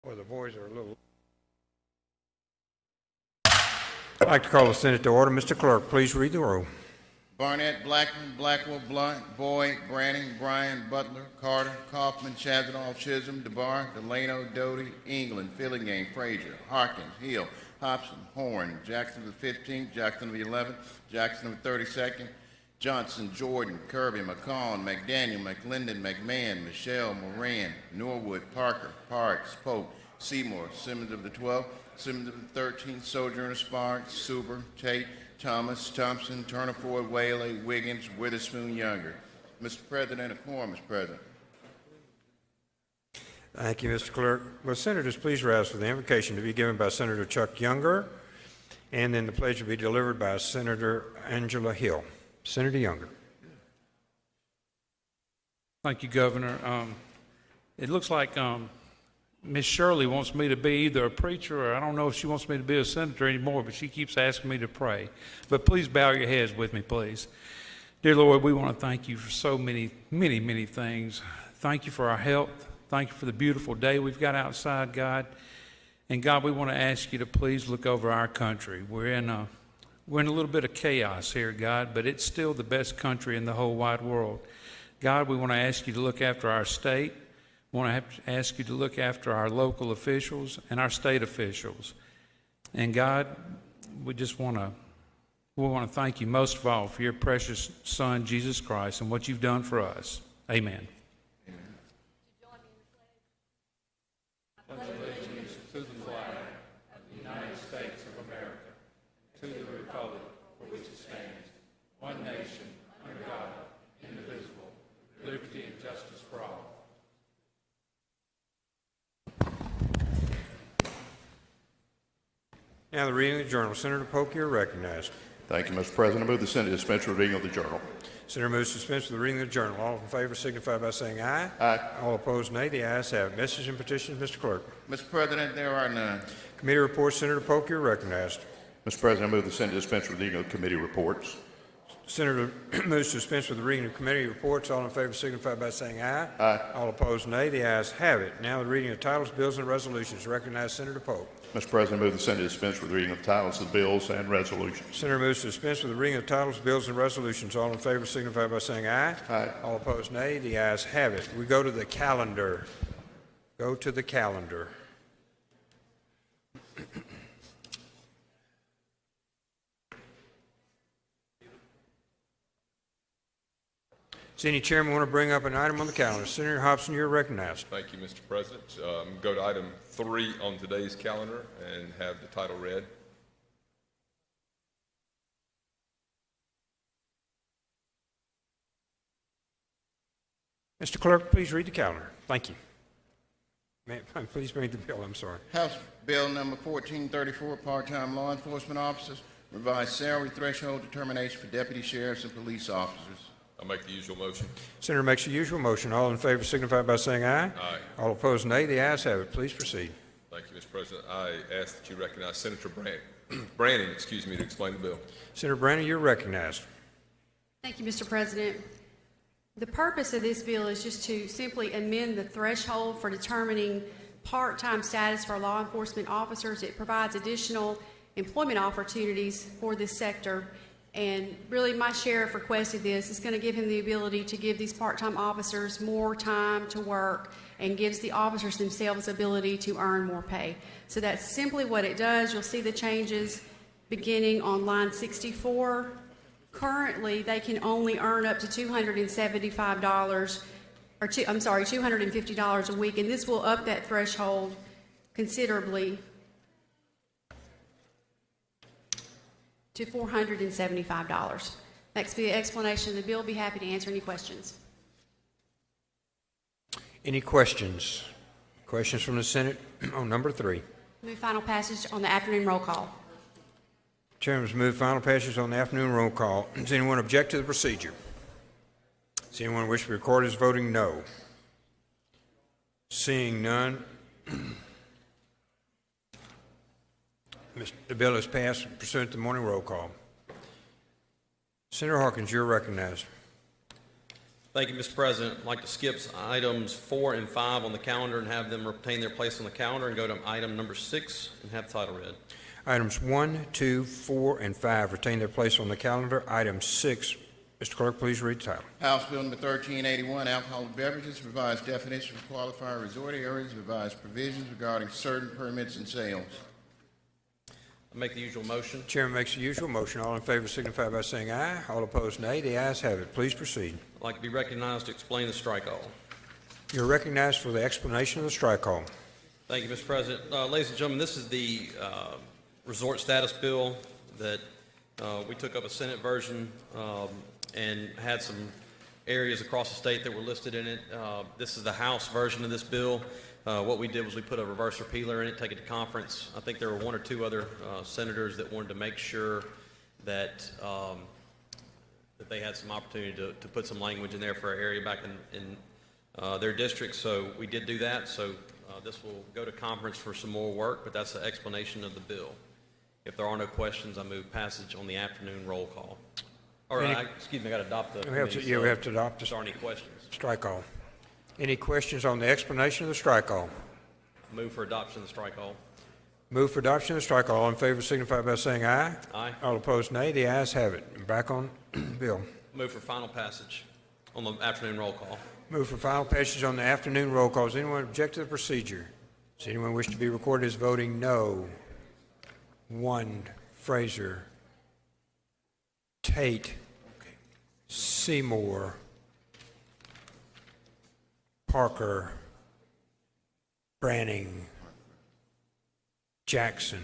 Well, the boys are a little... I'd like to call the Senate to order. Mr. Clerk, please read the roll. Barnett, Blackman, Blackwell, Blunt, Boyd, Branning, Bryan, Butler, Carter, Kaufman, Chazanoff, Chisholm, DeBar, Delano, Doty, England, Fillingham, Frazier, Harkins, Hill, Hobson, Horn, Jackson of the 15th, Jackson of the 11th, Jackson of the 32nd, Johnson, Jordan, Kirby, McCollum, McDaniel, McLendon, McMahon, Michelle, Moran, Norwood, Parker, Parks, Pope, Seymour, Simmons of the 12th, Simmons of the 13th, Sojourner, Sparks, Suber, Tate, Thomas, Thompson, Turner, Ford, Whaley, Wiggins, Witherspoon, Younger. Mr. President, a quorum, Mr. President. Thank you, Mr. Clerk. Will senators please rise for the invocation to be given by Senator Chuck Younger, and then the pledge will be delivered by Senator Angela Hill. Senator Younger. Thank you, Governor. It looks like Miss Shirley wants me to be either a preacher or I don't know if she wants me to be a senator anymore, but she keeps asking me to pray. But please bow your heads with me, please. Dear Lord, we want to thank you for so many, many, many things. Thank you for our health. Thank you for the beautiful day we've got outside, God. And God, we want to ask you to please look over our country. We're in a little bit of chaos here, God, but it's still the best country in the whole wide world. God, we want to ask you to look after our state. We want to ask you to look after our local officials and our state officials. And God, we want to thank you most of all for your precious Son, Jesus Christ, and what you've done for us. Amen. Now the reading of the journal. Senator Polk, you're recognized. Thank you, Mr. President. I move the Senate dispense with the reading of the journal. Senator moves to dispense with the reading of the journal. All in favor signify by saying aye. Aye. All opposed, nay. The ayes have it. Messages and petitions, Mr. Clerk. Mr. President, there are none. Committee reports. Senator Polk, you're recognized. Mr. President, I move the Senate dispense with the reading of committee reports. Senator moves to dispense with the reading of committee reports. All in favor signify by saying aye. Aye. All opposed, nay. The ayes have it. Now the reading of titles, bills, and resolutions. Recognize Senator Polk. Mr. President, I move the Senate dispense with the reading of titles of bills and resolutions. Senator moves to dispense with the reading of titles, bills, and resolutions. All in favor signify by saying aye. Aye. All opposed, nay. The ayes have it. We go to the calendar. Go to the calendar. Does any chairman want to bring up an item on the calendar? Senator Hobson, you're recognized. Thank you, Mr. President. Go to item 3 on today's calendar and have the title read. Mr. Clerk, please read the calendar. Thank you. Please read the bill. I'm sorry. House Bill number 1434, part-time law enforcement officers, revised salary threshold determination for deputy sheriffs and police officers. I'll make the usual motion. Senator makes the usual motion. All in favor signify by saying aye. Aye. All opposed, nay. The ayes have it. Please proceed. Thank you, Mr. President. I ask that you recognize Senator Branning, to explain the bill. Senator Brannon, you're recognized. Thank you, Mr. President. The purpose of this bill is just to simply amend the threshold for determining part-time status for law enforcement officers. It provides additional employment opportunities for this sector. And really, my sheriff requested this. It's going to give him the ability to give these part-time officers more time to work and gives the officers themselves the ability to earn more pay. So that's simply what it does. You'll see the changes beginning on line 64. Currently, they can only earn up to $275 or $250 a week, and this will up that threshold considerably to $475. That's the explanation of the bill. Be happy to answer any questions. Any questions? Questions from the Senate on number 3? Move final passage on the afternoon roll call. Chairman's moved final passage on the afternoon roll call. Does anyone object to the procedure? Does anyone wish to record as voting no? Seeing none, the bill is passed pursuant to the morning roll call. Senator Harkins, you're recognized. Thank you, Mr. President. I'd like to skip items 4 and 5 on the calendar and have them retain their place on the calendar and go to item number 6 and have the title read. Items 1, 2, 4, and 5 retain their place on the calendar. Item 6, Mr. Clerk, please read the title. House Bill number 1381, alcoholic beverages, revised definition of qualified resort areas, revised provisions regarding certain permits and sales. I make the usual motion. Chairman makes the usual motion. All in favor signify by saying aye. All opposed, nay. The ayes have it. Please proceed. I'd like to be recognized to explain the strike all. You're recognized for the explanation of the strike call. Thank you, Mr. President. Ladies and gentlemen, this is the resort status bill that we took up a Senate version and had some areas across the state that were listed in it. This is the House version of this bill. What we did was we put a reverse repealer in it, take it to conference. I think there were 1 or 2 other senators that wanted to make sure that that they had some opportunity to put some language in there for our area back in their district. So we did do that. So this will go to conference for some more work, but that's the explanation of the bill. If there are no questions, I move passage on the afternoon roll call. Or, excuse me, I got to adopt the We have to adopt If there are any questions, the strike call. Any questions on the explanation of the strike call? move for adoption of the strike all. Move for adoption of the strike call. All in favor signify by saying aye. Aye. All opposed, nay. The ayes have it. Back on bill. Move for final passage on the afternoon roll call. Move for final passage on the afternoon roll call. Does anyone object to the procedure? Does anyone wish to be recorded as voting no? 1, Fraser. Tate. Seymour. Parker. Branning. Jackson.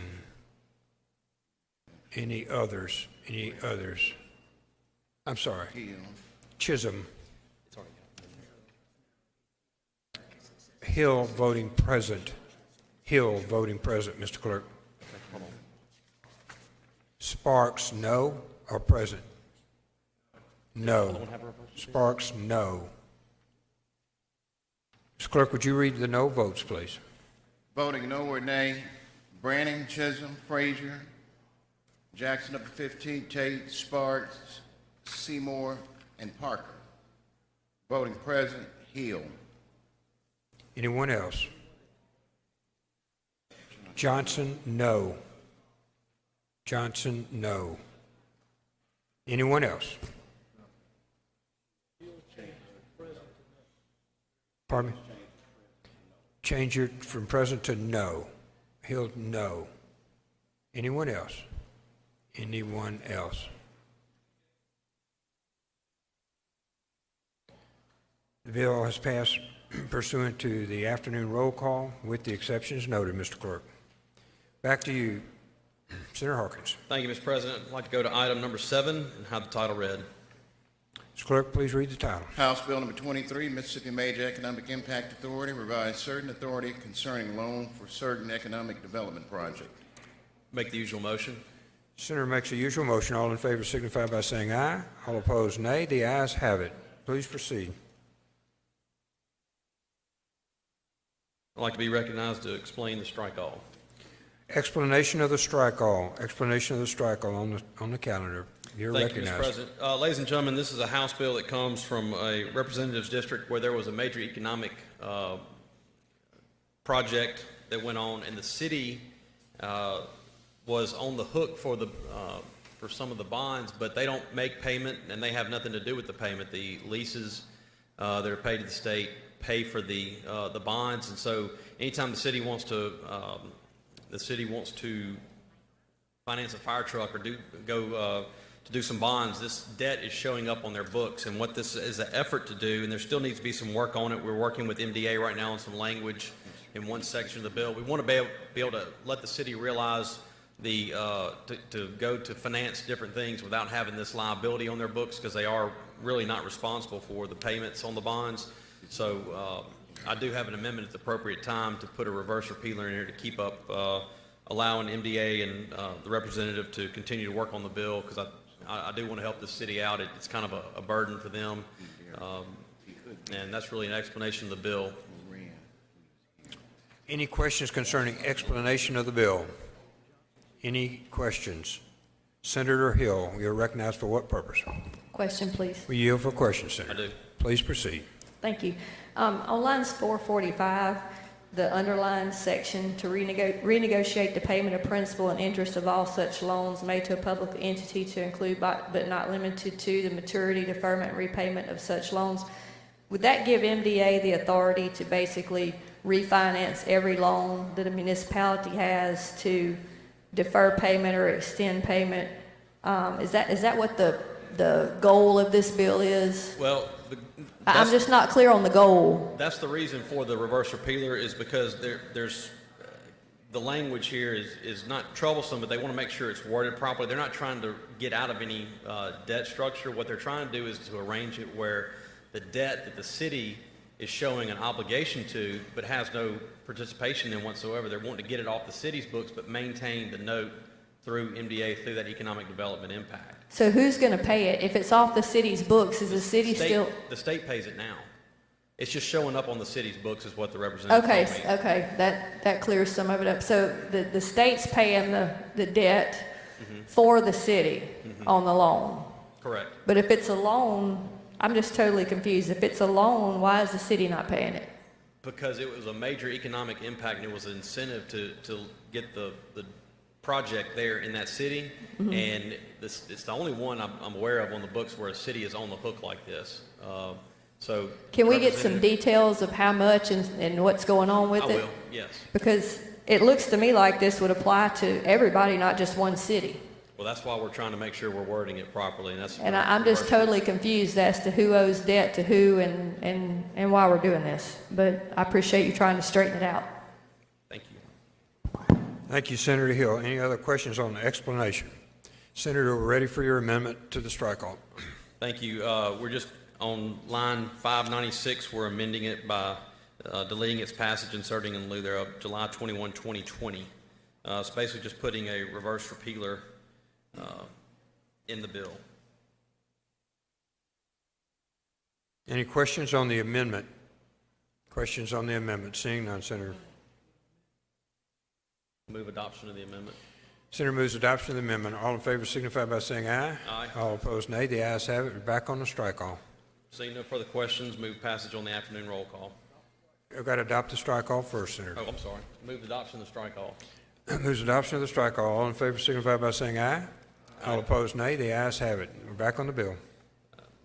Any others? Any others? I'm sorry. Chisholm. Hill voting present. Hill voting present, Mr. Clerk. Sparks, no, or present? No. Sparks, no. Mr. Clerk, would you read the no votes, please? Voting no or nay, Branning, Chisholm, Frazier, Jackson up to 15, Tate, Sparks, Seymour, and Parker. Voting present, Hill. Anyone else? Johnson, no. Johnson, no. Anyone else? Pardon me? Change it from present to no. Hill, no. Anyone else? Anyone else? The bill has passed pursuant to the afternoon roll call with the exceptions noted, Mr. Clerk. Back to you, Senator Harkins. Thank you, Mr. President. I'd like to go to item number 7 and have the title read. Mr. Clerk, please read the title. House Bill number 23, Mississippi Major Economic Impact Authority, revise certain authority concerning loan for certain economic development project. Make the usual motion. Senator makes the usual motion. All in favor signify by saying aye. All opposed, nay. The ayes have it. Please proceed. I'd like to be recognized to explain the strike all. Explanation of the strike all. Explanation of the strike all on the calendar. You're Thank you, recognized. Mr. President. Ladies and gentlemen, this is a House bill that comes from a representative's district where there was a major economic project that went on, and the city was on the hook for some of the bonds, but they don't make payment, and they have nothing to do with the payment. The leases that are paid to the state pay for the bonds, and so anytime the city wants to finance a fire truck or go to do some bonds, this debt is showing up on their books. And what this is an effort to do, and there still needs to be some work on it. We're working with MDA right now on some language in one section of the bill. We want to be able to let the city realize to go to finance different things without having this liability on their books, because they are really not responsible for the payments on the bonds. So I do have an amendment at the appropriate time to put a reverse repealer in here to keep up allowing MDA and the representative to continue to work on the bill, because I do want to help the city out. It's kind of a burden for them, and that's really an explanation of the bill. Any questions concerning explanation of the bill? Any questions? Senator Hill, you're recognized for what purpose? Question, please. We yield for questions, I Senator. do. Please proceed. Thank you. On lines 445, the underlined section to renegotiate the payment of principal and interest of all such loans made to a public entity to include but not limited to the maturity, deferment, and repayment of such loans. Would that give MDA the authority to basically refinance every loan that a municipality has to defer payment or extend payment? Is that what the goal of this bill is? Well, I'm just not clear on the goal. that's the reason for the reverse repealer is because there's the language here is not troublesome, but they want to make sure it's worded properly. They're not trying to get out of any debt structure. What they're trying to do is to arrange it where the debt that the city is showing an obligation to, but has no participation in whatsoever. They're wanting to get it off the city's books, but maintain the note through MDA through that economic development impact. So who's going to pay it? If it's off the city's books, is the city still? The state pays it now. It's just showing up on the city's books is what the representative told me. Okay, that clears some of it up. So the state's paying the debt for the city on the loan. Correct. But if it's a loan, I'm just totally confused. If it's a loan, why is the city not paying it? Because it was a major economic impact and it was an incentive to get the project there in that city. And it's the only one I'm aware of on the books where a city is on the hook like this. So Can we get some details of how much and what's going on with I it? will, yes. Because it looks to me like this would apply to everybody, not just one city. Well, that's why we're trying to make sure we're wording it properly, and that's. And I'm just totally confused as to who owes debt to who and why we're doing this. But I appreciate you trying to straighten it out. Thank you. Thank you, Senator Hill. Any other questions on the explanation? Senator, we're ready for your amendment to the strikeout. Thank you. We're just on line 596. We're amending it by deleting its passage, inserting in lieu thereof July 21, 2020. It's basically just putting a reverse repealer in the bill. Any questions on the amendment? Questions on the amendment? Seeing none, Senator. Move adoption of the amendment. Senator moves adoption of the amendment. All in favor signify by saying aye. Aye. All opposed, nay. The ayes have it. We're back on the strike-off. Seeing no further questions, move passage on the afternoon roll call. We've got to adopt the strike-off first, Senator. Oh, I'm sorry. Move adoption of the strike off. Moves adoption of the strike-off. All in favor signify by saying aye. All opposed, nay. The ayes have it. We're back on the bill.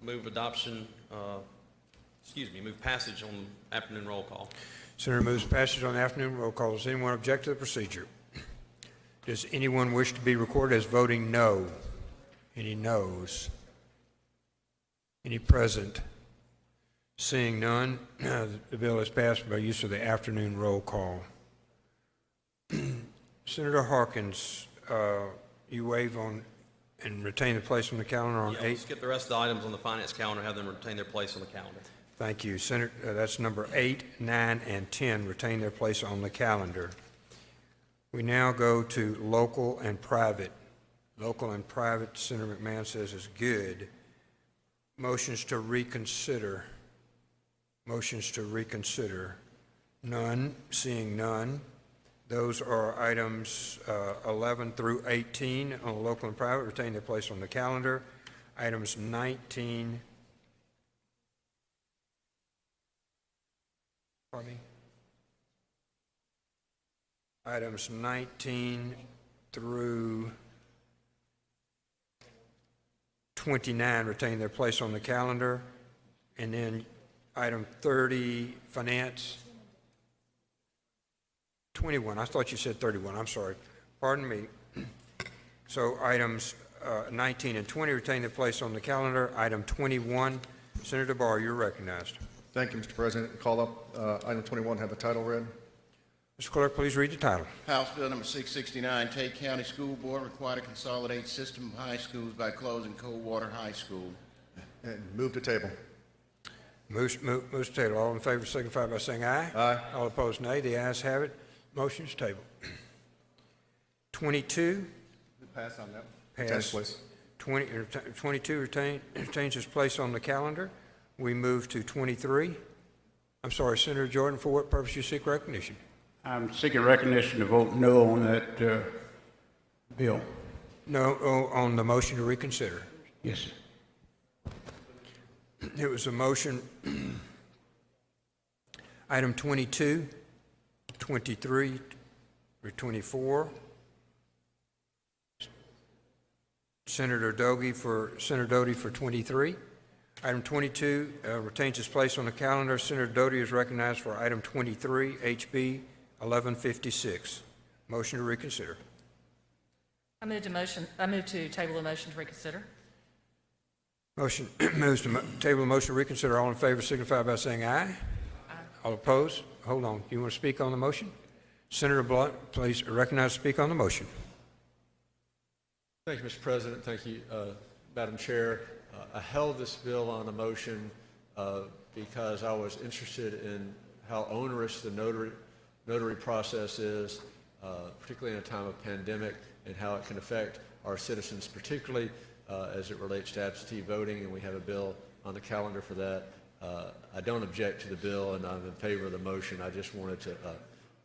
Move adoption, move passage on afternoon roll call. Senator moves passage on the afternoon roll call. Does anyone object to the procedure? Does anyone wish to be recorded as voting no? Any noes? Any present? Seeing none, the bill is passed by use of the afternoon roll call. Senator Harkins, you waive on and retain the place on the calendar on Yeah, we'll 8. skip the rest of the items on the finance calendar, have them retain their place on the calendar. Thank you. Senator, that's number 8, 9, and 10 retain their place on the calendar. We now go to local and private. Local and private, Senator McMahon says is good. Motions to reconsider. Motions to reconsider. None. Seeing none. Those are items 11 through 18 on local and private, retain their place on the calendar. Items 19. Pardon me? Items 19 through 29 retain their place on the calendar. And then item 30, finance. 21, I thought you said 31, I'm sorry. Pardon me. So items 19 and 20 retain their place on the calendar. Item 21, Senator Barr, you're recognized. Thank you, Mr. President. Call up item 21, have the title read. Mr. Clerk, please read the title. House Bill number 669, Tate County School Board required to consolidate system of high schools by closing Coldwater High School. And move to table. Moves to table. All in favor signify by saying aye. Aye. All opposed, nay. The ayes have it. Motion is tabled. 22. Pass on that. Pass. Please. 22 retains its place on the calendar. We move to 23. I'm sorry, Senator Jordan, for what purpose you seek recognition? I'm seeking recognition to vote no on that bill. No, on the motion to reconsider. Yes, sir. It was a motion, item 22, 23, or 24. Senator Doty for 23. Item 22 retains its place on the calendar. Senator Doty is recognized for item 23, HB 1156. Motion to reconsider. I move to table the motion to reconsider. Motion moves to table the motion to reconsider. All in favor signify by saying aye. Aye. All opposed? Hold on. You want to speak on the motion? Senator Blunt, please recognize to speak on the motion. Thank you, Mr. President. Thank you, Madam Chair. I held this bill on a motion because I was interested in how onerous the notary process is, particularly in a time of pandemic, and how it can affect our citizens, particularly as it relates to absentee voting, and we have a bill on the calendar for that. I don't object to the bill, and I'm in favor of the motion. I just wanted to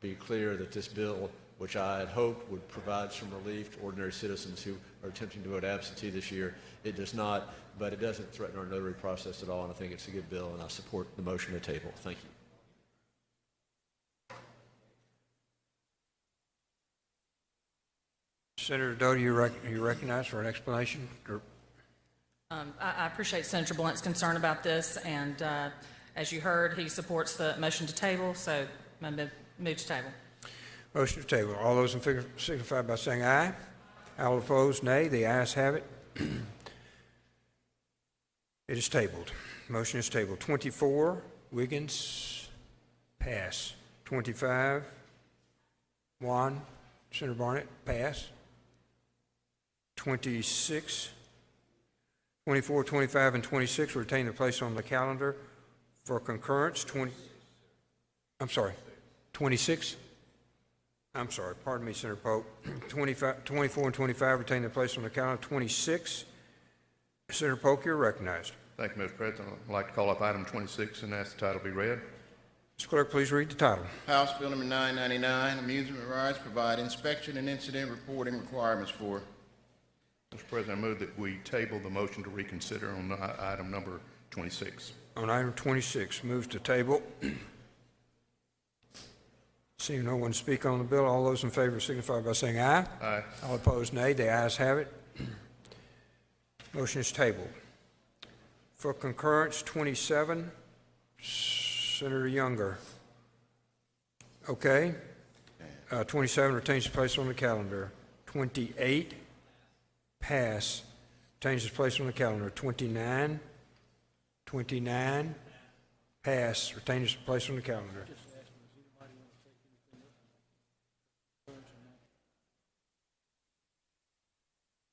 be clear that this bill, which I had hoped would provide some relief to ordinary citizens who are attempting to vote absentee this year, it does not, but it doesn't threaten our notary process at all, and I think it's a good bill, and I support the motion to table. Thank you. Senator Doty, you recognize for an explanation? I appreciate Senator Blunt's concern about this, and as you heard, he supports the motion to table, so I move to table. Motion to table. All those in favor signify by saying aye. All opposed, nay. The ayes have it. It is tabled. Motion is tabled. 24, Wiggins, pass. 25, Juan, Senator Barnett, pass. 26, 24, 25, and 26 retain their place on the calendar for concurrence. 26? I'm sorry, pardon me, Senator Pope. 24 and 25 retain their place on the calendar. 26, Senator Polk, you're recognized. Thank you, Mr. President. I'd like to call up item 26 and ask the title be read. Mr. Clerk, please read the title. House Bill number 999, amusement rides provide inspection and incident reporting requirements for. Mr. President, I move that we table the motion to reconsider on item number 26. On item 26, moves to table. Seeing no one speak on the bill, all those in favor signify by saying aye. Aye. All opposed, nay. The ayes have it. Motion is tabled. For concurrence, 27, Senator Younger. Okay. 27 retains its place on the calendar. 28, pass, retains its place on the calendar. 29, pass, retains its place on the calendar.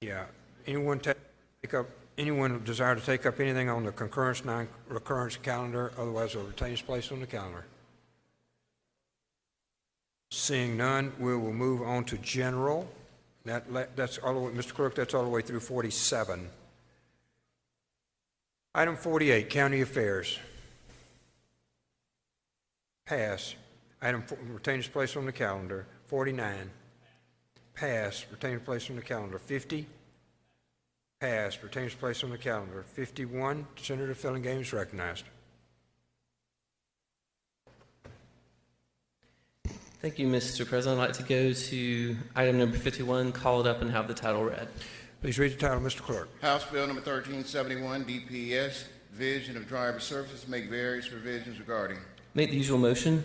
Yeah. Anyone desire to take up anything on the concurrence, non-recurrence calendar? Otherwise, it will retain its place on the calendar. Seeing none, we will move on to general. That's all the way, Mr. Clerk, that's all the way through 47. Item 48, county affairs. Pass. Item retain its place on the calendar. 49. Pass. Retain its place on the calendar. 50. Pass. Retain its place on the calendar. 51. Senator Fillingham is recognized. Thank you, Mr. President. I'd like to go to item number 51, call it up and have the title read. Please read the title, Mr. Clerk. House Bill number 1371, DPS, Division of Driver Services, make various revisions regarding. Make the usual motion.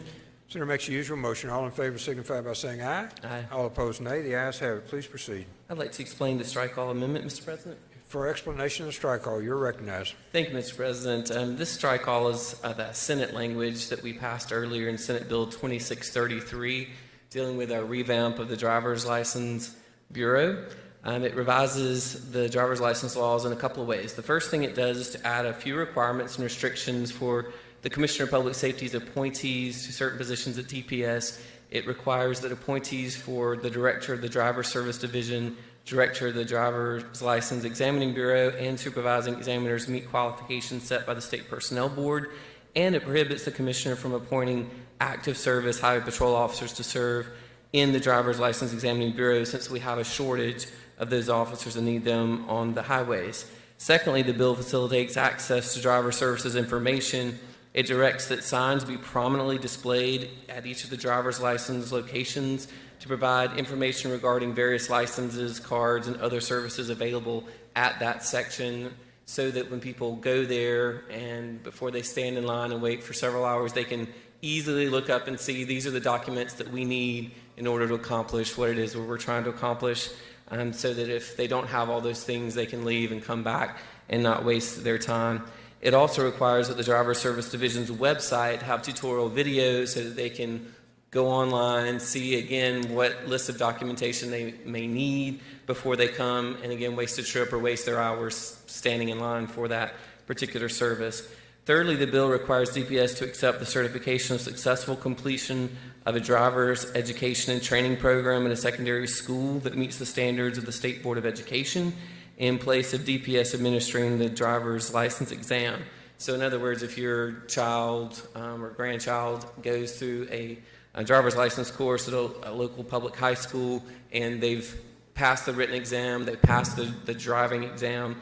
Senator makes the usual motion. All in favor signify by saying aye. Aye. All opposed, nay. The ayes have it. Please proceed. I'd like to explain the strike all amendment, Mr. President. For explanation of the strike all, you're recognized. Thank you, Mr. President. This strike all is the Senate language that we passed earlier in Senate Bill 2633, dealing with our revamp of the Driver's License Bureau. It revises the driver's license laws in a couple of ways. The first thing it does is to add a few requirements and restrictions for the Commissioner of Public Safety's appointees to certain positions at DPS. It requires that appointees for the Director of the Driver Service Division, Director of the Driver's License Examining Bureau, and supervising examiners meet qualifications set by the State Personnel Board, and it prohibits the Commissioner from appointing active service highway patrol officers to serve in the Driver's License Examining Bureau, since we have a shortage of those officers and need them on the highways. Secondly, the bill facilitates access to driver services information. It directs that signs be prominently displayed at each of the driver's license locations to provide information regarding various licenses, cards, and other services available at that section, so that when people go there and before they stand in line and wait for several hours, they can easily look up and see these are the documents that we need in order to accomplish what it is we're trying to accomplish, so that if they don't have all those things, they can leave and come back and not waste their time. It also requires that the Driver Service Division's website have tutorial videos so that they can go online, see again what list of documentation they may need before they come, and again waste a trip or waste their hours standing in line for that particular service. Thirdly, the bill requires DPS to accept the certification of successful completion of a driver's education and training program at a secondary school that meets the standards of the State Board of Education in place of DPS administering the driver's license exam. So in other words, if your child or grandchild goes through a driver's license course at a local public high school and they've passed the written exam, they've passed the driving exam,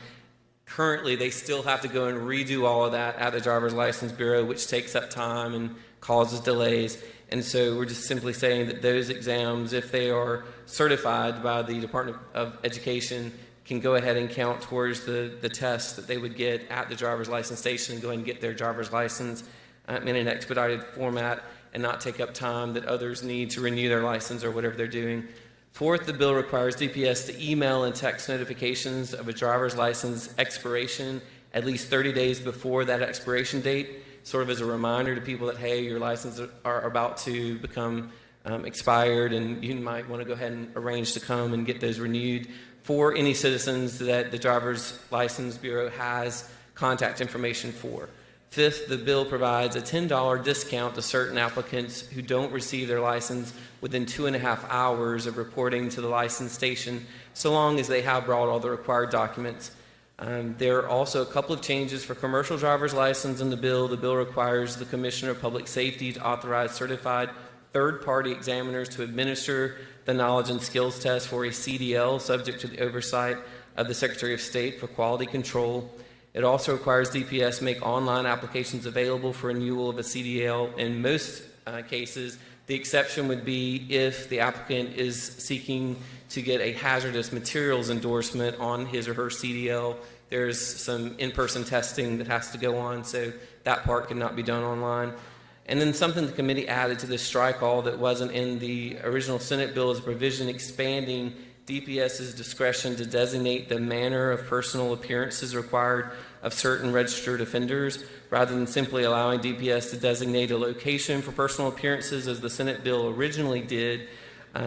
currently they still have to go and redo all of that at the Driver's License Bureau, which takes up time and causes delays. And so we're just simply saying that those exams, if they are certified by the Department of Education, can go ahead and count towards the tests that they would get at the driver's license station and go ahead and get their driver's license in an expedited format and not take up time that others need to renew their license or whatever they're doing. Fourth, the bill requires DPS to email and text notifications of a driver's license expiration at least 30 days before that expiration date, sort of as a reminder to people that, hey, your licenses are about to become expired and you might want to go ahead and arrange to come and get those renewed for any citizens that the Driver's License Bureau has contact information for. Fifth, the bill provides a $10 discount to certain applicants who don't receive their license within 2.5 hours of reporting to the license station, so long as they have brought all the required documents. There are also a couple of changes for commercial driver's license in the bill. The bill requires the Commissioner of Public Safety to authorize certified third-party examiners to administer the knowledge and skills test for a CDL, subject to the oversight of the Secretary of State for Quality Control. It also requires DPS make online applications available for renewal of a CDL. In most cases, the exception would be if the applicant is seeking to get a hazardous materials endorsement on his or her CDL. There's some in-person testing that has to go on, so that part cannot be done online. And then something the committee added to this strike-all that wasn't in the original Senate bill is a provision expanding DPS's discretion to designate the manner of personal appearances required of certain registered offenders, rather than simply allowing DPS to designate a location for personal appearances as the Senate bill originally did.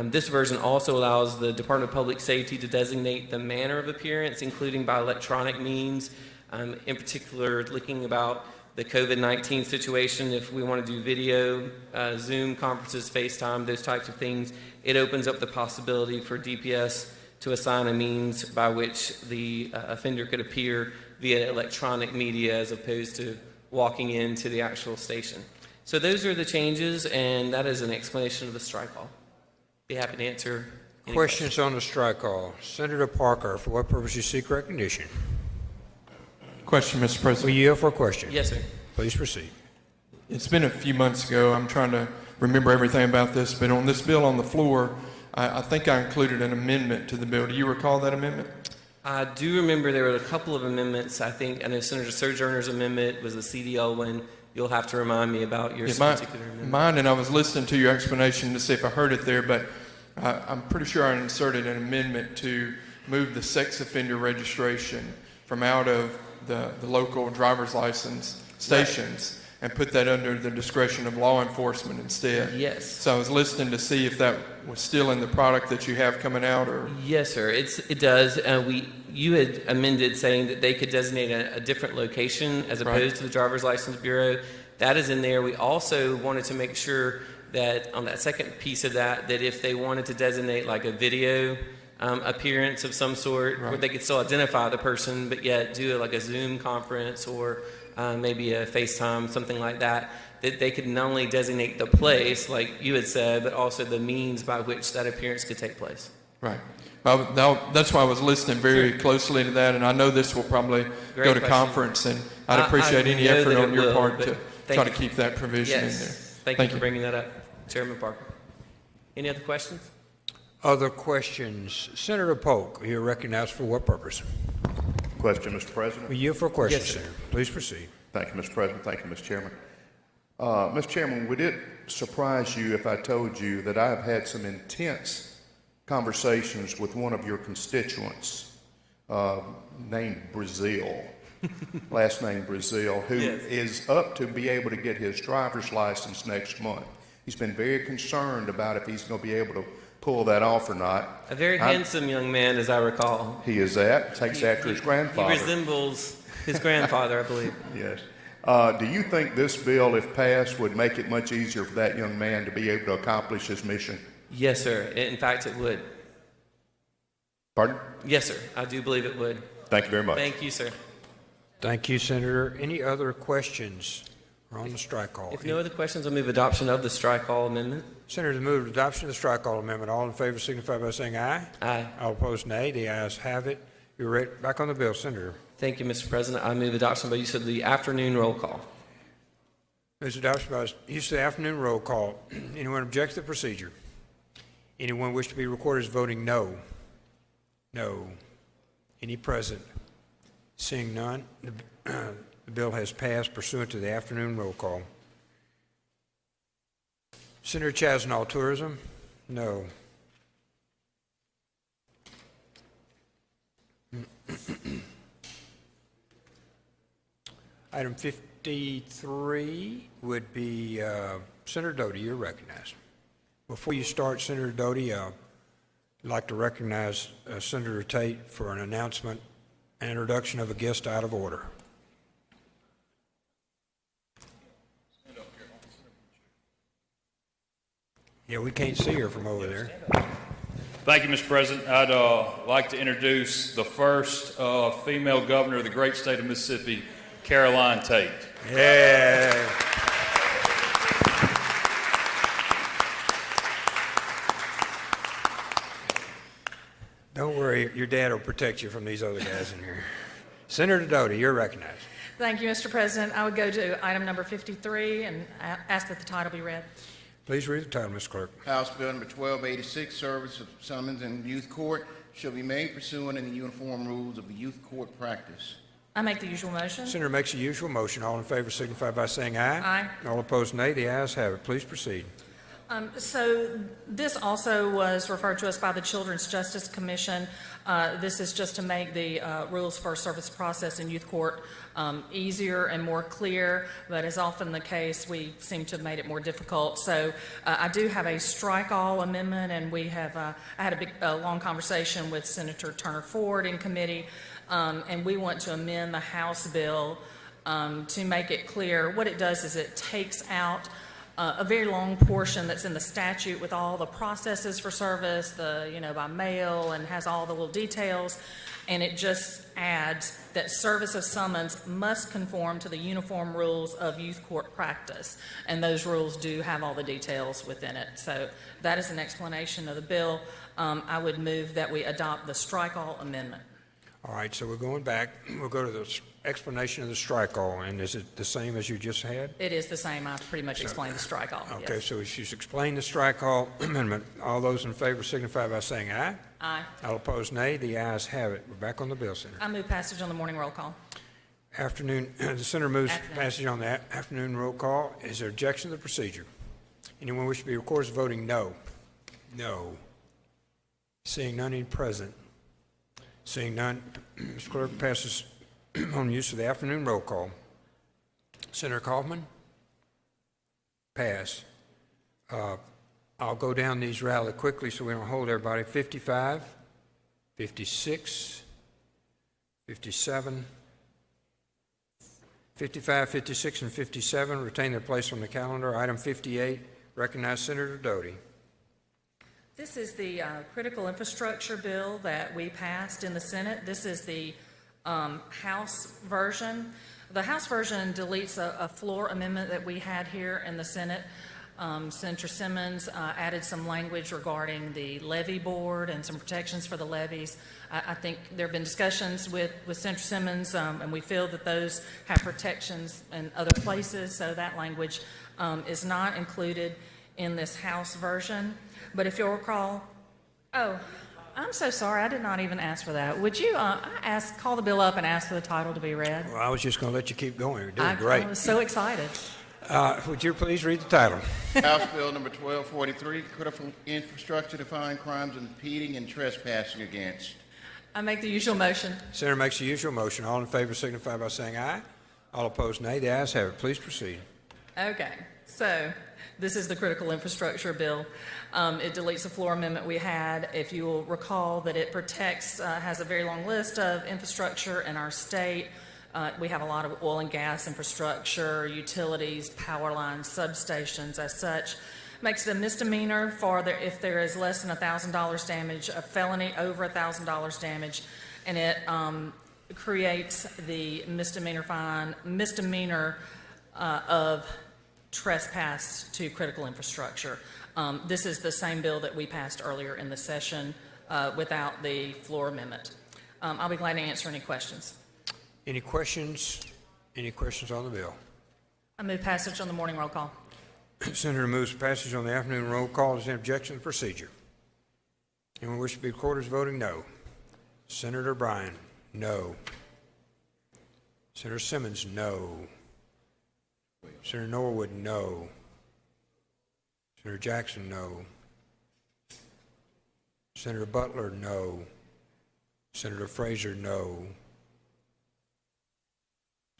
This version also allows the Department of Public Safety to designate the manner of appearance, including by electronic means, in particular looking about the COVID-19 situation. If we want to do video, Zoom conferences, FaceTime, those types of things, it opens up the possibility for DPS to assign a means by which the offender could appear via electronic media as opposed to walking into the actual station. So those are the changes, and that is an explanation of the strike-all. Be happy to answer any Questions on the strike-all. Senator Parker, for what purpose you seek recognition? Question, Mr. President. We yield for a question. Yes, sir. Please proceed. It's been a few months ago. I'm trying to remember everything about this, but on this bill on the floor, I think I included an amendment to the bill. Do you recall that amendment? I do remember there were a couple of amendments. I know Senator Sojourner's amendment was the CDL one. You'll have to remind me about your particular amendment. Mine, and I was listening to your explanation to see if I heard it there, but I'm pretty sure I inserted an amendment to move the sex offender registration from out of the local driver's license stations and put that under the discretion of law enforcement instead. Yes. So I was listening to see if that was still in the product that you have coming out, or? Yes, sir. It does. You had amended saying that they could designate a different location as opposed to the Driver's License Bureau. That is in there. We also wanted to make sure that on that second piece of that if they wanted to designate like a video appearance of some sort, where they could still identify the person, but yet do like a Zoom conference or maybe a FaceTime, something like that, that they could not only designate the place, like you had said, but also the means by which that appearance could take place. Right. That's why I was listening very closely to that, and I know this will probably Great go to question. conference, and I'd appreciate any know effort that it on your will, part but to thank try to you. keep that provision in there. Yes. Thank you for bringing that up, Chairman Parker. Any other questions? Other questions? Senator Polk, you're recognized for what purpose? Question, Mr. President. We yield for questions, Yes, sir. Senator. Please proceed. Thank you, Mr. President. Thank you, Mr. Chairman. Mr. Chairman, would it surprise you if I told you that I've had some intense conversations with one of your constituents named Brazil, last name Brazil, who is up to be able to get his driver's license next month. He's been very concerned about if he's going to be able to pull that off or not. A very handsome young man, as I recall. He is that, takes after his grandfather. He resembles his grandfather, I believe. Yes. Do you think this bill, if passed, would make it much easier for that young man to be able to accomplish his mission? Yes, sir. In fact, it would. Pardon? Yes, sir. I do believe it would. Thank you very much. Thank you, sir. Thank you, Senator. Any other questions on the strike call? If no other questions, I'll move adoption of the strike all amendment. Senator, move adoption of the strike all amendment. All in favor signify by saying aye. Aye. All opposed, nay. The ayes have it. You're ready. Back on the bill, Senator. Thank you, Mr. President. I move adoption by use of the afternoon roll call. Moves adoption by use of the afternoon roll call. Anyone object to the procedure? Anyone wish to be recorded as voting no? No. Any present? Seeing none, the bill has passed pursuant to the afternoon roll call. Senator Chasnall, tourism? No. Item 53 would be Senator Doty. You're recognized. Before you start, Senator Doty, I'd like to recognize Senator Tate for an announcement and introduction of a guest out of order. Yeah, we can't see her from over there. Thank you, Mr. President. I'd like to introduce the first female governor of the great state of Mississippi, Caroline Tate. Yeah. Don't worry, your dad will protect you from these other guys in here. Senator Doty, you're recognized. Thank you, Mr. President. I would go to item number 53 and ask that the title be read. Please read the title, Ms. Clerk. House Bill number 1286, service of summons in youth court, shall be made pursuant in the uniform rules of the youth court practice. I make the usual motion. Senator makes the usual motion. All in favor signify by saying aye. Aye. All opposed, nay. The ayes have it. Please proceed. So this also was referred to us by the Children's Justice Commission. This is just to make the rules for service process in youth court easier and more clear, but as often the case, we seem to have made it more difficult. So I do have a strike all amendment, and we have I had a long conversation with Senator Turner Ford in committee, and we want to amend the House bill to make it clear. What it does is it takes out a very long portion that's in the statute with all the processes for service, by mail, and has all the little details, and it just adds that service of summons must conform to the uniform rules of youth court practice, and those rules do have all the details within it. So that is an explanation of the bill. I would move that we adopt the strike all amendment. All right, so we're going back. We'll go to the explanation of the strike all, and is it the same as you just had? It is the same. I pretty much explained the strike all. Okay, Yes. so she's explained the strike all amendment. All those in favor signify by saying aye. Aye. All opposed, nay. The ayes have it. We're back on the bill, Senator. I move passage on the morning roll call. Afternoon, the Senator moves Afternoon. passage on the afternoon roll call. Is there objection to the procedure? Anyone wish to be recorded as voting no? No. Seeing none, any present? Seeing none, Mr. Clerk passes on use of the afternoon roll call. Senator Kaufman? Pass. I'll go down these rather quickly so we don't hold everybody. 55, 56, 57, 55, 56, and 57 retain their place on the calendar. Item 58, recognize Senator Doty. This is the critical infrastructure bill that we passed in the Senate. This is the House version. The House version deletes a floor amendment that we had here in the Senate. Senator Simmons added some language regarding the levy board and some protections for the levies. I think there have been discussions with Senator Simmons, and we feel that those have protections in other places, so that language is not included in this House version. But if you'll recall, oh, I'm so sorry, I did not even ask for that. Would you call the bill up and ask for the title to be read? Well, I was just going to let you keep going. You're doing great. I was so excited. Would you please read the title? House Bill number 1243, critical infrastructure to find crimes impeding and trespassing against. I make the usual motion. Senator makes the usual motion. All in favor signify by saying aye. All opposed, nay. The ayes have it. Please proceed. Okay, so this is the critical infrastructure bill. It deletes the floor amendment we had. If you will recall that it protects, has a very long list of infrastructure in our state. We have a lot of oil and gas infrastructure, utilities, power lines, substations as such. Makes it a misdemeanor if there is less than $1,000 damage, a felony over $1,000 damage, and it creates the misdemeanor of trespass to critical infrastructure. This is the same bill that we passed earlier in the session without the floor amendment. I'll be glad to answer any questions. Any questions? Any questions on the bill? I move passage on the morning roll call. Senator moves passage on the afternoon roll call. Is there objection to the procedure? Anyone wish to be recorded as voting no? Senator Bryan, no. Senator Simmons, no. Senator Norwood, no. Senator Jackson, no. Senator Butler, no. Senator Frazier, no.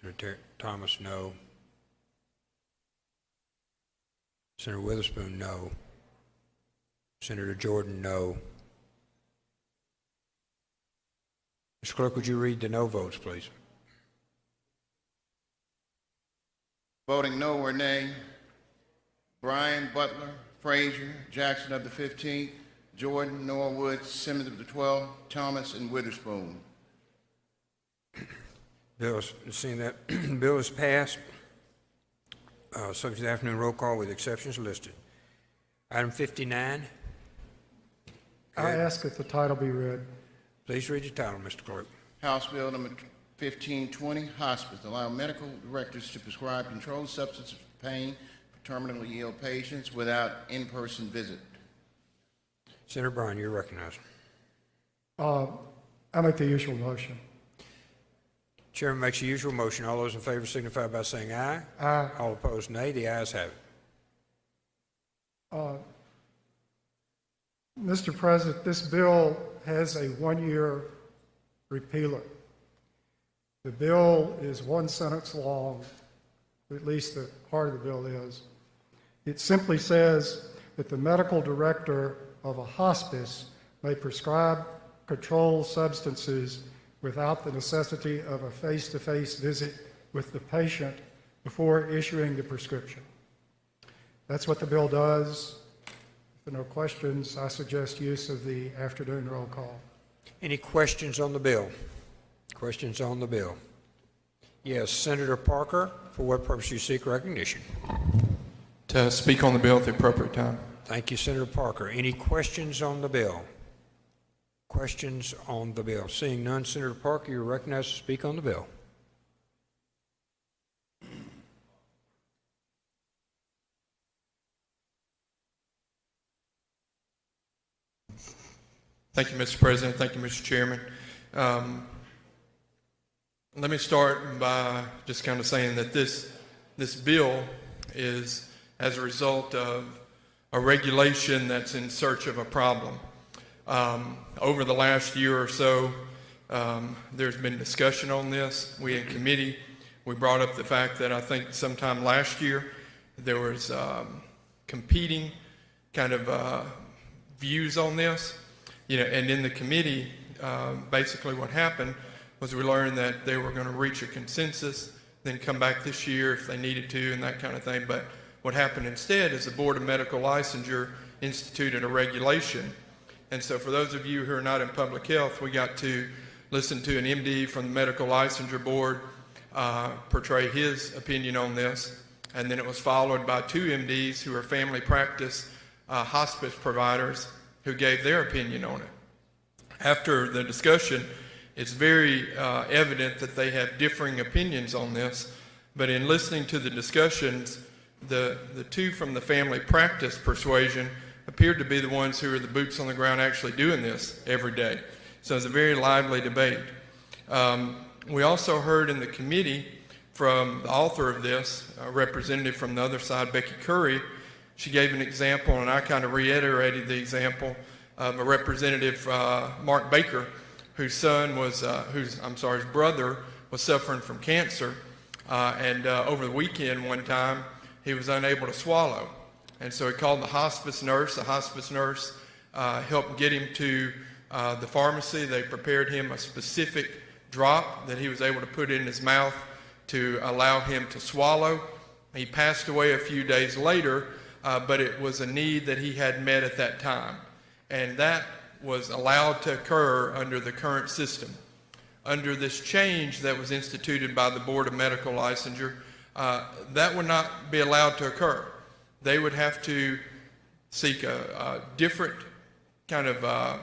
Senator Thomas, no. Senator Witherspoon, no. Senator Jordan, no. Mr. Clerk, would you read the no votes, please? Voting no or nay: Bryan, Butler, Frazier, Jackson of the 15th, Jordan, Norwood, Simmons of the 12th, Thomas, and Witherspoon. Bill is passed. Subject to the afternoon roll call with exceptions listed. Item 59. I ask that the title be read. Please read the title, Mr. Clerk. House Bill number 1520, hospice, allow medical directors to prescribe controlled substances for pain for terminally ill patients without in-person visit. Senator Bryan, you're recognized. I make the usual motion. Chairman makes the usual motion. All those in favor signify by saying aye. Aye. All opposed, nay. The ayes have it. Mr. President, this bill has a one-year repealer. The bill is one sentence long, at least the part of the bill is. It simply says that the medical director of a hospice may prescribe controlled substances without the necessity of a face-to-face visit with the patient before issuing the prescription. That's what the bill does. If there are no questions, I suggest use of the afternoon roll call. Any questions on the bill? Questions on the bill? Yes, Senator Parker, for what purpose you seek recognition? To speak on the bill at the appropriate time. Thank you, Senator Parker. Any questions on the bill? Questions on the bill? Seeing none, Senator Parker, you're recognized to speak on the bill. Thank you, Mr. President. Thank you, Mr. Chairman. Let me start by just kind of saying that this bill is as a result of a regulation that's in search of a problem. Over the last year or so, there's been discussion on this. We in committee, we brought up the fact that I think sometime last year there was competing kind of views on this. And in the committee, basically what happened was we learned that they were going to reach a consensus, then come back this year if they needed to and that kind of thing. But what happened instead is the Board of Medical Licensure instituted a regulation. And so for those of you who are not in public health, we got to listen to an MD from the Medical Licensure Board portray his opinion on this. and then it was followed by 2 MDs who are family practice hospice providers who gave their opinion on it. After the discussion, it's very evident that they have differing opinions on this, but in listening to the discussions, the 2 from the family practice persuasion appeared to be the ones who are the boots on the ground actually doing this every day. So it's a very lively debate. We also heard in the committee from the author of this, a representative from the other side, Becky Curry. She gave an example, and I kind of reiterated the example of a representative, Mark Baker, whose brother was suffering from cancer, and over the weekend one time he was unable to swallow, and so he called the hospice nurse. The hospice nurse helped get him to the pharmacy. They prepared him a specific drop that he was able to put in his mouth to allow him to swallow. He passed away a few days later, but it was a need that he had met at that time, and that was allowed to occur under the current system. Under this change that was instituted by the Board of Medical Licensure, that would not be allowed to occur. They would have to seek a different kind of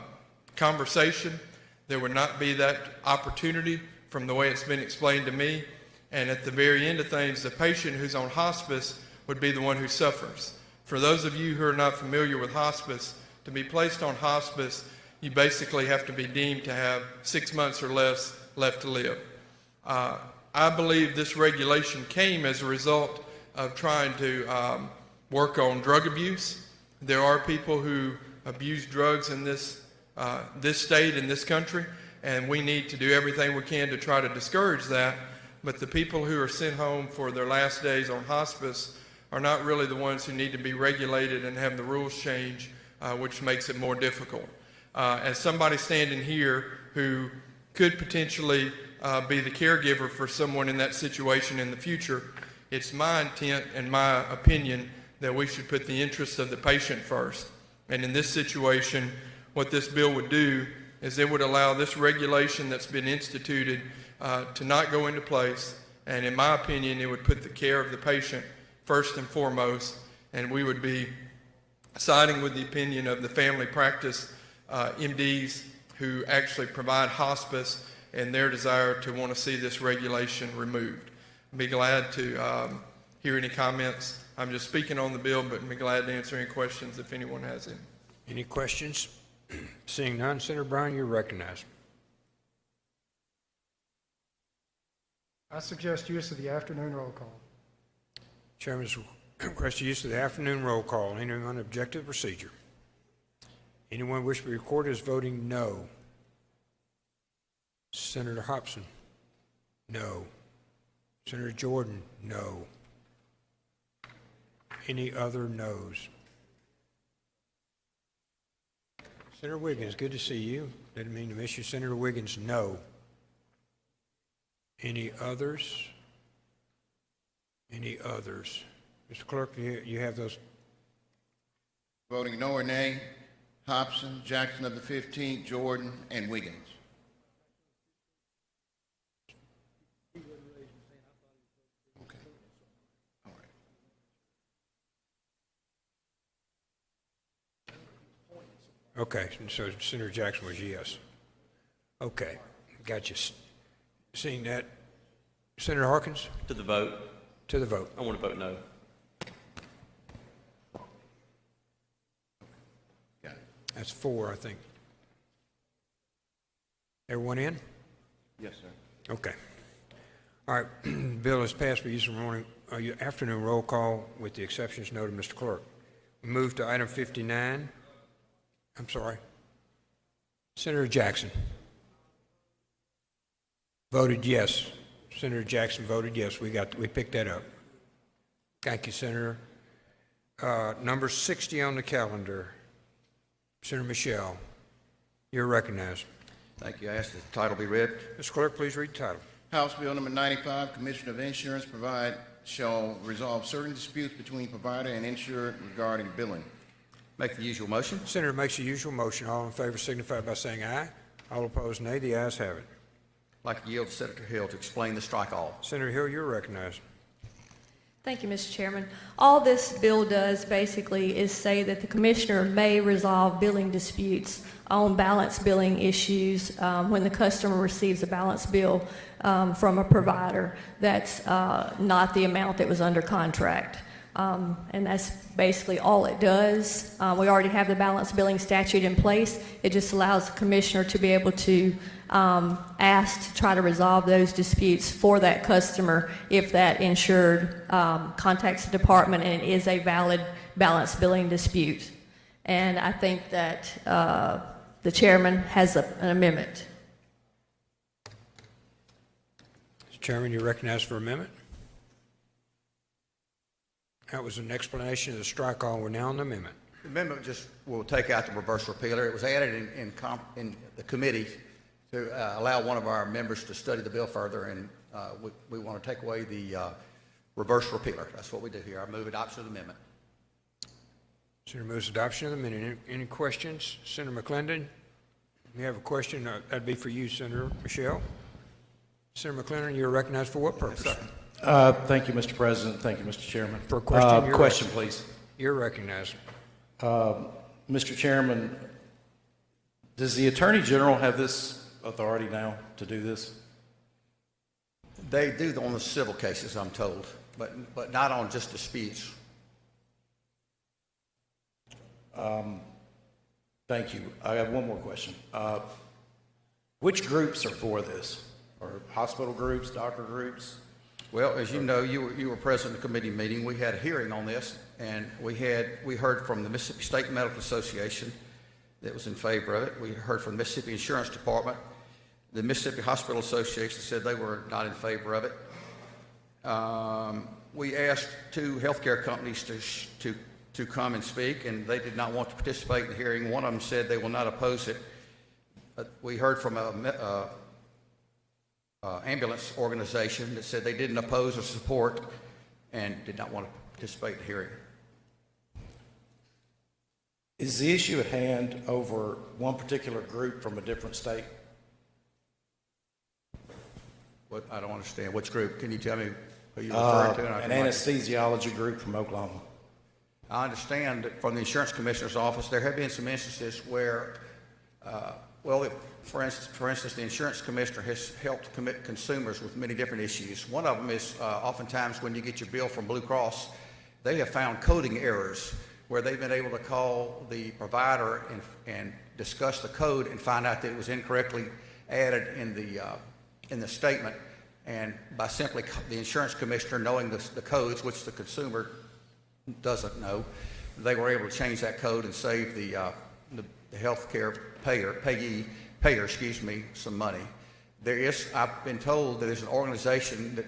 conversation. There would not be that opportunity from the way it's been explained to me. And at the very end of things, the patient who's on hospice would be the one who suffers. For those of you who are not familiar with hospice, to be placed on hospice, you basically have to be deemed to have 6 months or less left to live. I believe this regulation came as a result of trying to work on drug abuse. There are people who abuse drugs in this state, in this country, and we need to do everything we can to try to discourage that. But the people who are sent home for their last days on hospice are not really the ones who need to be regulated and have the rules change, which makes it more difficult. As somebody standing here who could potentially be the caregiver for someone in that situation in the future, it's my intent and my opinion that we should put the interests of the patient first. And in this situation, what this bill would do is it would allow this regulation that's been instituted to not go into place, and in my opinion, it would put the care of the patient first and foremost, and we would be siding with the opinion of the family practice MDs who actually provide hospice and their desire to want to see this regulation removed. I'd be glad to hear any comments. I'm just speaking on the bill, but I'd be glad to answer any questions if anyone has any. Any questions? Seeing none, Senator Brown, you're recognized. I suggest use of the afternoon roll call. Chairman's request the use of the afternoon roll call. Anyone object to the procedure? Anyone wish to be recorded as voting no? Senator Hobson? No. Senator Jordan? No. Any other no's? Senator Wiggins, good to see you. Didn't mean to miss you. Senator Wiggins, no. Any others? Any others? Mr. Clerk, you have those. Voting no or nay, Hobson, Jackson of the 15th, Jordan, and Wiggins. Okay. All right. Okay, so Senator Jackson was yes. Okay, got you. Seeing that, Senator Harkins? To the vote. To the vote. I want to vote no. Got it. That's 4, I think. Everyone in? Yes, sir. Okay. All right, bill is passed by use of afternoon roll call with the exceptions noted, Mr. Clerk. We move to item 59. I'm sorry. Senator Jackson. Voted yes. Senator Jackson voted yes. We picked that up. Thank you, Senator. Number 60 on the calendar. Senator Michelle, you're recognized. Thank you. I ask that the title be read. Mr. Clerk, please read the title. House Bill number 95, Commissioner of Insurance shall resolve certain disputes between provider and insured regarding billing. Make the usual motion. Senator makes the usual motion. All in favor signify by saying aye. All opposed, nay. The ayes have it. I'd like to yield to Senator Hill to explain the strike all. Senator Hill, you're recognized. Thank you, Mr. Chairman. All this bill does basically is say that the commissioner may resolve billing disputes on balance billing issues when the customer receives a balance bill from a provider that's not the amount that was under contract. And that's basically all it does. We already have the balance billing statute in place. It just allows the commissioner to be able to ask to try to resolve those disputes for that customer if that insured contacts the department and it is a valid balance billing dispute. And I think that the chairman has an amendment. Mr. Chairman, you're recognized for amendment. That was an explanation of the strike all. We're now on the amendment. The amendment just will take out the reverse repealer. It was added in the committee to allow one of our members to study the bill further, and we want to take away the reverse repealer. That's what we do here. I move adoption of the amendment. Senator moves adoption of the amendment. Any questions? Senator McClendon, you have a question? That'd be for you, Senator Michelle. Senator McClendon, you're recognized for what purpose? Yes, sir. Thank you, Mr. President. Thank you, Mr. Chairman. For a question, question, please. You're recognized. Mr. Chairman, does the Attorney General have this authority now to do this? They do on the civil cases, I'm told, but not on just disputes. Thank you. I have one more question. Which groups are for this? Are hospital groups, doctor groups? Well, as you know, you were present at the committee meeting. We had a hearing on this, and we heard from the Mississippi State Medical Association that was in favor of it. We heard from the Mississippi Insurance Department. The Mississippi Hospital Association said they were not in favor of it. We asked two healthcare companies to come and speak, and they did not want to participate in the hearing. One of them said they will not oppose it. We heard from a ambulance organization that said they didn't oppose or support and did not want to participate in the hearing. Is the issue at hand over one particular group from a different state? What, I don't understand. Which group? Can you tell me who you're referring to? An anesthesiology group from Oklahoma. I understand that from the insurance commissioner's office, there have been some instances where, for instance, the insurance commissioner has helped commit consumers with many different issues. One of them is oftentimes when you get your bill from Blue Cross, they have found coding errors where they've been able to call the provider and discuss the code and find out that it was incorrectly added in the statement. And by simply the insurance commissioner knowing the codes, which the consumer doesn't know, they were able to change that code and save the health care payer, some money. I've been told that there's an organization that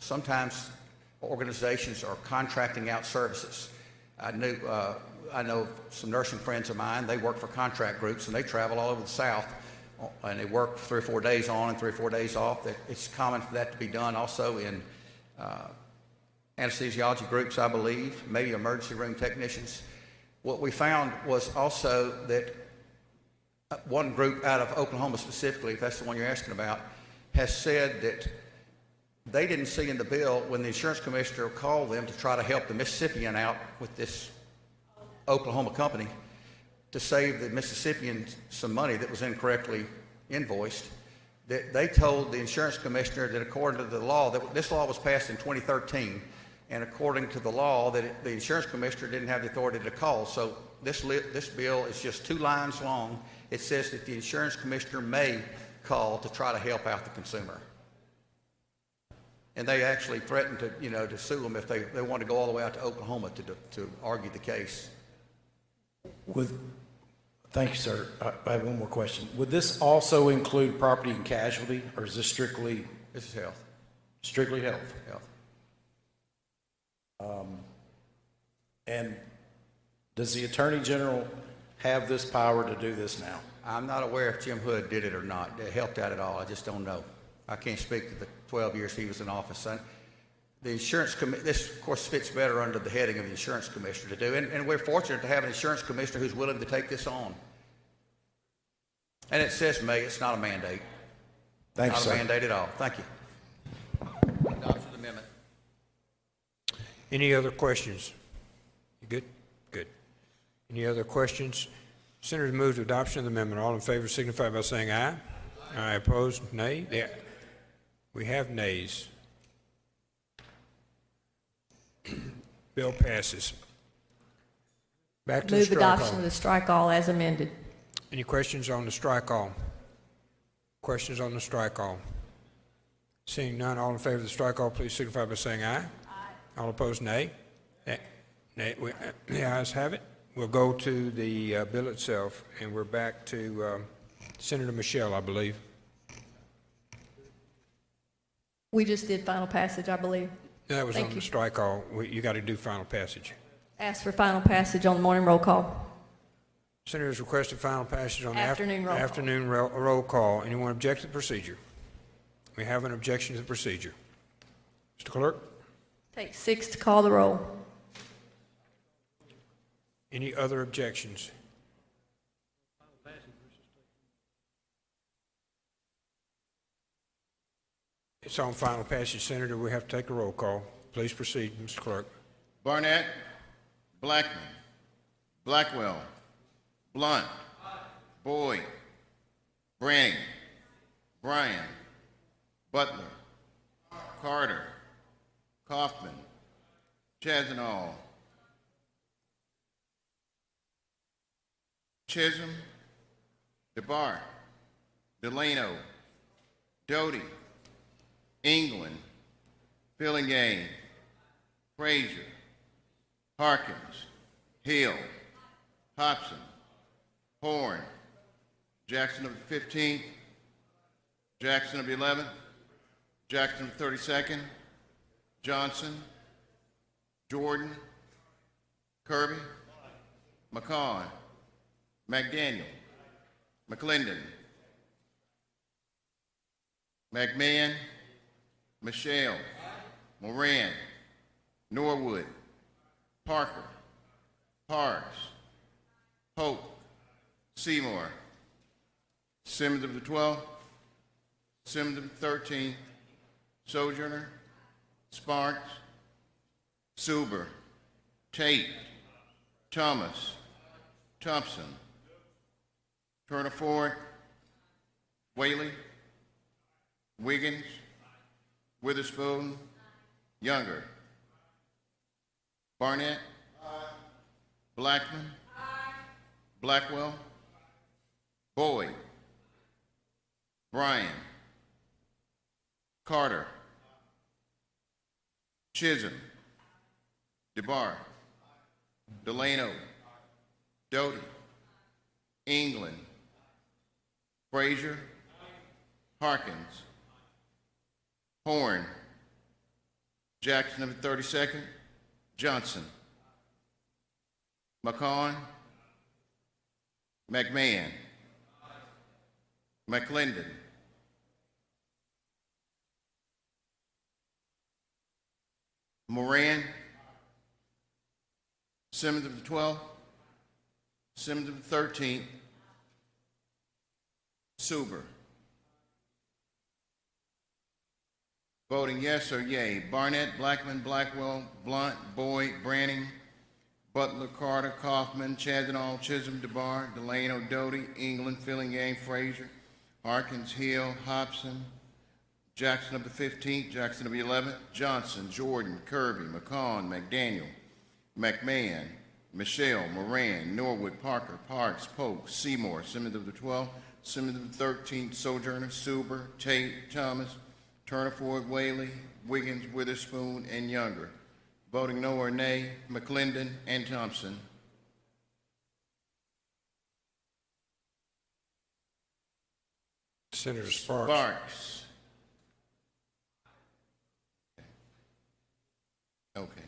sometimes organizations are contracting out services. I know some nursing friends of mine, they work for contract groups and they travel all over the South and they work 3 or 4 days on and 3 or 4 days off. It's common for that to be done also in anesthesiology groups, I believe, maybe emergency room technicians. What we found was also that one group out of Oklahoma specifically, if that's the one you're asking about, has said that they didn't see in the bill when the insurance commissioner called them to try to help the Mississippian out with this Oklahoma company to save the Mississippian some money that was incorrectly invoiced, that they told the insurance commissioner that according to the law, that this law was passed in 2013, and according to the law, that the insurance commissioner didn't have the authority to call. So this bill is just 2 lines long. It says that the insurance commissioner may call to try to help out the consumer. And they actually threatened to sue them if they want to go all the way out to Oklahoma to argue the case. Thank you, sir. I have one more question. Would this also include property and casualty, or is this strictly? This is health. Strictly health. Health. And does the Attorney General have this power to do this now? I'm not aware if Jim Hood did it or not. It helped out at all. I just don't know. I can't speak to the 12 years he was in office. The insurance this, of course, fits better under the heading of the insurance commissioner to do. And we're fortunate to have an insurance commissioner who's willing to take this on. And it says may. It's not a mandate. Thanks, not sir. a mandate at all. Thank you. Adoption of the amendment. Any other questions? You good? Good. Any other questions? Senator moves to adoption of the amendment. All in favor signify by saying aye. Aye. Opposed? Nay. We have nays. Bill passes. Back to the Move strike adoption all. of the strike all as amended. Any questions on the strike all? Questions on the strike all? Seeing none, all in favor of the strike all, please signify by saying aye. Aye. All opposed, nay. Nay. The ayes have it. We'll go to the bill itself, and we're back to Senator Michelle, I believe. We just did final passage, I believe. That was Thank on you. the strike all. You got to do final passage. Ask for final passage on the morning roll call. Senators requested final passage on the Afternoon roll call. afternoon roll call. Anyone object to the procedure? We have an objection to the procedure. Mr. Clerk? Take 6 to call the roll. Any other objections? It's on final passage, Senator. We have to take a roll call. Please proceed, Mr. Clerk. Barnett, Blackman, Blackwell, Blunt, Boyd, Branning, Bryan, Butler, Carter, Kaufman, Chazanall, Chisholm, DeBar, Delano, Doty, England, Fillingham, Frazier, Harkins, Hill, Hobson, Horn, Jackson of the 15th, Jackson of the 11th, Jackson of the 32nd, Johnson, Jordan, Kirby, McCawn, McDaniel, McClendon, McMahon, Michelle, Moran, Norwood, Parker, Parks, Hope, Seymour, Simmons of the 12th, Simmons of the 13th, Sojourner, Sparks, Suber, Tate, Thomas, Thompson, Turner Ford, Whaley, Wiggins, Witherspoon, Younger, Barnett, Blackman, Blackwell, Boyd, Bryan, Carter, Chisholm, DeBar, Delano, Doty, England, Frazier, Harkins, Horn, Jackson of the 32nd, Johnson, McCawn, McMahon, McClendon, Moran, Simmons of the 12th, Simmons of the 13th, Suber. Voting yes or yay. Barnett, Blackman, Blackwell, Blunt, Boyd, Branning, Butler, Carter, Kaufman, Chazanall, Chisholm, DeBar, Delano, Doty, England, Fillingham, Frazier, Harkins, Hill, Hobson, Jackson of the 15th, Jackson of the 11th, Johnson, Jordan, Kirby, McCawn, McDaniel, McMahon, Michelle, Moran, Norwood, Parker, Parks, Polk, Seymour, Simmons of the 12th, Simmons of the 13th, Sojourner, Suber, Tate, Thomas, Turner Ford, Whaley, Wiggins, Witherspoon, and Younger. Voting no or nay, McClendon and Thompson. Senator Sparks. Sparks. Okay.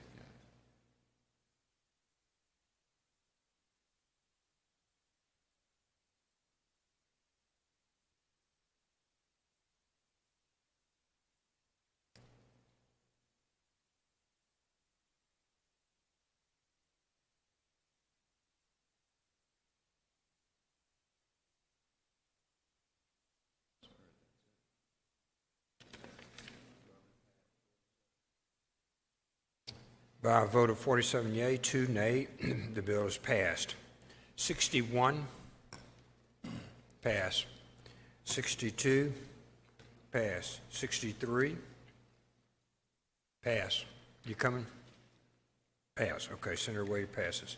By a vote of 47 yea, 2 nay, the bill is passed. 61, pass. 62, pass. 63, pass. You coming? Pass. Okay, Senator Wade passes.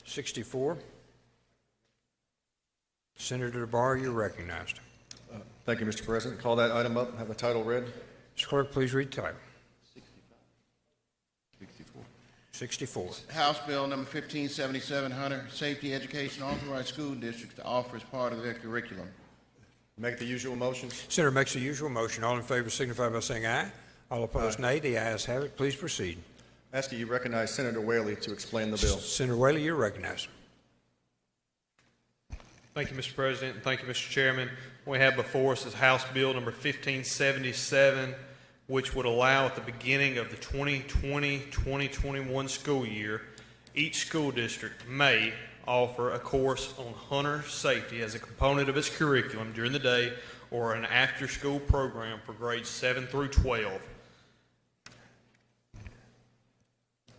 64. Senator DeBar, you're recognized. Thank you, Mr. President. Call that item up, have the title read. Mr. Clerk, please read the title. 64. House Bill number 1577, Hunter Safety Education, authorized school districts to offer as part of their curriculum. Make the usual motions. Senator makes the usual motion. All in favor signify by saying aye. All opposed, nay. The ayes have it. Please proceed. Ask you recognize Senator Whaley to explain the bill. Senator Whaley, you're recognized. Thank you, Mr. President, and thank you, Mr. Chairman. What we have before us is House Bill number 1577, which would allow at the beginning of the 2020-2021 school year, each school district may offer a course on hunter safety as a component of its curriculum during the day or an after-school program for grades 7 through 12.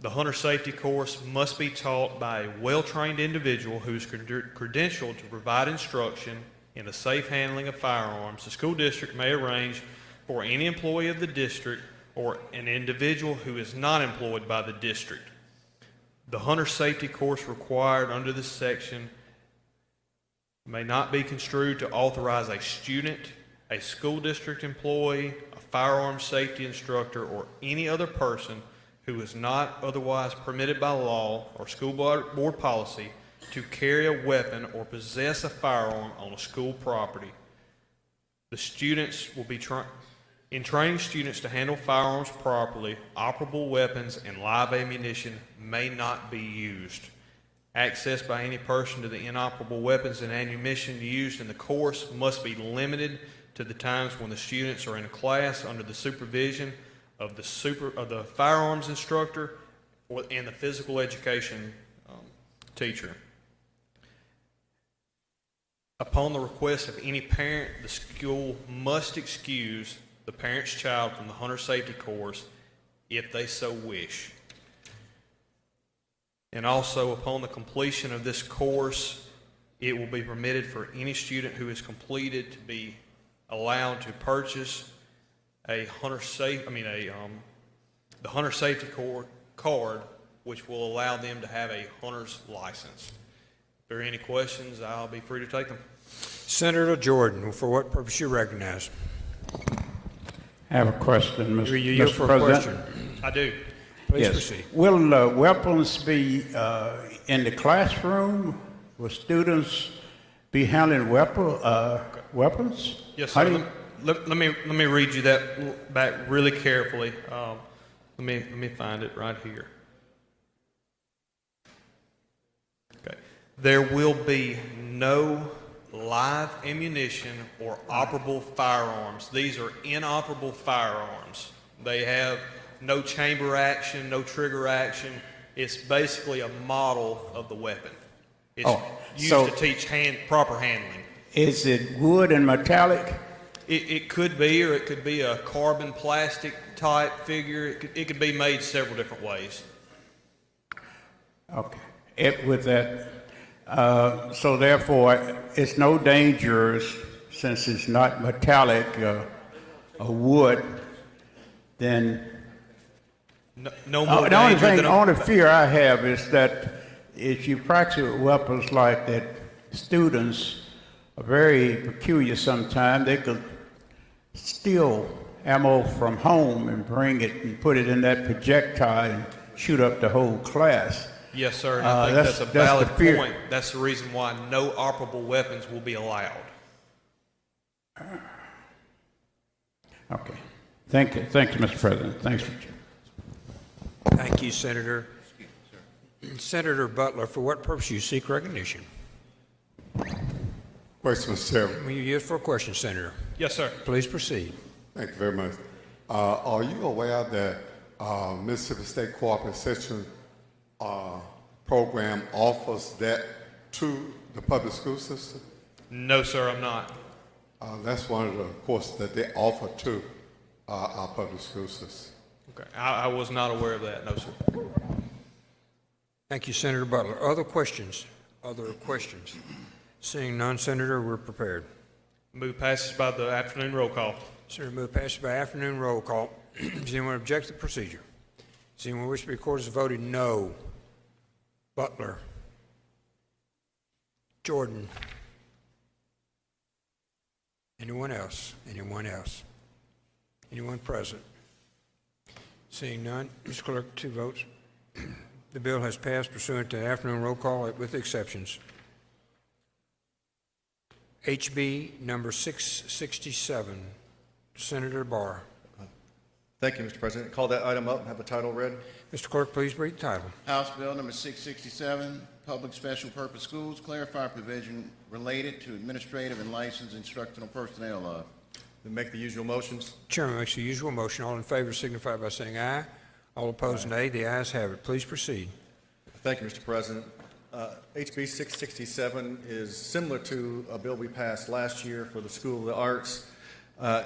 The hunter safety course must be taught by a well-trained individual who is credentialed to provide instruction in the safe handling of firearms. The school district may arrange for any employee of the district or an individual who is not employed by the district. The hunter safety course required under this section may not be construed to authorize a student, a school district employee, a firearms safety instructor, or any other person who is not otherwise permitted by law or school board policy to carry a weapon or possess a firearm on a school property. The students will be in training students to handle firearms properly. Operable weapons and live ammunition may not be used. Access by any person to the inoperable weapons and ammunition used in the course must be limited to the times when the students are in a class under the supervision of the firearms instructor and the physical education teacher. Upon the request of any parent, the school must excuse the parent's child from the hunter safety course if they so wish. And also, upon the completion of this course, it will be permitted for any student who has completed to be allowed to purchase the hunter safety card, which will allow them to have a hunter's license. If there are any questions, I'll be free to take them. Senator Jordan, for what purpose you recognize? I have a question, Mr. For President. a question. I do. Please Yes. proceed. Will weapons be in the classroom? Will students be handling weapons? Yes, How sir. do you- Let me read you that back really carefully. Let me find it right here. Okay. There will be no live ammunition or operable firearms. These are inoperable firearms. They have no chamber action, no trigger action. It's basically a model of the weapon. It's used to teach proper handling. Is it wood and metallic? It could be, or it could be a carbon plastic type figure. It could be made several different ways. Okay. With that, so therefore, it's no danger since it's not metallic or wood. Then No more the only danger thing, than the only fear I have is that if you practice with weapons like that, students are very peculiar sometimes. They could steal ammo from home and bring it and put it in that projectile and shoot up the whole class. Yes, sir. And I think that's a the valid fear. point. That's the reason why no operable weapons will be allowed. Okay. Thank you, Mr. President. Thanks for. Thank you, Senator. Senator Butler, for what purpose you seek recognition? Question, Mr. Chairman. Will you use for a question, Senator? Yes, sir. Please proceed. Thank you very much. Are you aware that Mississippi State Cooperative Section program offers that to the public school system? No, sir, I'm not. That's one of the courses that they offer to our public school system. Okay, I was not aware of that, no, sir. Thank you, Senator Butler. Other questions? Other questions? Seeing none, Senator, we're prepared. Move passage by the afternoon roll call. Senator, move passage by afternoon roll call. Does anyone object to the procedure? Does anyone wish to be recorded as voting no? Butler. Jordan. Anyone else? Anyone else? Anyone present? Seeing none, Mr. Clerk, 2 votes. The bill has passed pursuant to afternoon roll call with exceptions. HB number 667, Senator Barr. Thank you, Mr. President. Call that item up and have the title read. Mr. Clerk, please read the title. House Bill number 667, Public Special Purpose Schools, clarify provision related to administrative and licensed instructional personnel law. Then make the usual motions. Chairman makes the usual motion. All in favor signify by saying aye. All opposed, nay. The ayes have it. Please proceed. Thank you, Mr. President. HB 667 is similar to a bill we passed last year for the School of the Arts.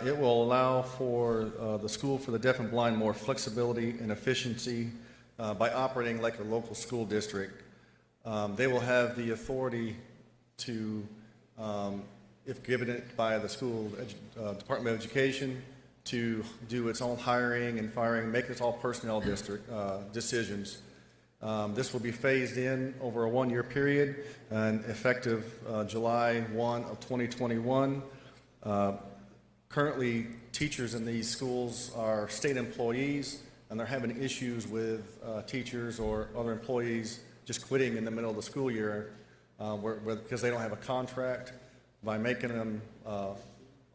It will allow for the School for the Deaf and Blind more flexibility and efficiency by operating like a local school district. They will have the authority to, if given it by the school Department of Education, to do its own hiring and firing, make its all personnel district decisions. This will be phased in over a 1-year period and effective July 1 of 2021. Currently, teachers in these schools are state employees, and they're having issues with teachers or other employees just quitting in the middle of the school year because they don't have a contract. By making them a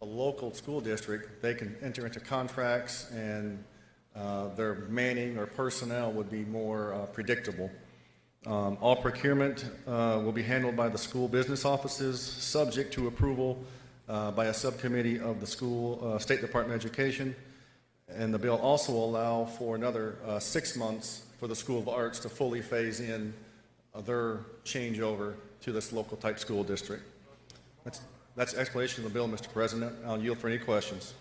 local school district, they can enter into contracts, and their manning or personnel would be more predictable. All procurement will be handled by the school business offices, subject to approval by a subcommittee of the school State Department of Education. And the bill also will allow for another 6 months for the School of Arts to fully phase in their changeover to this local type school district. That's the explanation of the bill, Mr. President. I'll yield for any questions.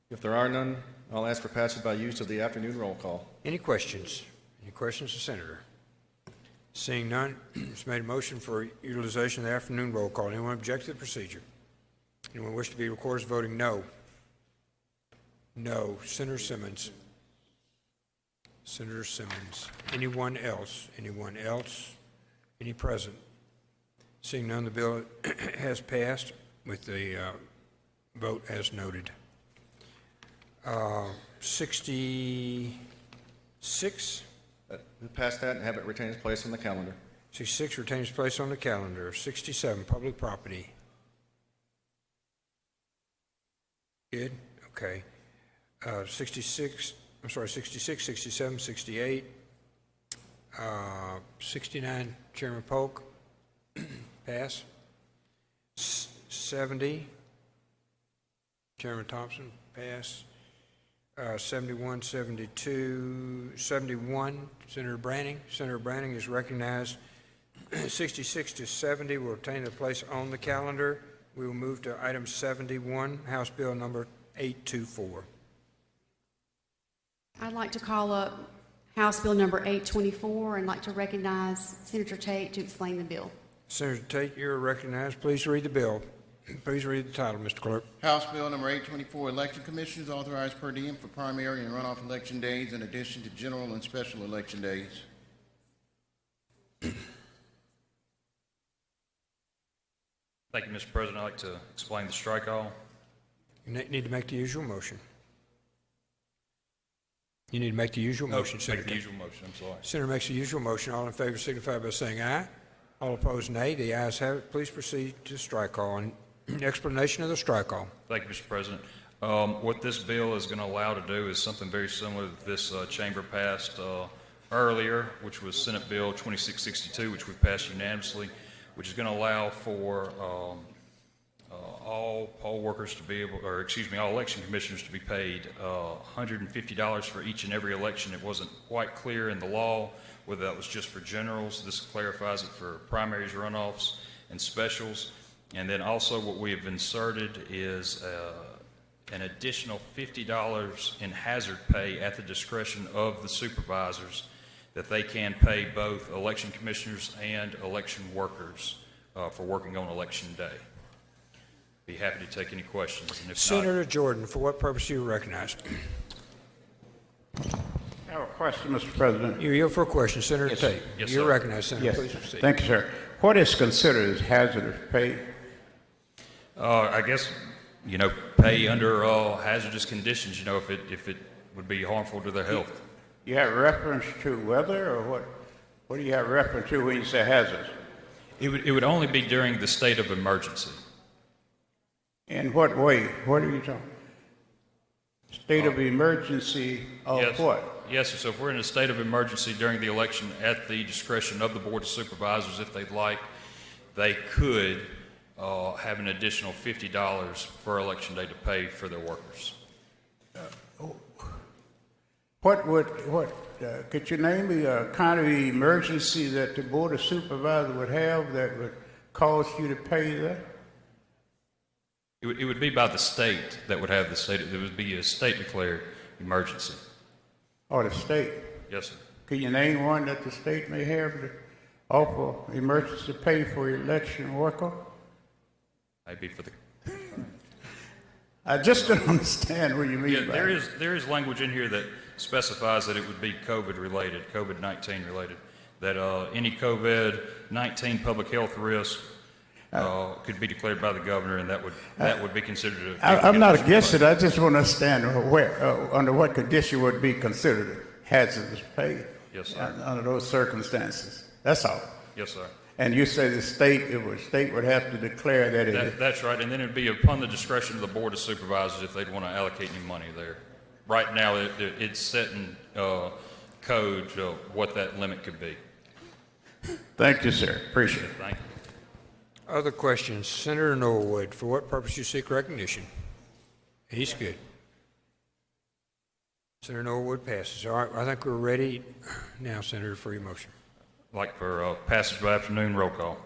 If there are none, I'll ask for passage by use of the afternoon roll call. Any questions? Any questions to Senator? Seeing none, it's made a motion for utilization of the afternoon roll call. Anyone object to the procedure? Anyone wish to be recorded as voting no? No. Senator Simmons. Senator Simmons. Anyone else? Anyone else? Any present? Seeing none, the bill has passed with the vote as noted. 66. Pass that and have it retain its place on the calendar. 66 retains place on the calendar. 67, public property. Good? Okay. 66, 67, 68. 69, Chairman Polk. Pass. 70, Chairman Thompson. Pass. 71, 72, 71, Senator Branning. Senator Branning is recognized. 66 to 70 will retain their place on the calendar. We will move to item 71, House Bill number 824. I'd like to call up House Bill number 824 and like to recognize Senator Tate to explain the bill. Senator Tate, you're recognized. Please read the bill. Please read the title, Mr. Clerk. House Bill number 824, election commissioners authorized per diem for primary and runoff election days in addition to general and special election days. Thank you, Mr. President. I'd like to explain the strike all. You need to make the usual motion. You need to make the usual motion, Senator. Make the usual motion, I'm sorry. Senator makes the usual motion. All in favor signify by saying aye. All opposed, nay. The ayes have it. Please proceed to strike call. And explanation of the strike call. Thank you, Mr. President. What this bill is going to allow to do is something very similar that this chamber passed earlier, which was Senate Bill 2662, which we passed unanimously, which is going to allow for all poll workers to be able, or excuse me, all election commissioners to be paid $150 for each and every election. It wasn't quite clear in the law whether that was just for generals. This clarifies it for primaries, runoffs, and specials. And then also what we have inserted is an additional $50 in hazard pay at the discretion of the supervisors, that they can pay both election commissioners and election workers for working on election day. Be happy to take any questions. And if Senator Jordan, for what purpose you recognized? I have a question, Mr. President. You're here for a question. Senator Yes, Tate. Yes, You're sir. recognized, Senator. Yes. Please proceed. Thank you, sir. What is considered as hazardous pay? I guess, pay under hazardous conditions, if it would be harmful to their health. You have reference to weather, or what? What do you have reference to when you say hazardous? It would only be during the state of emergency. In what way? What are you talking? State of emergency of Yes. what? Yes, sir. So if we're in a state of emergency during the election at the discretion of the Board of Supervisors, if they'd like, they could have an additional $50 for Election Day to pay for their workers. Could you name me a kind of emergency that the Board of Supervisors would have that would cause you to pay that? It would be by the state that would have the state. It would be a state-declared emergency. Or the state? Yes, sir. Can you name one that the state may have to offer emergency pay for your election worker? Maybe for the. I just don't understand what you mean by there it. is language in here that specifies that it would be COVID-related, COVID-19 related, that any COVID-19 public health risk could be declared by the governor, and that would be considered. I'm not against it. I just want to understand under what condition would be considered hazardous pay. Yes, sir. Under those circumstances. That's all. Yes, sir. And you say the state would have to declare that That's right, and then it'd be upon the discretion of the Board of Supervisors if they'd want to allocate any money there. Right now, it's set in code what that limit could be. Thank you, sir. Appreciate it. Thank you. Other questions? Senator Norwood, for what purpose you seek recognition? He's good. Senator Norwood passes. All right, I think we're ready now, Senator, for your motion. Like for passage by afternoon roll call.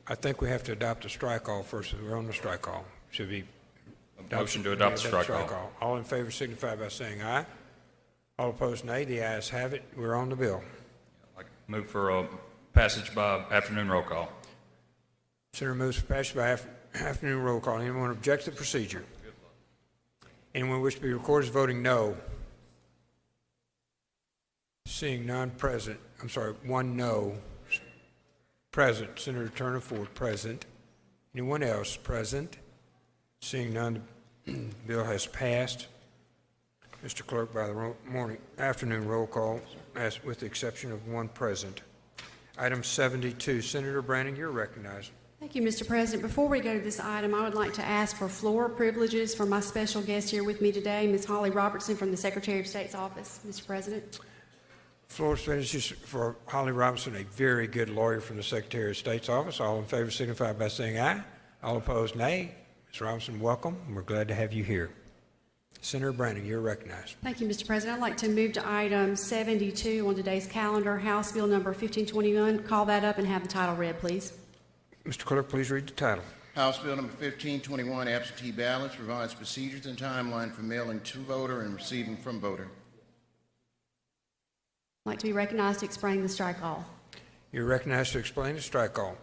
I think we have to adopt a strike all first. We're on the strike call. Should be Motion to adopt the strike call. All in favor signify by saying aye. All opposed, nay. The ayes have it. We're on the bill. Like move for passage by afternoon roll call. Senator moves for passage by afternoon roll call. Anyone object to the procedure? Anyone wish to be recorded as voting no? Seeing none present, one no. Present, Senator Turner Ford, present. Anyone else present? Seeing none, the bill has passed. Mr. Clerk, by the afternoon roll call, with the exception of one present. Item 72, Senator Branning, you're recognized. Thank you, Mr. President. Before we go to this item, I would like to ask for floor privileges for my special guest here with me today, Ms. Holly Robertson from the Secretary of State's office. Mr. President. Floor privileges for Holly Robinson, a very good lawyer from the Secretary of State's office. All in favor signify by saying aye. All opposed, nay. Ms. Robinson, welcome. We're glad to have you here. Senator Branning, you're recognized. Thank you, Mr. President. I'd like to move to item 72 on today's calendar, House Bill number 1521. Call that up and have the title read, please. Mr. Clerk, please read the title. House Bill number 1521, absentee ballots, provides procedures and timeline for mailing to voter and receiving from voter. I'd like to be recognized to explain the strike all. You're recognized to explain the strike all.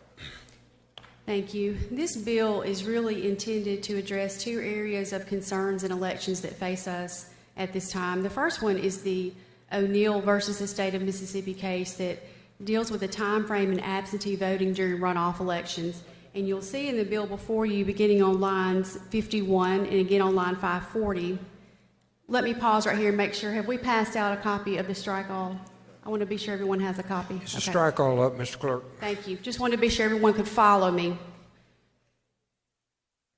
Thank you. This bill is really intended to address two areas of concerns in elections that face us at this time. The first one is the O'Neill versus the State of Mississippi case that deals with the time frame in absentee voting during runoff elections. And you'll see in the bill before you, beginning on lines 51 and again on line 540. Let me pause right here and make sure. Have we passed out a copy of the strike all? I want to be sure everyone has a copy. Is the strike all up, Mr. Clerk? Thank you. Just wanted to be sure everyone could follow me.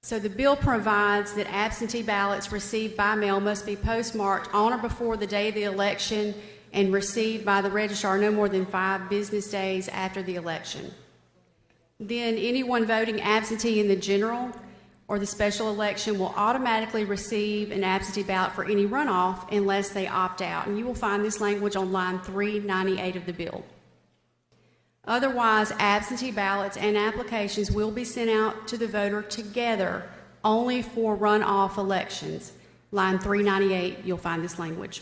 So the bill provides that absentee ballots received by mail must be postmarked on or before the day of the election and received by the registrar no more than 5 business days after the election. Then anyone voting absentee in the general or the special election will automatically receive an absentee ballot for any runoff unless they opt out. And you will find this language on line 398 of the bill. Otherwise, absentee ballots and applications will be sent out to the voter together only for runoff elections. Line 398, you'll find this language.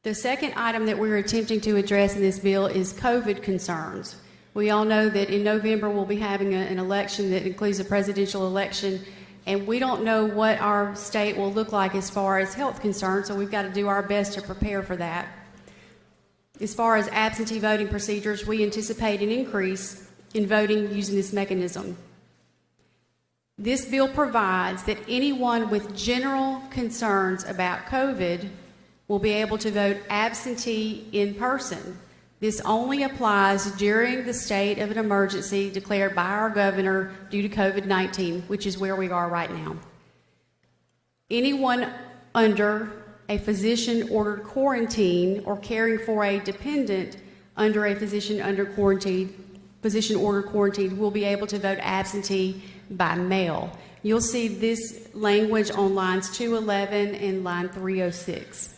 The second item that we're attempting to address in this bill is COVID concerns. We all know that in November we'll be having an election that includes a presidential election, and we don't know what our state will look like as far as health concerns, so we've got to do our best to prepare for that. As far as absentee voting procedures, we anticipate an increase in voting using this mechanism. This bill provides that anyone with general concerns about COVID will be able to vote absentee in person. This only applies during the state of an emergency declared by our governor due to COVID-19, which is where we are right now. Anyone under a physician-ordered quarantine or caring for a dependent under a physician-ordered quarantine will be able to vote absentee by mail. You'll see this language on lines 211 and line 306.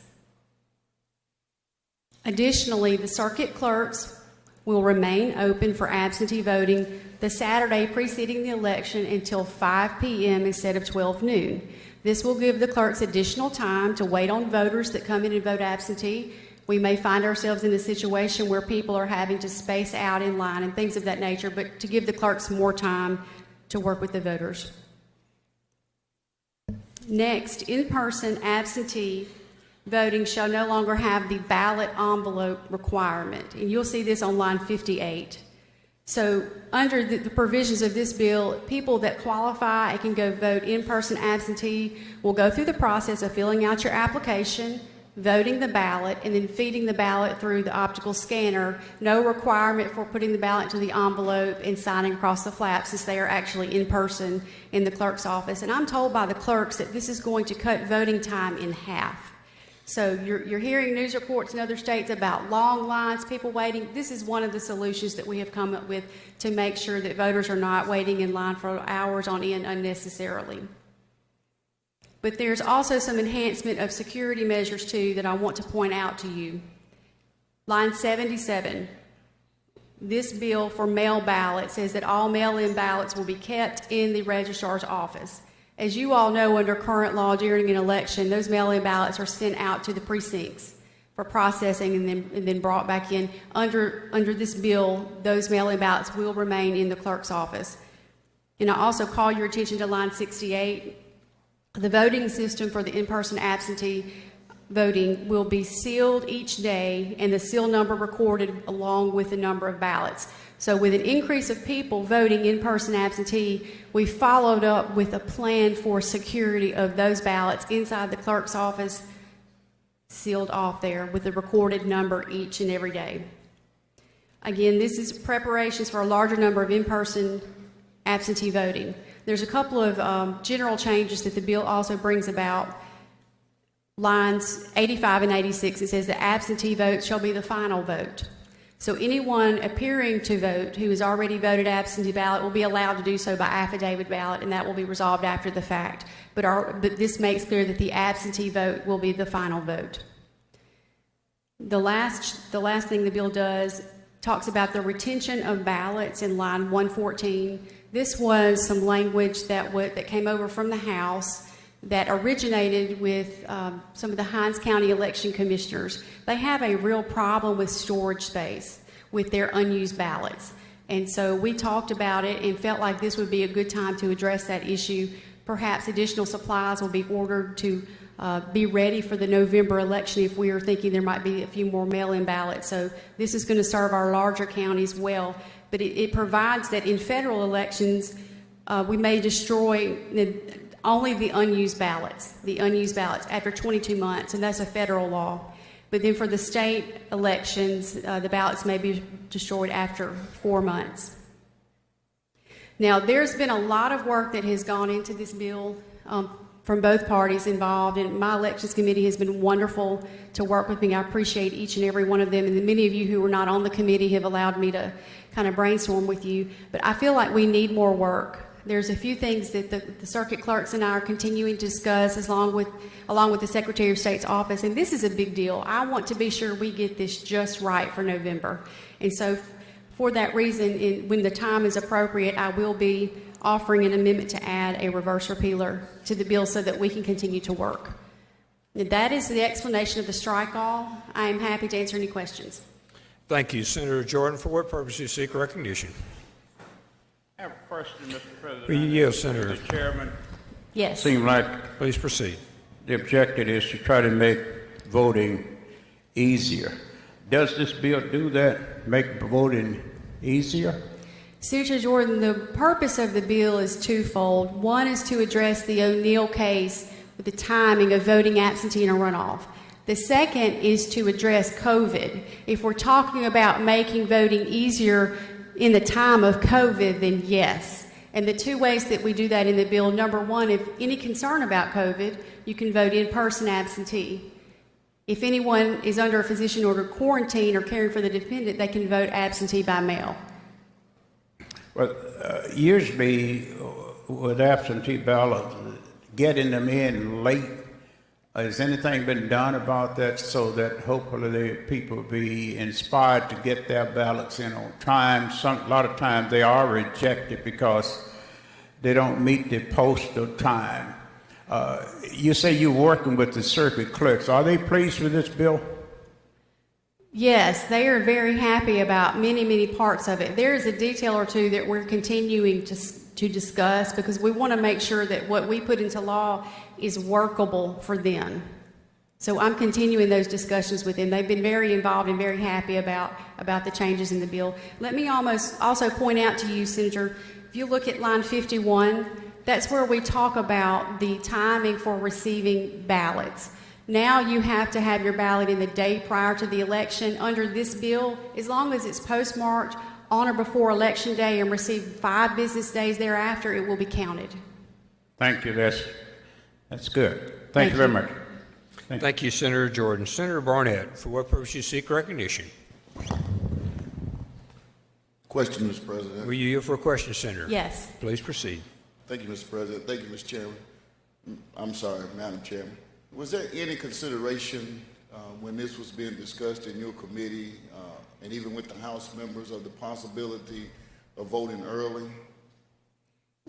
Additionally, the circuit clerks will remain open for absentee voting the Saturday preceding the election until 5 p.m. instead of 12 noon. This will give the clerks additional time to wait on voters that come in and vote absentee. We may find ourselves in a situation where people are having to space out in line and things of that nature, but to give the clerks more time to work with the voters. Next, in-person absentee voting shall no longer have the ballot envelope requirement, and you'll see this on line 58. So under the provisions of this bill, people that qualify and can go vote in-person absentee will go through the process of filling out your application, voting the ballot, and then feeding the ballot through the optical scanner. No requirement for putting the ballot into the envelope and signing across the flap, since they are actually in person in the clerk's office. And I'm told by the clerks that this is going to cut voting time in half. So you're hearing news reports in other states about long lines, people waiting. This is one of the solutions that we have come up with to make sure that voters are not waiting in line for hours on end unnecessarily. But there's also some enhancement of security measures too that I want to point out to you. Line 77. This bill for mail ballots says that all mail-in ballots will be kept in the registrar's office. As you all know, under current law, during an election, those mail-in ballots are sent out to the precincts for processing and then brought back in. Under this bill, those mail-in ballots will remain in the clerk's office. And I also call your attention to line 68. The voting system for the in-person absentee voting will be sealed each day and the seal number recorded along with the number of ballots. So with an increase of people voting in-person absentee, we followed up with a plan for security of those ballots inside the clerk's office, sealed off there with the recorded number each and every day. Again, this is preparations for a larger number of in-person absentee voting. There's a couple of general changes that the bill also brings about. Lines 85 and 86, it says the absentee vote shall be the final vote. So anyone appearing to vote who has already voted absentee ballot will be allowed to do so by affidavit ballot, and that will be resolved after the fact. But this makes clear that the absentee vote will be the final vote. The last thing the bill does talks about the retention of ballots in line 114. This was some language that came over from the House that originated with some of the Hinds County election commissioners. They have a real problem with storage space with their unused ballots. And so we talked about it and felt like this would be a good time to address that issue. Perhaps additional supplies will be ordered to be ready for the November election if we are thinking there might be a few more mail-in ballots. So this is going to serve our larger counties well. But it provides that in federal elections, we may destroy only the unused ballots after 22 months, and that's a federal law. But then for the state elections, the ballots may be destroyed after 4 months. Now, there's been a lot of work that has gone into this bill from both parties involved, and my elections committee has been wonderful to work with me. I appreciate each and every one of them, and many of you who were not on the committee have allowed me to kind of brainstorm with you. But I feel like we need more work. There's a few things that the circuit clerks and I are continuing to discuss along with the Secretary of State's office, and this is a big deal. I want to be sure we get this just right for November. And so for that reason, when the time is appropriate, I will be offering an amendment to add a reverse repealer to the bill so that we can continue to work. And that is the explanation of the strike all. I am happy to answer any questions. Thank you. Senator Jordan, for what purpose do you seek recognition? I have a question, Mr. President. Will you yield, Senator? Mr. Chairman. Yes. Seems like Please proceed. the objective is to try to make voting easier. Does this bill do that, make voting easier? Senator Jordan, the purpose of the bill is twofold. One is to address the O'Neill case with the timing of voting absentee in a runoff. The second is to address COVID. If we're talking about making voting easier in the time of COVID, then yes. And the two ways that we do that in the bill, number one, if any concern about COVID, you can vote in person absentee. If anyone is under a physician-ordered quarantine or caring for the dependent, they can vote absentee by mail. Well, usually with absentee ballots, getting them in late, has anything been done about that so that hopefully the people will be inspired to get their ballots in on time? A lot of times they are rejected because they don't meet the postal time. You say you're working with the circuit clerks. Are they pleased with this bill? Yes, they are very happy about many, many parts of it. There is a detail or two that we're continuing to discuss because we want to make sure that what we put into law is workable for them. So I'm continuing those discussions with them. They've been very involved and very happy about the changes in the bill. Let me also point out to you, Senator, if you look at line 51, that's where we talk about the timing for receiving ballots. Now you have to have your ballot in the day prior to the election. Under this bill, as long as it's postmarked on or before Election Day and received 5 business days thereafter, it will be counted. Thank you. That's good. Thank you very much. Thank you, Senator Jordan. Senator Barnett, for what purpose do you seek recognition? Question, Mr. President. Will you yield for a question, Senator? Yes. Please proceed. Thank you, Mr. President. Thank you, Mr. Chairman. I'm sorry, Madam Chairman. Was there any consideration when this was being discussed in your committee and even with the House members of the possibility of voting early?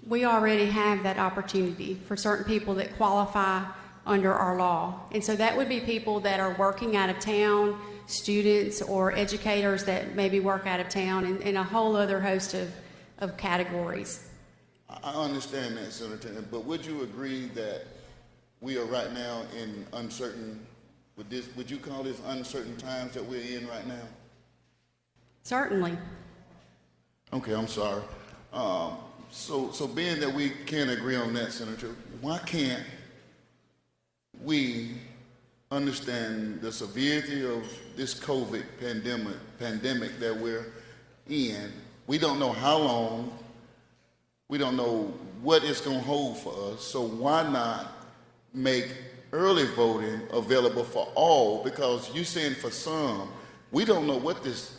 We already have that opportunity for certain people that qualify under our law. And so that would be people that are working out of town, students or educators that maybe work out of town, and a whole other host of categories. I understand that, Senator, but would you agree that we are right now in uncertain, would you call this uncertain times that we're in right now? Certainly. Okay, I'm sorry. So being that we can't agree on that, Senator, why can't we understand the severity of this COVID pandemic that we're in? We don't know how long. We don't know what it's going to hold for us. So why not make early voting available for all? Because you're saying for some, we don't know what this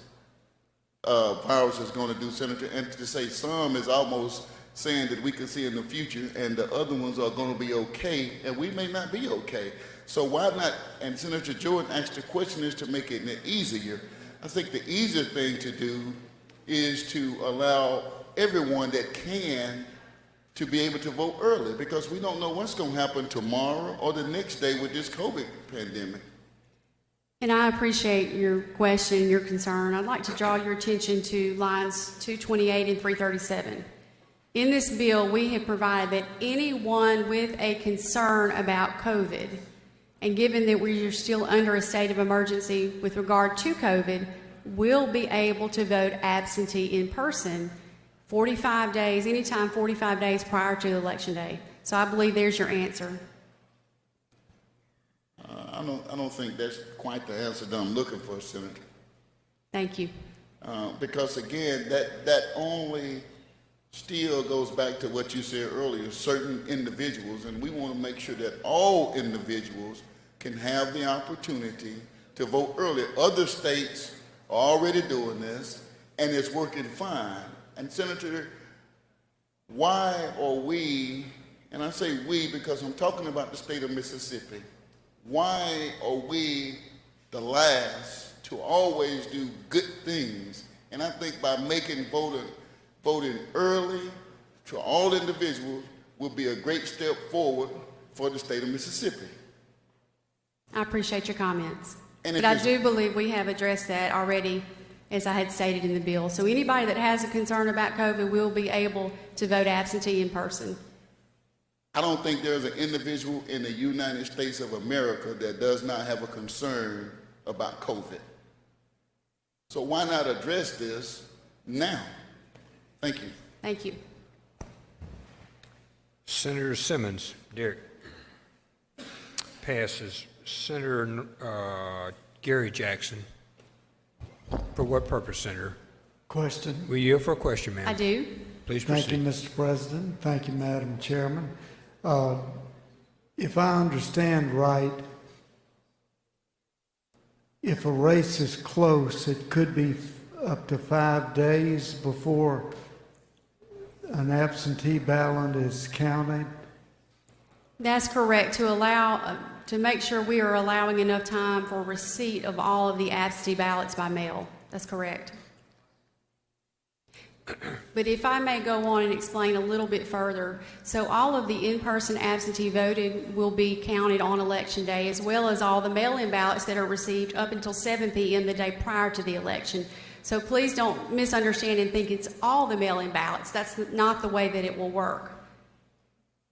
virus is going to do, Senator, and to say some is almost saying that we can see in the future and the other ones are going to be okay and we may not be okay. So why not, and Senator Jordan asked the question is to make it easier. I think the easiest thing to do is to allow everyone that can to be able to vote early, because we don't know what's going to happen tomorrow or the next day with this COVID pandemic. And I appreciate your question, your concern. I'd like to draw your attention to lines 228 and 337. In this bill, we have provided that anyone with a concern about COVID, and given that we are still under a state of emergency with regard to COVID, will be able to vote absentee in person 45 days, anytime 45 days prior to the election day. So I believe there's your answer. I don't think that's quite the answer that I'm looking for, Senator. Thank you. Because again, that only still goes back to what you said earlier, certain individuals, and we want to make sure that all individuals can have the opportunity to vote early. Other states are already doing this, and it's working fine. And Senator, why are we, and I say we because I'm talking about the state of Mississippi, why are we the last to always do good things? And I think by making voting early to all individuals will be a great step forward for the state of Mississippi. I appreciate your comments. And But I do believe we have addressed that already, as I had stated in the bill. So anybody that has a concern about COVID will be able to vote absentee in person. I don't think there's an individual in the United States of America that does not have a concern about COVID. So why not address this now? Thank you. Thank you. Senator Simmons, Derek. Passes. Senator Gary Jackson. For what purpose, Senator? Question. Will you yield for a question, ma'am? I do. Please proceed. Thank you, Mr. President. Thank you, Madam Chairman. If I understand right, if a race is close, it could be up to 5 days before an absentee ballot is counted. That's correct, to allow, to make sure we are allowing enough time for receipt of all of the absentee ballots by mail. That's correct. But if I may go on and explain a little bit further, so all of the in-person absentee voting will be counted on Election Day, as well as all the mail-in ballots that are received up until 7 p.m. the day prior to the election. So please don't misunderstand and think it's all the mail-in ballots. That's not the way that it will work.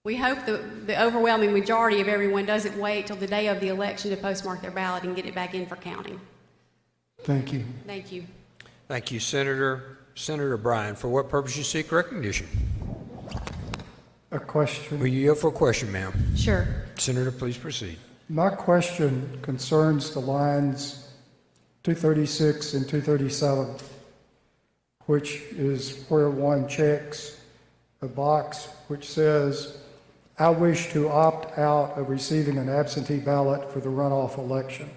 We hope the overwhelming majority of everyone doesn't wait till the day of the election to postmark their ballot and get it back in for counting. Thank you. Thank you. Thank you, Senator. Senator Bryan, for what purpose you seek recognition? A question. Will you yield for a question, ma'am? Sure. Senator, please proceed. My question concerns the lines 236 and 237, which is where one checks a box which says, I wish to opt out of receiving an absentee ballot for the runoff election.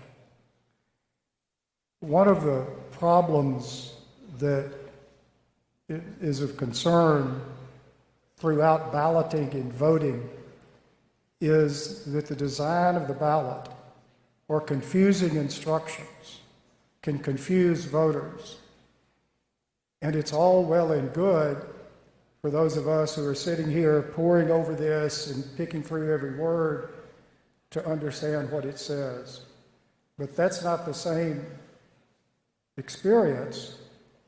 One of the problems that is of concern throughout balloting and voting is that the design of the ballot or confusing instructions can confuse voters. And it's all well and good for those of us who are sitting here poring over this and picking through every word to understand what it says. But that's not the same experience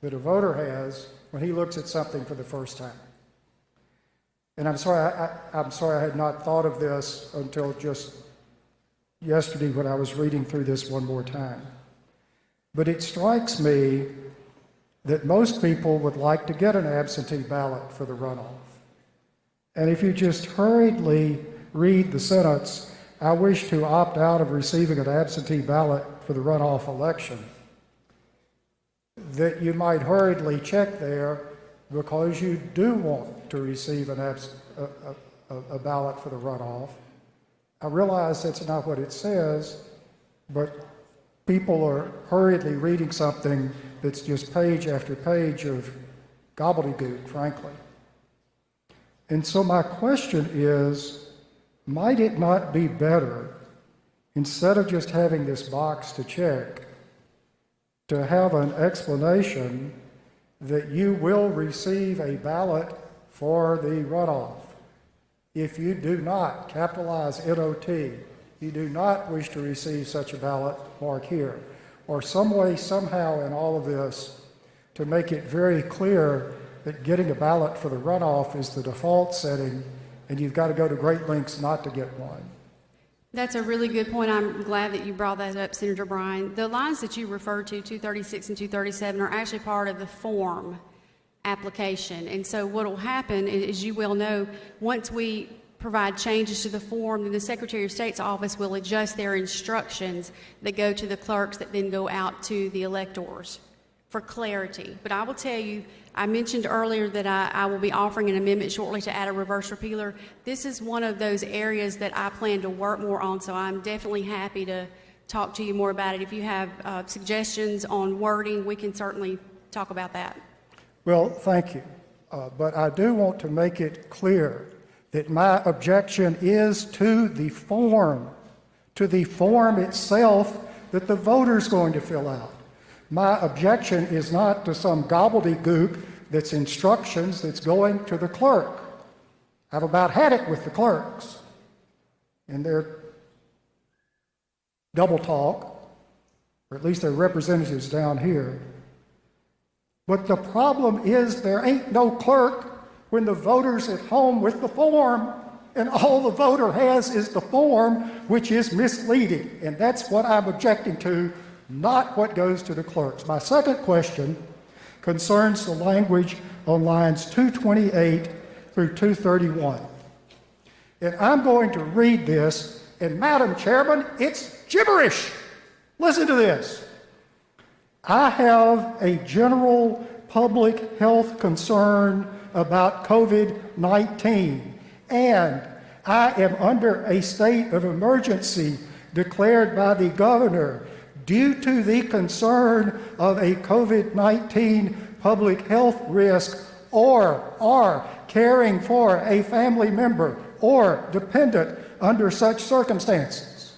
that a voter has when he looks at something for the first time. And I'm sorry I had not thought of this until just yesterday when I was reading through this one more time. But it strikes me that most people would like to get an absentee ballot for the runoff. And if you just hurriedly read the sentence, I wish to opt out of receiving an absentee ballot for the runoff election, that you might hurriedly check there because you do want to receive a ballot for the runoff. I realize that's not what it says, but people are hurriedly reading something that's just page after page of gobbledygook, frankly. And so my question is, might it not be better, instead of just having this box to check, to have an explanation that you will receive a ballot for the runoff? If you do not, capitalize NOT, you do not wish to receive such a ballot, mark here. Or some way, somehow in all of this to make it very clear that getting a ballot for the runoff is the default setting and you've got to go to great lengths not to get one. That's a really good point. I'm glad that you brought that up, Senator Bryan. The lines that you referred to, 236 and 237, are actually part of the form application. And so what will happen, as you well know, once we provide changes to the form, then the Secretary of State's office will adjust their instructions that go to the clerks that then go out to the electors for clarity. But I will tell you, I mentioned earlier that I will be offering an amendment shortly to add a reverse repealer. This is one of those areas that I plan to work more on, so I'm definitely happy to talk to you more about it. If you have suggestions on wording, we can certainly talk about that. Well, thank you. But I do want to make it clear that my objection is to the form itself that the voter's going to fill out. My objection is not to some gobbledygook that's instructions that's going to the clerk. I've about had it with the clerks and their double talk, or at least their representatives down here. But the problem is there ain't no clerk when the voter's at home with the form, and all the voter has is the form, which is misleading. And that's what I'm objecting to, not what goes to the clerks. My second question concerns the language on lines 228 through 231. And I'm going to read this, and Madam Chairman, it's gibberish. Listen to this. I have a general public health concern about COVID-19, and I am under a state of emergency declared by the governor due to the concern of a COVID-19 public health risk or caring for a family member or dependent under such circumstances.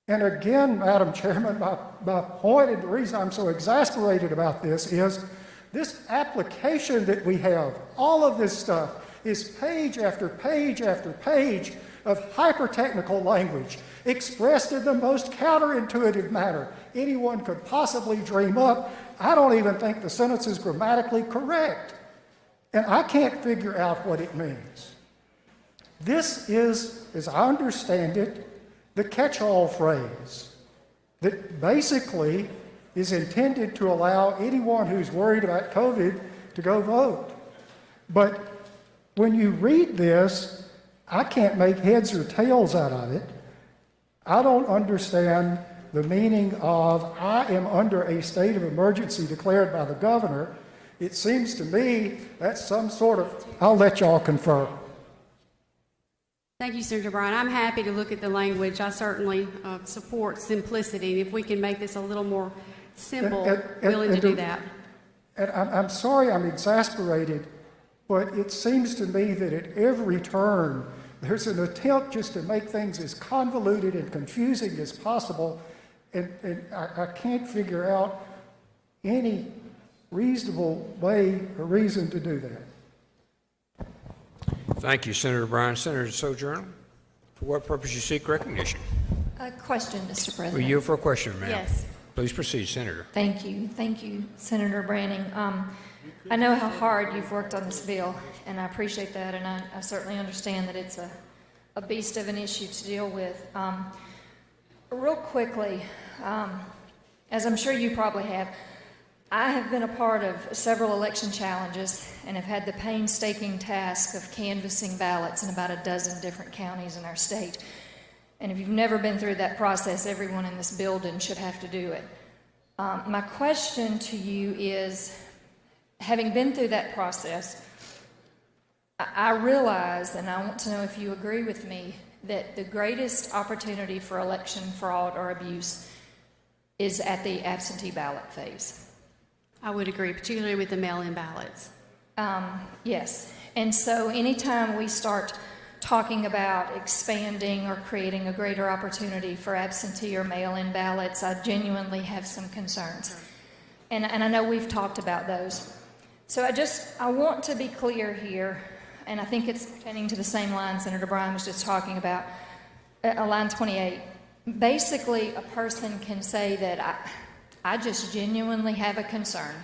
And again, Madam Chairman, my point and the reason I'm so exasperated about this is this application that we have, all of this stuff, is page after page after page of hyper-technical language expressed in the most counterintuitive manner anyone could possibly dream up. I don't even think the sentence is grammatically correct. And I can't figure out what it means. This is, as I understand it, the catch-all phrase that basically is intended to allow anyone who's worried about COVID to go vote. But when you read this, I can't make heads or tails out of it. I don't understand the meaning of I am under a state of emergency declared by the governor. It seems to me that's some sort of, I'll let y'all confer. Thank you, Senator Bryan. I'm happy to look at the language. I certainly support simplicity. If we can make this a little more simple, willing to do that. And I'm sorry I'm exasperated, but it seems to me that at every turn, there's an attempt just to make things as convoluted and confusing as possible, and I can't figure out any reasonable way or reason to do that. Thank you, Senator Bryan. Senator Sojourner, for what purpose you seek recognition? A question, Mr. President. We yield for a question, ma'am. Yes. Please proceed, Senator. Thank you. Thank you, Senator Branning. I know how hard you've worked on this bill, and I appreciate that, and I certainly understand that it's a beast of an issue to deal with. Real quickly, as I'm sure you probably have, I have been a part of several election challenges and have had the painstaking task of canvassing ballots in about a dozen different counties in our state. And if you've never been through that process, everyone in this building should have to do it. My question to you is, having been through that process, I realize, and I want to know if you agree with me, that the greatest opportunity for election fraud or abuse is at the absentee ballot phase. I would agree, particularly with the mail-in ballots. Yes. And so anytime we start talking about expanding or creating a greater opportunity for absentee or mail-in ballots, I genuinely have some concerns. And I know we've talked about those. So I want to be clear here, and I think it's pertaining to the same line Senator Bryan was just talking about, line 28. Basically, a person can say that I just genuinely have a concern,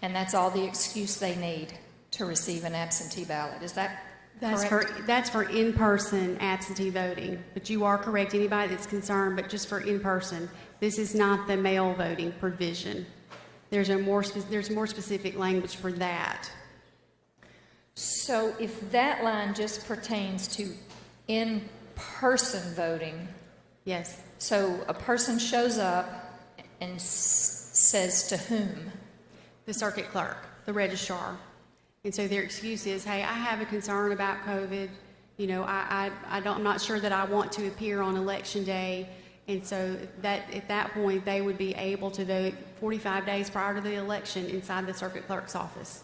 and that's all the excuse they need to receive an absentee ballot. Is that correct? That's for in-person absentee voting, but you are correct. Anybody that's concerned, but just for in-person. This is not the mail voting provision. There's more specific language for that. So if that line just pertains to in-person voting, yes. So a person shows up and says to whom? The circuit clerk, the registrar. And so their excuse is, hey, I have a concern about COVID. You know, I'm not sure that I want to appear on election day. And so that at that point, they would be able to vote 45 days prior to the election inside the circuit clerk's office.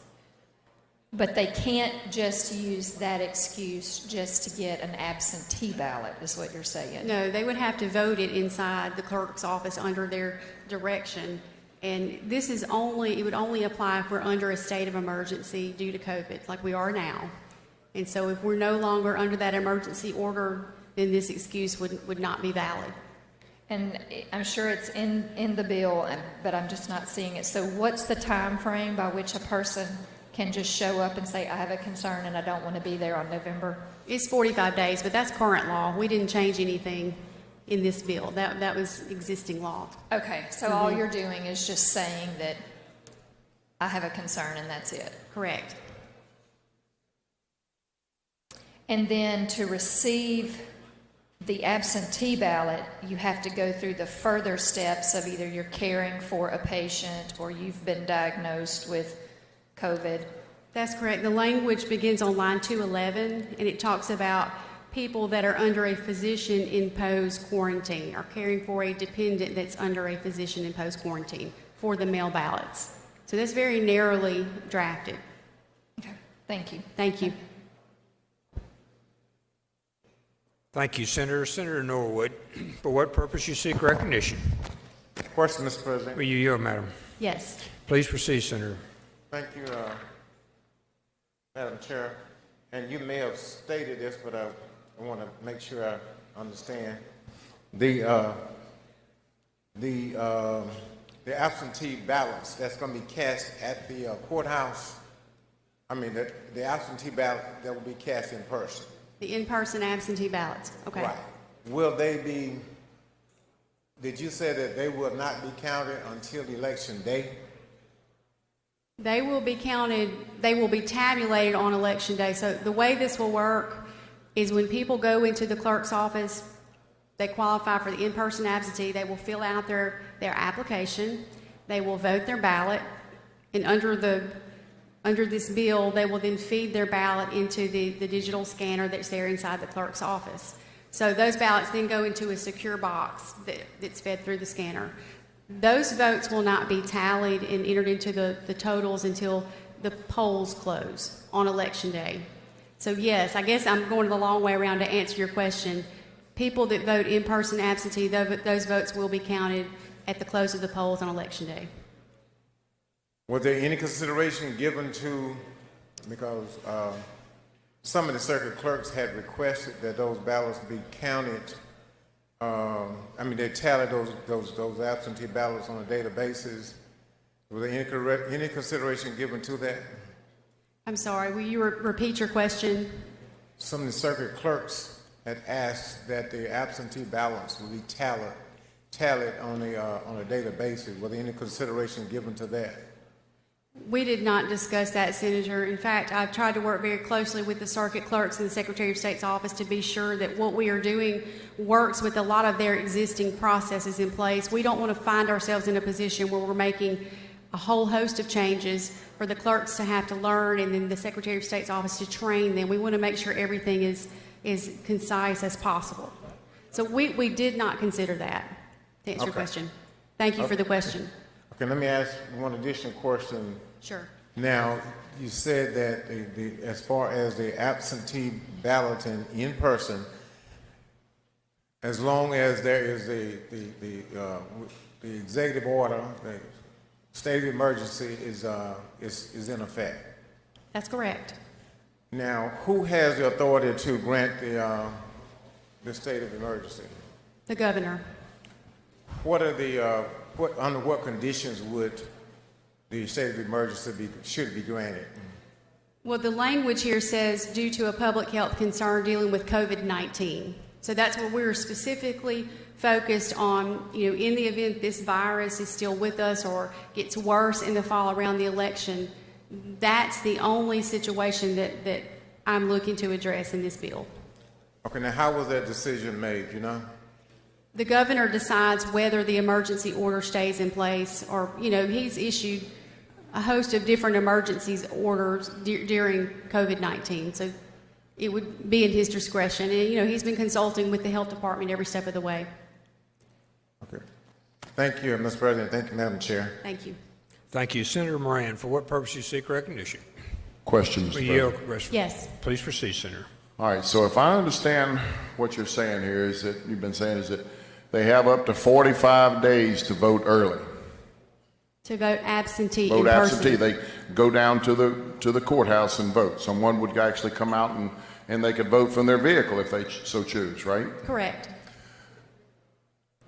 But they can't just use that excuse just to get an absentee ballot, is what you're saying? No, they would have to vote it inside the clerk's office under their direction. And this is only, it would only apply if we're under a state of emergency due to COVID, like we are now. And so if we're no longer under that emergency order, then this excuse would not be valid. And I'm sure it's in the bill, but I'm just not seeing it. So what's the time frame by which a person can just show up and say, I have a concern and I don't want to be there on November? It's 45 days, but that's current law. We didn't change anything in this bill. That was existing law. Okay, so all you're doing is just saying that I have a concern and that's it? Correct. And then to receive the absentee ballot, you have to go through the further steps of either you're caring for a patient or you've been diagnosed with COVID. That's correct. The language begins on line 211, and it talks about people that are under a physician-imposed quarantine or caring for a dependent that's under a physician-imposed quarantine for the mail ballots. So that's very narrowly drafted. Okay, thank you. Thank you. Thank you, Senator. Senator Norwood, for what purpose you seek recognition? Question, Mr. President. Will you yield, madam? Yes. Please proceed, Senator. Thank you, Madam Chair. And you may have stated this, but I want to make sure I understand. The absentee ballots that's going to be cast at the courthouse, I mean, the absentee ballot that will be cast in person. The in-person absentee ballots. Okay. Right. Will they be, did you say that they will not be counted until election day? They will be counted, they will be tabulated on election day. So the way this will work is when people go into the clerk's office, they qualify for the in-person absentee, they will fill out their application, they will vote their ballot, and under this bill, they will then feed their ballot into the digital scanner that's there inside the clerk's office. So those ballots then go into a secure box that's fed through the scanner. Those votes will not be tallied and entered into the totals until the polls close on election day. So yes, I guess I'm going the long way around to answer your question. People that vote in-person absentee, those votes will be counted at the close of the polls on election day. Was there any consideration given to, because some of the circuit clerks had requested that those ballots be counted, I mean, they tallied those absentee ballots on a daily basis. Was there any consideration given to that? I'm sorry, will you repeat your question? Some of the circuit clerks had asked that the absentee ballots would be tallied on a daily basis. Was there any consideration given to that? We did not discuss that, Senator. In fact, I've tried to work very closely with the circuit clerks in the Secretary of State's office to be sure that what we are doing works with a lot of their existing processes in place. We don't want to find ourselves in a position where we're making a whole host of changes for the clerks to have to learn and then the Secretary of State's office to train them. We want to make sure everything is concise as possible. So we did not consider that, to answer your question. Thank you for the question. Okay, let me ask one additional question. Sure. Now, you said that as far as the absentee balloting in person, as long as there is the executive order, the state of emergency is in effect. That's correct. Now, who has the authority to grant the state of emergency? The governor. What are under what conditions would the state of emergency should be granted? Well, the language here says due to a public health concern dealing with COVID-19. So that's what we're specifically focused on, in the event this virus is still with us or gets worse in the fall around the election. That's the only situation that I'm looking to address in this bill. Okay, now how was that decision made, The governor decides whether the emergency order stays in place or, he's issued a host of different emergencies orders during COVID-19. So it would be in his discretion. And, he's been consulting with the health department every step of the way. Okay. Thank you, Mr. President. Thank you, Madam Chair. Thank you. Thank you. Senator Moran, for what purpose you seek recognition? Question, Mr. We yield. President. Yes. Please proceed, Senator. All right, so if I understand what you're saying here is that you've been saying is that they have up to 45 days to vote early. To vote absentee in Vote person. absentee. They go down to the courthouse and vote. Someone would actually come out and they could vote from their vehicle if they so choose, right? Correct.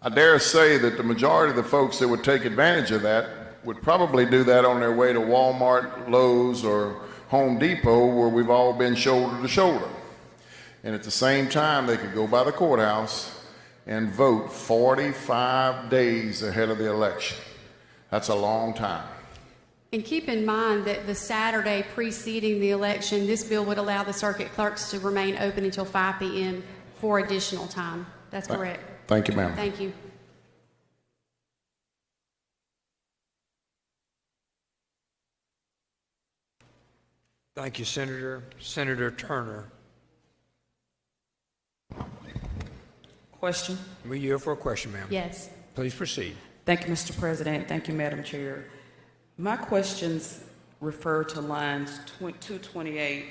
I dare say that the majority of the folks that would take advantage of that would probably do that on their way to Walmart, Lowe's, or Home Depot, where we've all been shoulder to shoulder. And at the same time, they could go by the courthouse and vote 45 days ahead of the election. That's a long time. And keep in mind that the Saturday preceding the election, this bill would allow the circuit clerks to remain open until 5 p.m. for additional time. That's correct. Thank you, ma'am. Thank you. Thank you, Senator. Senator Turner. Question? We yield for a question, ma'am. Yes. Please proceed. Thank you, Mr. President. Thank you, Madam Chair. My questions refer to lines 228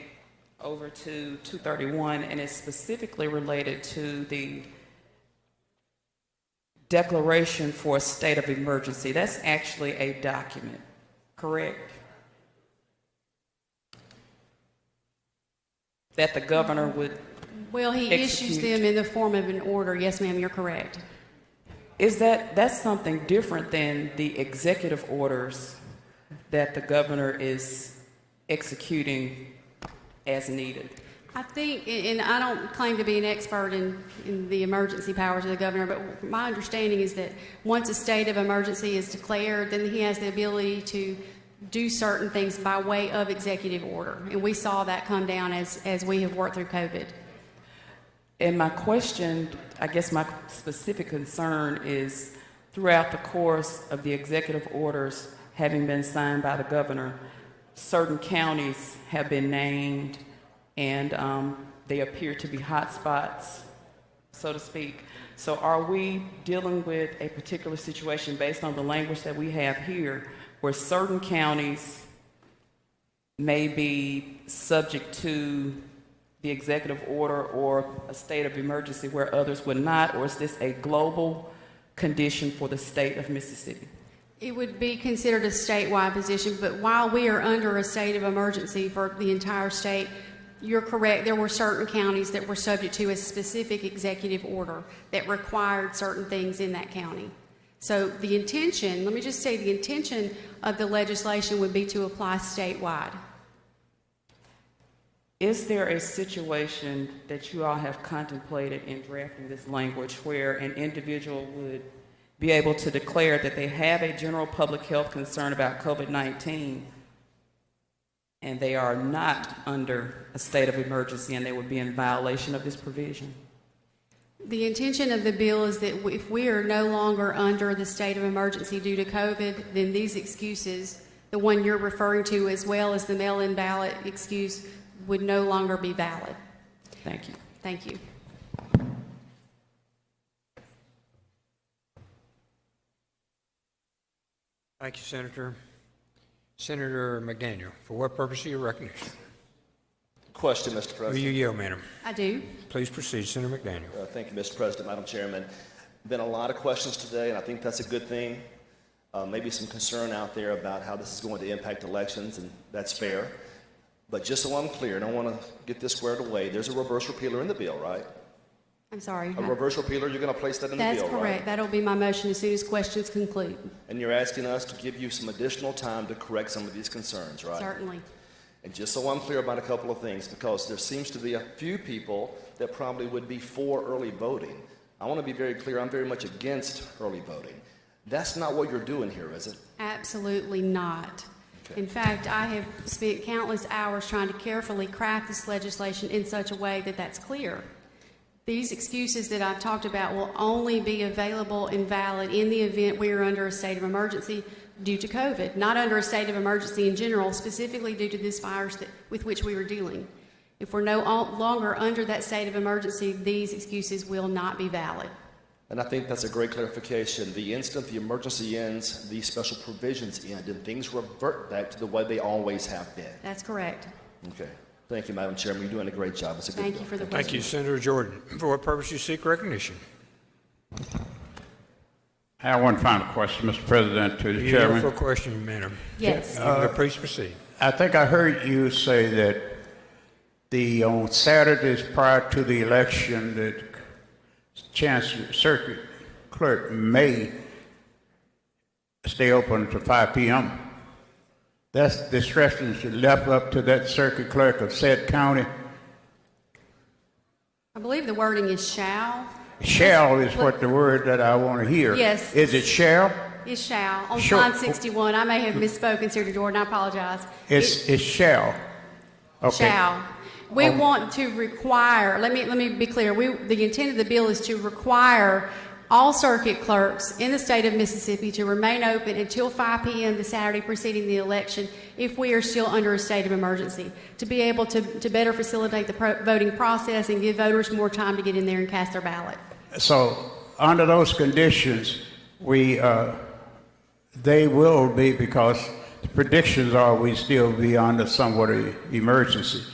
over to 231, and it's specifically related to the declaration for a state of emergency. That's actually a document, correct? That the governor would Well, he issues execute. them in the form of an order. Yes, ma'am, you're correct. Is that's something different than the executive orders that the governor is executing as needed? I think, and I don't claim to be an expert in the emergency powers of the governor, but my understanding is that once a state of emergency is declared, then he has the ability to do certain things by way of executive order. And we saw that come down as we have worked through COVID. And my question, I guess my specific concern is throughout the course of the executive orders having been signed by the governor, certain counties have been named and they appear to be hot spots, so to speak. So are we dealing with a particular situation based on the language that we have here where certain counties may be subject to the executive order or a state of emergency where others would not, or is this a global condition for the state of Mississippi? It would be considered a statewide position, but while we are under a state of emergency for the entire state, you're correct, there were certain counties that were subject to a specific executive order that required certain things in that county. So the intention, let me just say, the intention of the legislation would be to apply statewide. Is there a situation that you all have contemplated in drafting this language where an individual would be able to declare that they have a general public health concern about COVID-19 and they are not under a state of emergency and they would be in violation of this provision? The intention of the bill is that if we are no longer under the state of emergency due to COVID, then these excuses, the one you're referring to as well as the mail-in ballot excuse, would no longer be valid. Thank you. Thank you. Thank you, Senator. Senator McDaniel, for what purpose are you recognized? Question, Mr. President. Will you yield, madam? I do. Please proceed, Senator McDaniel. Thank you, Mr. President, Madam Chairman. Been a lot of questions today, and I think that's a good thing. Maybe some concern out there about how this is going to impact elections, and that's fair. But just so I'm clear, and I want to get this squared away, there's a reverse repealer in the bill, right? I'm sorry. A reverse repealer, you're going to place that in the bill, That's correct. right? That'll be my motion as soon as questions conclude. And you're asking us to give you some additional time to correct some of these concerns, right? Certainly. And just so I'm clear about a couple of things, because there seems to be a few people that probably would be for early voting. I want to be very clear, I'm very much against early voting. That's not what you're doing here, is it? Absolutely not. In fact, I have spent countless hours trying to carefully craft this legislation in such a way that that's clear. These excuses that I've talked about will only be available and valid in the event we are under a state of emergency due to COVID, not under a state of emergency in general, specifically due to this virus with which we were dealing. If we're no longer under that state of emergency, these excuses will not be valid. And I think that's a great clarification. The instant the emergency ends, these special provisions end, and things revert back to the way they always have been. That's correct. Okay. Thank you, Madam Chairman. You're doing a great job. It's a good Thank bill. you for the Thank you, question. Senator Jordan. For what purpose you seek recognition? I have one final question, Mr. President, to the You chairman. for a question, madam. Yes. Please proceed. I think I heard you say that on Saturdays prior to the election, that Chancellor Circuit Clerk may stay open to 5 p.m. That's discretion left up to that circuit clerk of said county. I believe the wording is shall. Shall is what the word that I want to hear. Yes. Is it shall? It shall. On Sure. line 61, I may have misspoken, Senator Jordan. I apologize. It's shall. Okay. Shall. We want to require, let me be clear, the intent of the bill is to require all circuit clerks in the state of Mississippi to remain open until 5 p.m. the Saturday preceding the election if we are still under a state of emergency, to be able to better facilitate the voting process and give voters more time to get in there and cast their ballot. So under those conditions, they will be, because the predictions are we still be under somewhat of emergency.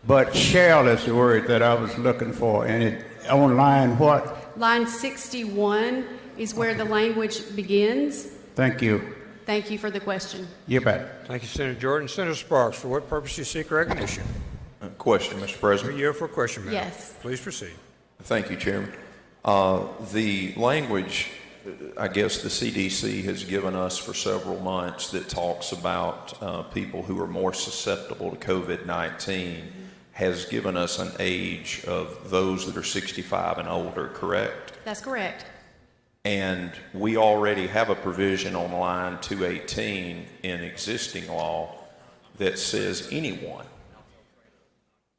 But shall is the word that I was looking for, and it on line what? Line 61 is where the language begins. Thank you. Thank you for the question. You bet. Thank you, Senator Jordan. Senator Sparks, for what purpose you seek recognition? Question, Mr. President. You're for a question, madam. Yes. Please proceed. Thank you, Chairman. The language, I guess the CDC has given us for several months that talks about people who are more susceptible to COVID-19 has given us an age of those that are 65 and older, correct? That's correct. And we already have a provision on line 218 in existing law that says anyone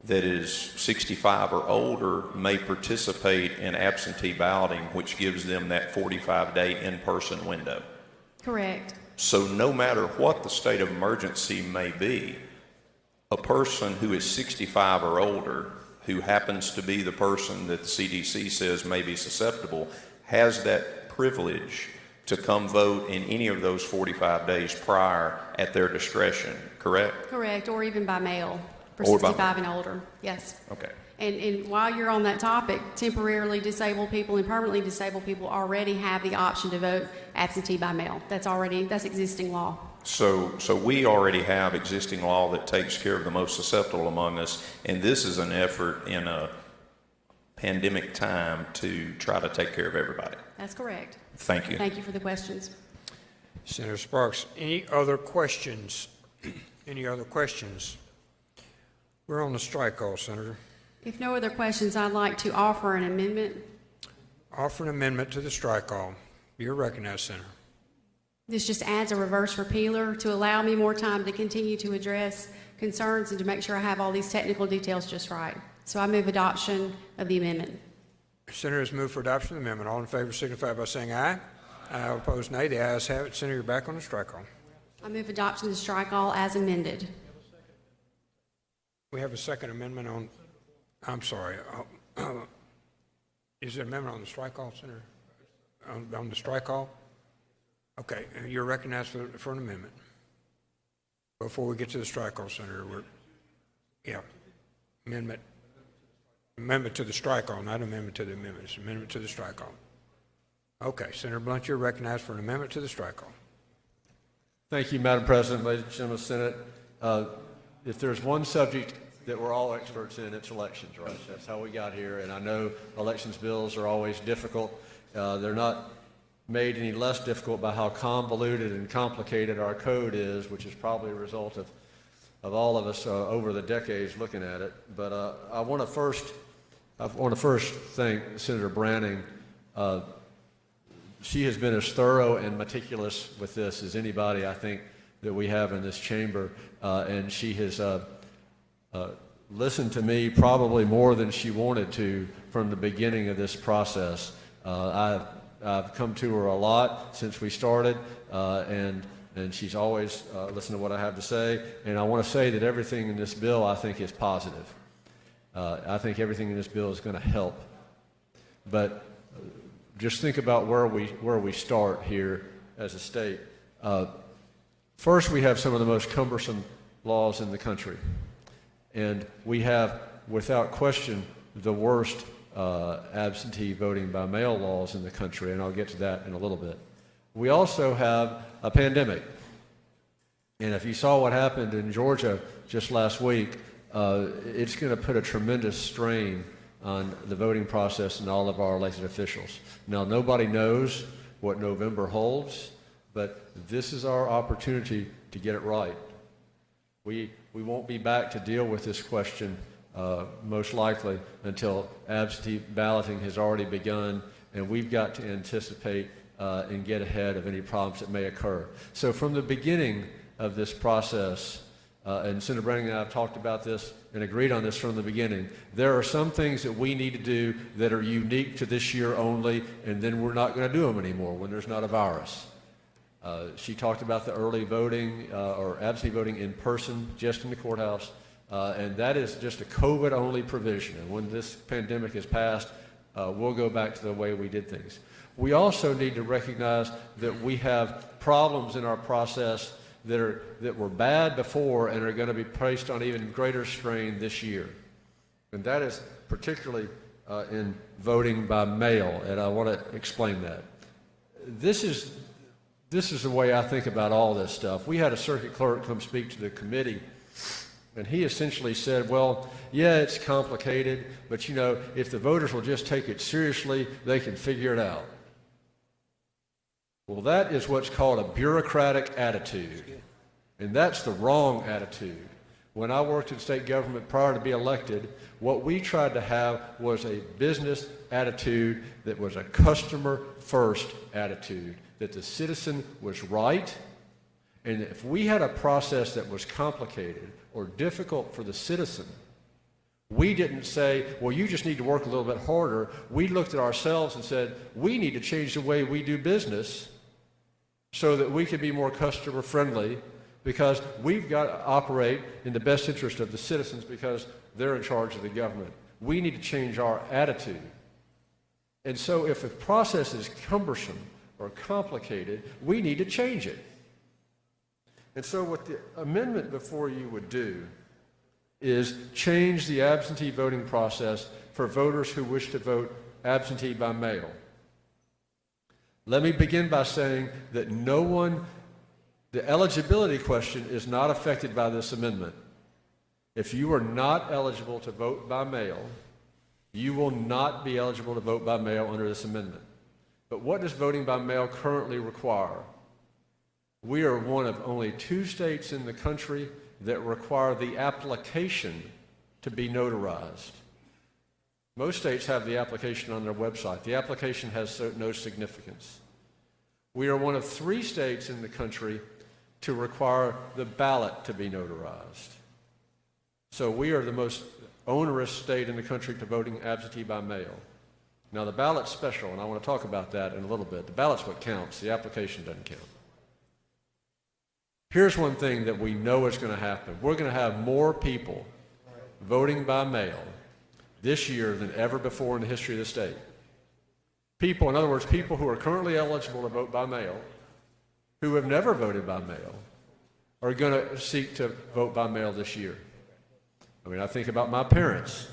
that is 65 or older may participate in absentee balloting, which gives them that 45-day in-person window. Correct. So no matter what the state of emergency may be, a person who is 65 or older, who happens to be the person that the CDC says may be susceptible, has that privilege to come vote in any of those 45 days prior at their discretion, correct? Correct, or even by mail for Or by 65 and older, yes. Okay. And while you're on that topic, temporarily disabled people and permanently disabled people already have the option to vote absentee by mail. That's existing law. So we already have existing law that takes care of the most susceptible among us, and this is an effort in a pandemic time to try to take care of everybody. That's correct. Thank you. Thank you for the questions. Senator Sparks, any other questions? Any other questions? We're on the strike call, Senator. If no other questions, I'd like to offer an amendment. Offer an amendment to the strike call. You're recognized, Senator. This just adds a reverse repealer to allow me more time to continue to address concerns and to make sure I have all these technical details just right. So I move adoption of the amendment. Senator has moved for adoption of the amendment. All in favor signify by saying aye. Aye. Opposed, nay. The ayes have it. Senator, you're back on the strike call. I move adoption of the strike all as amended. We have a second amendment on, I'm sorry. Is there an amendment on the strike call, Senator? On the strike call? Okay, you're recognized for an amendment. Before we get to the strike call, Senator, amendment to the strike call, not amendment to the amendment. It's amendment to the strike call. Okay, Senator Blunt, you're recognized for an amendment to the strike call. Thank you, Madam President, ladies and gentlemen of the Senate. If there's one subject that we're all experts in, it's elections, right? That's how we got here, and I know elections bills are always difficult. They're not made any less difficult by how convoluted and complicated our code is, which is probably a result of all of us over the decades looking at it. But I want to first thank Senator Branning. She has been as thorough and meticulous with this as anybody I think that we have in this chamber, and she has listened to me probably more than she wanted to from the beginning of this process. I've come to her a lot since we started, and she's always listened to what I have to say. And I want to say that everything in this bill I think is positive. I think everything in this bill is going to help. But just think about where we start here as a state. First, we have some of the most cumbersome laws in the country. And we have, without question, the worst absentee voting by mail laws in the country, and I'll get to that in a little bit. We also have a pandemic. And if you saw what happened in Georgia just last week, it's going to put a tremendous strain on the voting process and all of our elected officials. Now, nobody knows what November holds, but this is our opportunity to get it right. We won't be back to deal with this question most likely until absentee balloting has already begun, and we've got to anticipate and get ahead of any problems that may occur. So from the beginning of this process, and Senator Branning and I have talked about this and agreed on this from the beginning, there are some things that we need to do that are unique to this year only, and then we're not going to do them anymore when there's not a virus. She talked about the early voting or absentee voting in person, just in the courthouse, and that is just a COVID-only provision. And when this pandemic is passed, we'll go back to the way we did things. We also need to recognize that we have problems in our process that were bad before and are going to be placed on even greater strain this year. And that is particularly in voting by mail, and I want to explain that. This is the way I think about all this stuff. We had a circuit clerk come speak to the committee, and he essentially said, well, yeah, it's complicated, but you know, if the voters will just take it seriously, they can figure it out. Well, that is what's called a bureaucratic attitude, and that's the wrong attitude. When I worked in state government prior to be elected, what we tried to have was a business attitude that was a customer-first attitude, that the citizen was right, and if we had a process that was complicated or difficult for the citizen, we didn't say, well, you just need to work a little bit harder. We looked at ourselves and said, we need to change the way we do business so that we can be more customer-friendly, because we've got to operate in the best interest of the citizens because they're in charge of the government. We need to change our attitude. And so if a process is cumbersome or complicated, we need to change it. And so what the amendment before you would do is change the absentee voting process for voters who wish to vote absentee by mail. Let me begin by saying that the eligibility question is not affected by this amendment. If you are not eligible to vote by mail, you will not be eligible to vote by mail under this amendment. But what does voting by mail currently require? We are one of only 2 states in the country that require the application to be notarized. Most states have the application on their website. The application has no significance. We are one of 3 states in the country to require the ballot to be notarized. So we are the most onerous state in the country to voting absentee by mail. Now the ballot's special, and I want to talk about that in a little bit. The ballot's what counts. The application doesn't count. Here's one thing that we know is going to happen. We're going to have more people voting by mail this year than ever before in the history of the state. People, in other words, people who are currently eligible to vote by mail, who have never voted by mail, are going to seek to vote by mail this year. I mean, I think about my parents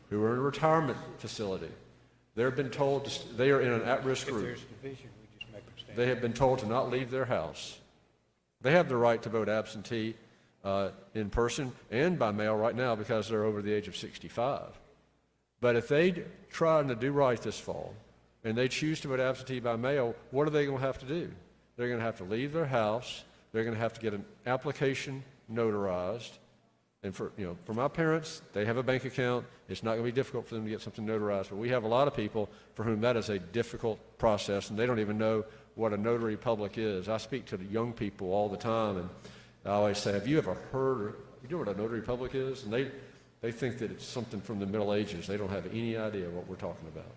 who are in a retirement facility. They've been told they are in an at-risk group. They have been told to not leave their house. They have the right to vote absentee in person and by mail right now because they're over the age of 65. But if they try to do right this fall and they choose to vote absentee by mail, what are they going to have to do? They're going to have to leave their house. They're going to have to get an application notarized. And for my parents, they have a bank account. It's not going to be difficult for them to get something notarized. But we have a lot of people for whom that is a difficult process, and they don't even know what a notary public is. I speak to the young people all the time, and I always say, have you ever heard, you know what a notary public is? And they think that it's something from the Middle Ages. They don't have any idea what we're talking about.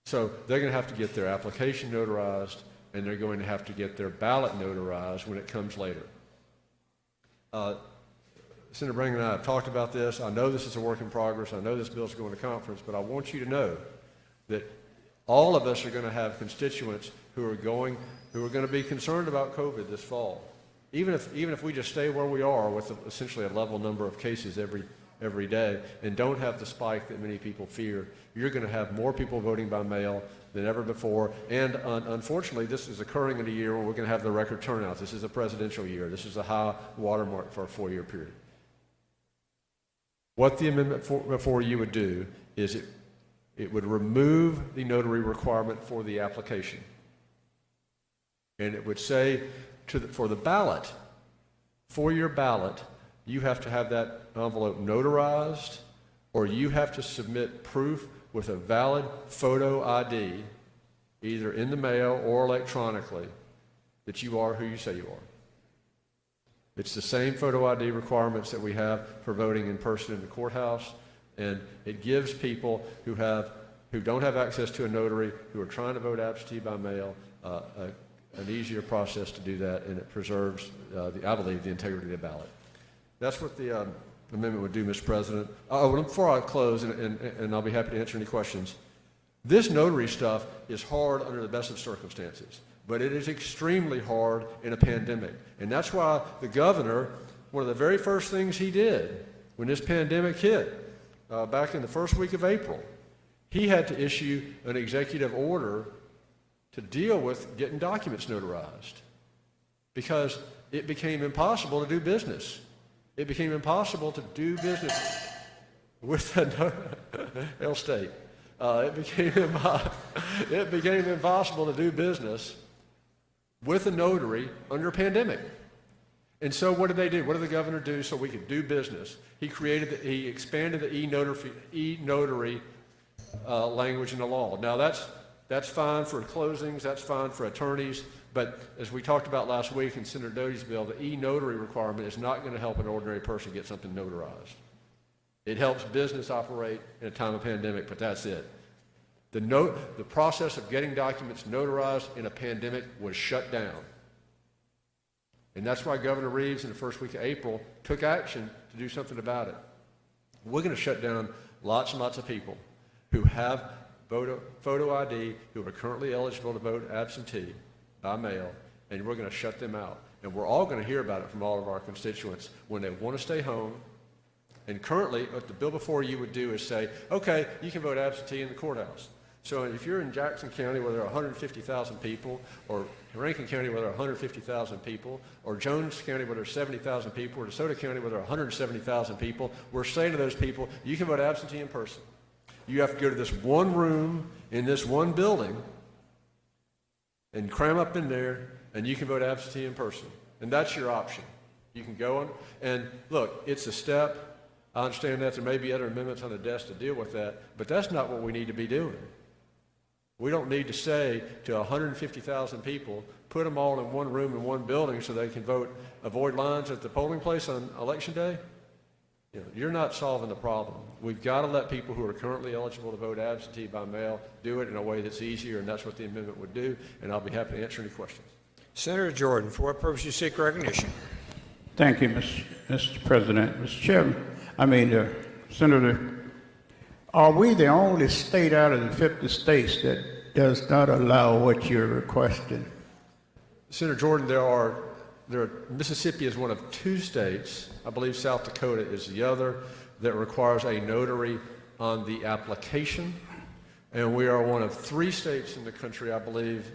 So they're going to have to get their application notarized, and they're going to have to get their ballot notarized when it comes later. Senator Branning and I have talked about this. I know this is a work in progress. I know this bill is going to conference, but I want you to know that All of us are going to have constituents who are going to be concerned about COVID this fall. Even if we just stay where we are with essentially a level number of cases every day and don't have the spike that many people fear, you're going to have more people voting by mail than ever before. And unfortunately, this is occurring in a year where we're going to have the record turnout. This is a presidential year. This is a high watermark for a 4-year period. What the amendment before you would do is it would remove the notary requirement for the application. And it would say for the ballot, for your ballot, you have to have that envelope notarized, or you have to submit proof with a valid photo ID, either in the mail or electronically, that you are who you say you are. It's the same photo ID requirements that we have for voting in person in the courthouse, and it gives people who don't have access to a notary, who are trying to vote absentee by mail, an easier process to do that, and it preserves, I believe, the integrity of the ballot. That's what the amendment would do, Mr. President. Before I close, and I'll be happy to answer any questions, this notary stuff is hard under the best of circumstances, but it is extremely hard in a pandemic. And that's why the governor, one of the very first things he did when this pandemic hit, back in the first week of April, he had to issue an executive order to deal with getting documents notarized, because it became impossible to do business. It became impossible to do business with L State. It became impossible to do business with a notary under a pandemic. And so what did they do? What did the governor do so we could do business? He expanded the e-notary language in the law. Now that's fine for closings, that's fine for attorneys, but as we talked about last week in Senator Doty's bill, the e-notary requirement is not going to help an ordinary person get something notarized. It helps business operate in a time of pandemic, but that's it. The process of getting documents notarized in a pandemic was shut down. And that's why Governor Reeves in the first week of April took action to do something about it. We're going to shut down lots and lots of people who have photo ID, who are currently eligible to vote absentee by mail, and we're going to shut them out. And we're all going to hear about it from all of our constituents when they want to stay home. And currently, what the bill before you would do is say, okay, you can vote absentee in the courthouse. So if you're in Jackson County where there are 150,000 people, or Rankin County where there are 150,000 people, or Jones County where there are 70,000 people, or DeSoto County where there are 170,000 people, we're saying to those people, you can vote absentee in person. You have to go to this one room in this one building and cram up in there, and you can vote absentee in person. And that's your option. You can go on, and look, it's a step. I understand that there may be other amendments on the desk to deal with that, but that's not what we need to be doing. We don't need to say to 150,000 people, put them all in one room in one building so they can vote, avoid lines at the polling place on Election Day. You're not solving the problem. We've got to let people who are currently eligible to vote absentee by mail do it in a way that's easier, and that's what the amendment would do, and I'll be happy to answer any questions. Senator Jordan, for what purpose you seek recognition? Thank you, Mr. President. Mr. Chairman, Senator, are we the only state out of the 50 states that does not allow what you're requesting? Senator Jordan, Mississippi is one of 2 states, I believe South Dakota is the other, that requires a notary on the application. And we are one of 3 states in the country, I believe,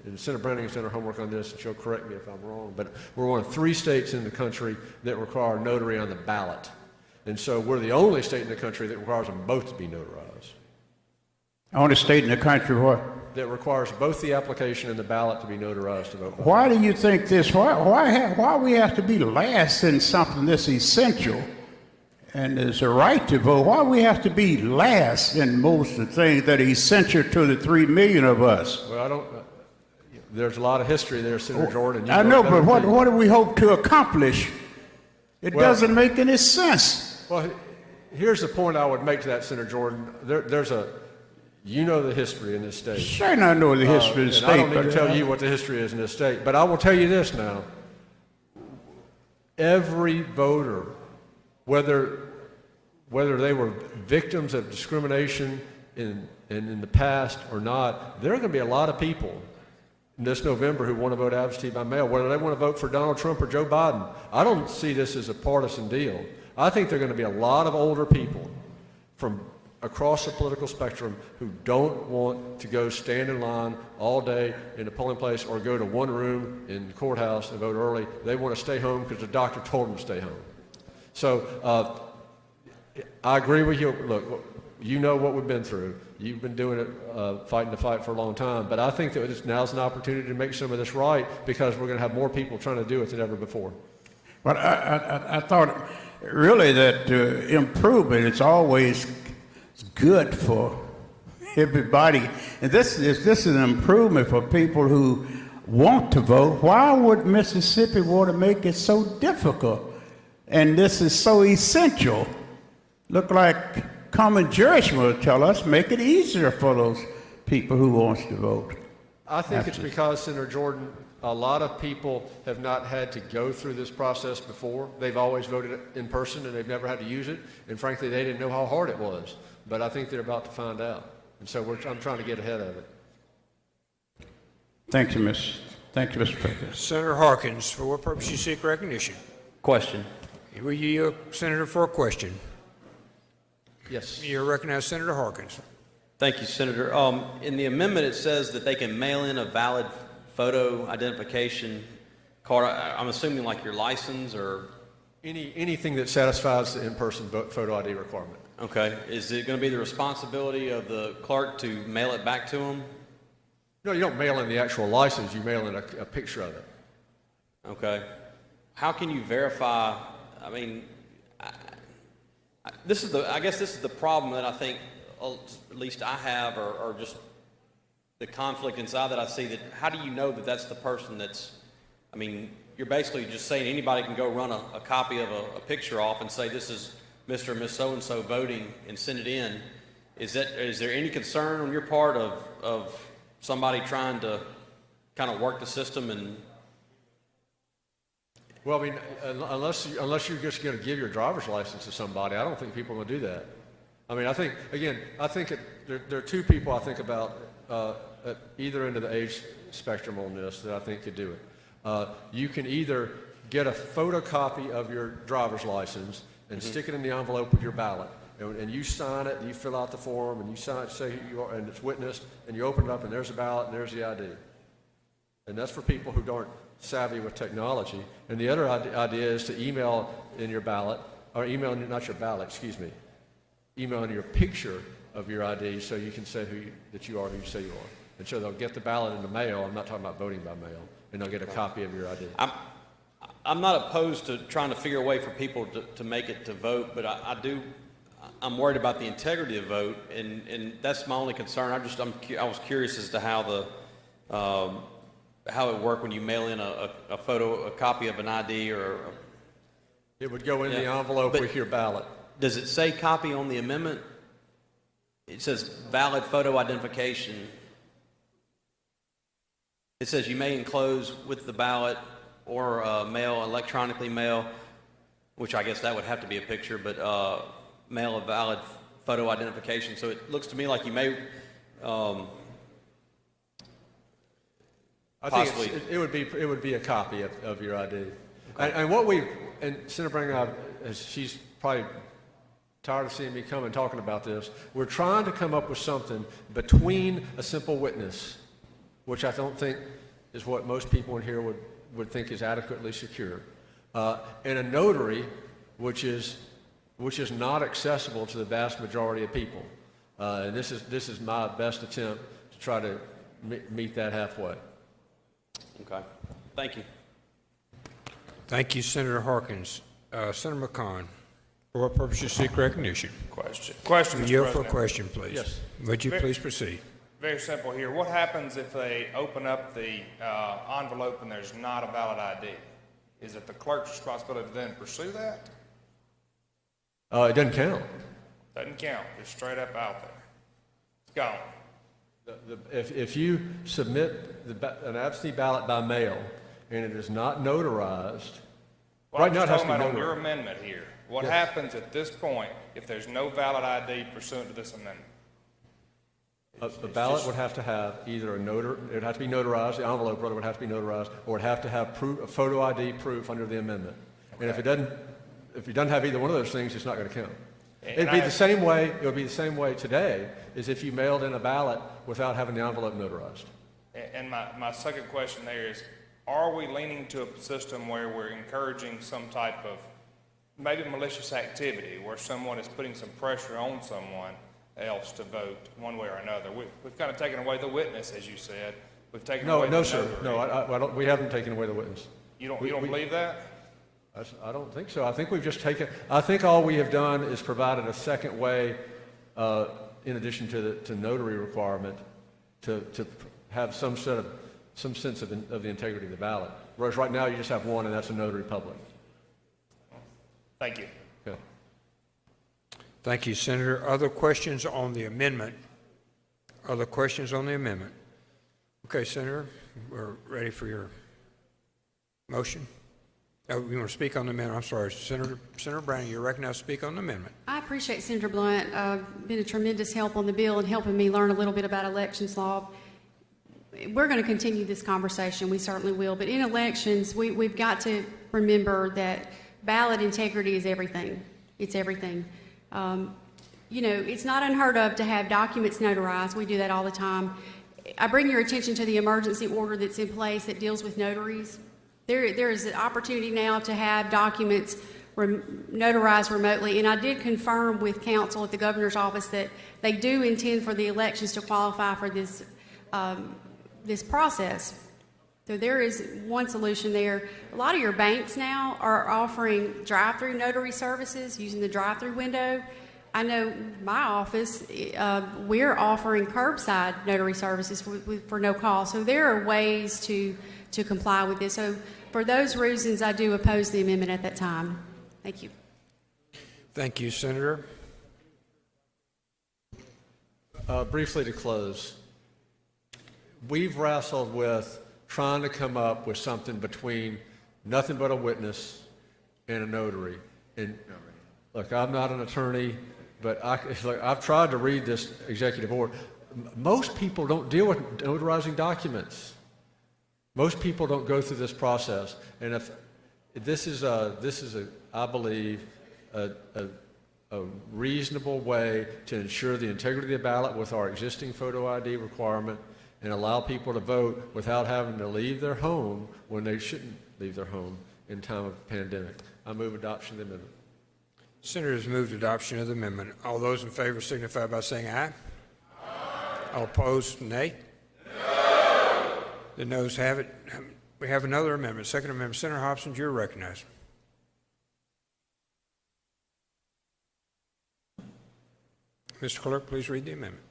and Senator Browning has done her homework on this, and she'll correct me if I'm wrong, but we're one of 3 states in the country that require a notary on the ballot. And so we're the only state in the country that requires them both to be notarized. Only state in the country what? That requires both the application and the ballot to be notarized to vote. Why do you think this? Why we have to be last in something this essential? And there's a right to vote. Why we have to be last in most of the things that are essential to the 3 million of us? Well, there's a lot of history there, Senator Jordan. I know, but what do we hope to accomplish? It doesn't make any sense. Well, here's the point I would make to that, Senator Jordan. You know the history in this state. Sure, I know the history of the state. I don't need to tell you what the history is in this state, but I will tell you this now. Every voter, whether they were victims of discrimination in the past or not, there are going to be a lot of people this November who want to vote absentee by mail, whether they want to vote for Donald Trump or Joe Biden. I don't see this as a partisan deal. I think there are going to be a lot of older people from across the political spectrum who don't want to go stand in line all day in a polling place or go to one room in the courthouse and vote early. They want to stay home because the doctor told them to stay home. So I agree with you. Look, you know what we've been through. You've been doing it, fighting the fight for a long time. But I think that now's an opportunity to make some of this right because we're going to have more people trying to do it than ever before. But I thought really that improvement is always good for everybody. And this is an improvement for people who want to vote. Why would Mississippi want to make it so difficult? And this is so essential. Look like common judgment will tell us, make it easier for those people who wants to vote. I think it's because, Senator Jordan, a lot of people have not had to go through this process before. They've always voted in person and they've never had to use it. And frankly, they didn't know how hard it was. But I think they're about to find out. And so I'm trying to get ahead of it. Thank you, Mr. President. Senator Harkins, for what purpose you seek recognition? Question. Will you yield, Senator, for a question? Yes. You're recognized, Senator Harkins. Thank you, Senator. In the amendment, it says that they can mail in a valid photo identification card. I'm assuming like your license or anything that satisfies the in-person photo ID requirement. Okay. Is it going to be the responsibility of the clerk to mail it back to them? No, you don't mail in the actual license. You mail in a picture of it. Okay. How can you verify? I mean, I guess this is the problem that I think, at least I have, or just the conflict inside that I see. That how do you know that that's the person that's? I mean, you're basically just saying anybody can go run a copy of a picture off and say this is Mr. and Miss So-and-so voting and send it in. Is there any concern on your part of somebody trying to kind of work the system and? Well, I mean, unless you're just going to give your driver's license to somebody, I don't think people are going to do that. I mean, I think there are two people I think about at either end of the age spectrum on this that I think could do it. You can either get a photocopy of your driver's license and stick it in the envelope with your ballot, and you sign it, and you fill out the form, and you sign it, say who you are, and it's witnessed, and you open it up, and there's a ballot, and there's the ID. And that's for people who aren't savvy with technology. And the other idea is to email in your ballot, or email, not your ballot, excuse me, email in your picture of your ID so you can say that you are who you say you are. And so they'll get the ballot in the mail. I'm not talking about voting by mail. And they'll get a copy of your ID. I'm not opposed to trying to figure a way for people to make it to vote, but I'm worried about the integrity of vote, and that's my only concern. I was curious as to how it worked when you mail in a copy of an ID or. It would go in the envelope with your ballot. Does it say copy on the amendment? It says valid photo identification. It says you may enclose with the ballot or electronically mail, which I guess that would have to be a picture, but mail a valid photo identification. So it looks to me like you may I think it would be a copy of your ID. Okay. And Senator Brigham, she's probably tired of seeing me come and talking about this. We're trying to come up with something between a simple witness, which I don't think is what most people in here would think is adequately secure, and a notary, which is not accessible to the vast majority of people. And this is my best attempt to try to meet that halfway. Okay. Thank you. Thank you, Senator Harkins. Senator McCon, for what purpose you seek recognition? Question, Mr. Yield for a President. question, please. Yes. Would you please proceed? Very simple here. What happens if they open up the envelope and there's not a valid ID? Is it the clerk's responsibility to then pursue that? It doesn't count. Doesn't count. Just straight up out there. It's gone. If you submit an absentee ballot by mail and it is not notarized, Well, I'm just talking has to about be on your notarized. amendment here. What Yes. happens at this point if there's no valid ID pursuant to this amendment? A ballot would have to have either it would have to be notarized, the envelope rather would have to be notarized, or it would have to have proof, a photo ID proof under the amendment. And if it doesn't have either one of those things, it's not going to count. It would be the same way today as if you mailed in a ballot without having the envelope notarized. And my second question there is, are we leaning to a system where we're encouraging some type of maybe malicious activity, where someone is putting some pressure on someone else to vote one way or another? We've kind of taken away the witness, as you said. We've taken away the sir. notary. No, I don't, we haven't taken away the witness. You don't believe that? I don't think so. I think we've just I think all we have done is provided a second way, in addition to notary requirement, to have some sense of the integrity of the ballot. Whereas right now you just have one, and that's a notary public. Thank you. Okay. Thank you, Senator. Other questions on the amendment? Other questions on the amendment? Okay, Senator, we're ready for your motion. Oh, you want to speak on the amendment? I'm sorry, Senator Brown, you're recognized to speak on the amendment. I appreciate Senator Blunt been a tremendous help on the bill and helping me learn a little bit about elections law. We're going to continue this conversation. We certainly will. But in elections, we've got to remember that ballot integrity is everything. It's everything. It's not unheard of to have documents notarized. We do that all the time. I bring your attention to the emergency order that's in place that deals with notaries. There is an opportunity now to have documents notarized remotely, and I did confirm with counsel at the governor's office that they do intend for the elections to qualify for this process. So there is one solution there. A lot of your banks now are offering drive-through notary services using the drive-through window. I know my office, we're offering curbside notary services for no cost. So there are ways to comply with this. So for those reasons, I do oppose the amendment at that time. Thank you. Thank you, Senator. Briefly to close, we've wrestled with trying to come up with something between nothing but a witness and a notary. And look, I'm not an attorney, but I've tried to read this executive order. Most people don't deal with notarizing documents. Most people don't go through this process. And if this is I believe, a reasonable way to ensure the integrity of the ballot with our existing photo ID requirement and allow people to vote without having to leave their home when they shouldn't leave their home in time of pandemic. I move adoption of the amendment. Senator has moved adoption of the amendment. All those in favor signify by saying aye. All opposed, nay. The noes have it. We have another amendment, second amendment. Senator Hobson, you're recognized. Mr. Clerk, please read the amendment.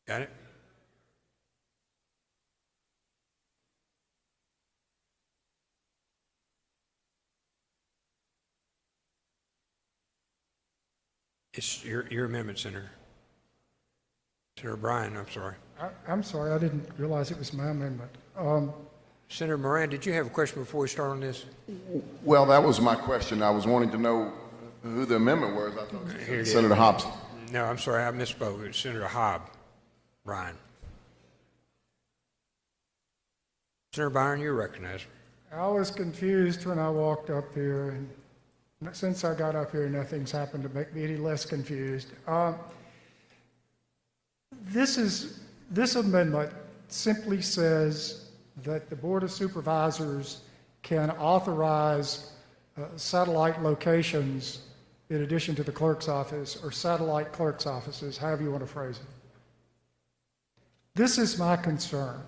Got it? It's your amendment, Senator. Senator Bryan, I'm sorry. I'm sorry, I didn't realize it was my amendment. Senator Moran, did you have a question before we start on this? Well, that was my question. I was wanting to know who the amendment was. I thought Here it Senator is. Hobson. No, I'm sorry, I misspoke. It's Senator Bryan. Senator Bryan, you're recognized. I was confused when I walked up here, and since I got up here, nothing's happened to make me any less confused. This amendment simply says that the Board of Supervisors can authorize satellite locations in addition to the clerk's office, or satellite clerk's offices, however you want to phrase it. This is my concern.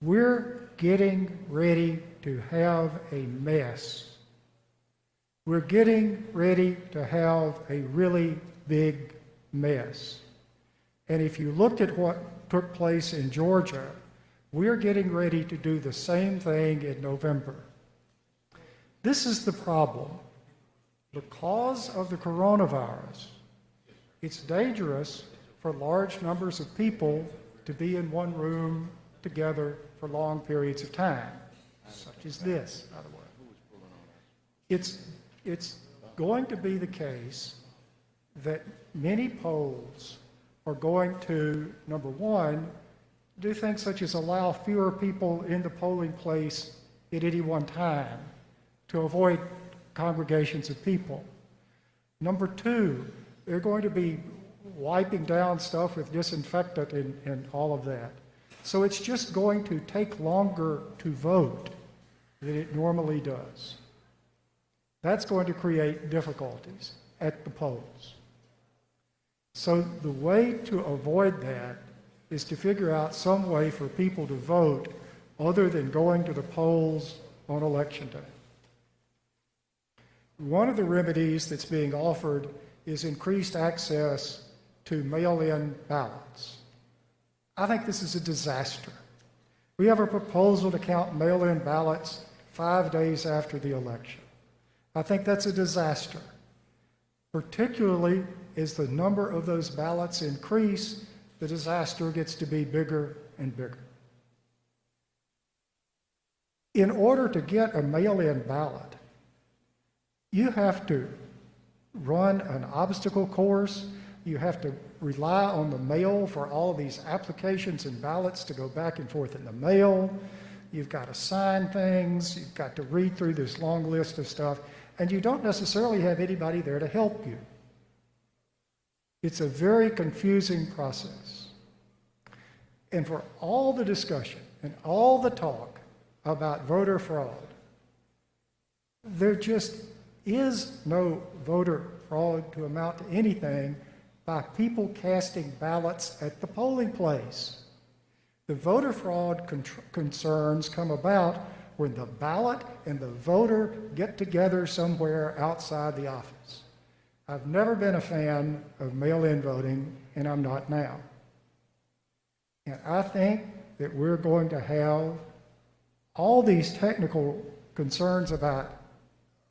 We're getting ready to have a mess. We're getting ready to have a really big mess. And if you looked at what took place in Georgia, we're getting ready to do the same thing in November. This is the problem. Because of the coronavirus, It's dangerous for large numbers of people to be in one room together for long periods of time, such as this, by the way. It's going to be the case that many polls are going to, number one, do things such as allow fewer people in the polling place at any one time to avoid congregations of people. Number two, they're going to be wiping down stuff with disinfectant and all of that. So it's just going to take longer to vote than it normally does. That's going to create difficulties at the polls. So the way to avoid that is to figure out some way for people to vote other than going to the polls on election day. One of the remedies that's being offered is increased access to mail-in ballots. I think this is a disaster. We have a proposal to count mail-in ballots 5 days after the election. I think that's a disaster, particularly as the number of those ballots increase, the disaster gets to be bigger and bigger. In order to get a mail-in ballot, you have to run an obstacle course. You have to rely on the mail for all of these applications and ballots to go back and forth in the mail. You've got to sign things. You've got to read through this long list of stuff. And you don't necessarily have anybody there to help you. It's a very confusing process. And for all the discussion and all the talk about voter fraud, there just is no voter fraud to amount to anything by people casting ballots at the polling place. The voter fraud concerns come about when the ballot and the voter get together somewhere outside the office. I've never been a fan of mail-in voting, and I'm not now. And I think that we're going to have all these technical concerns about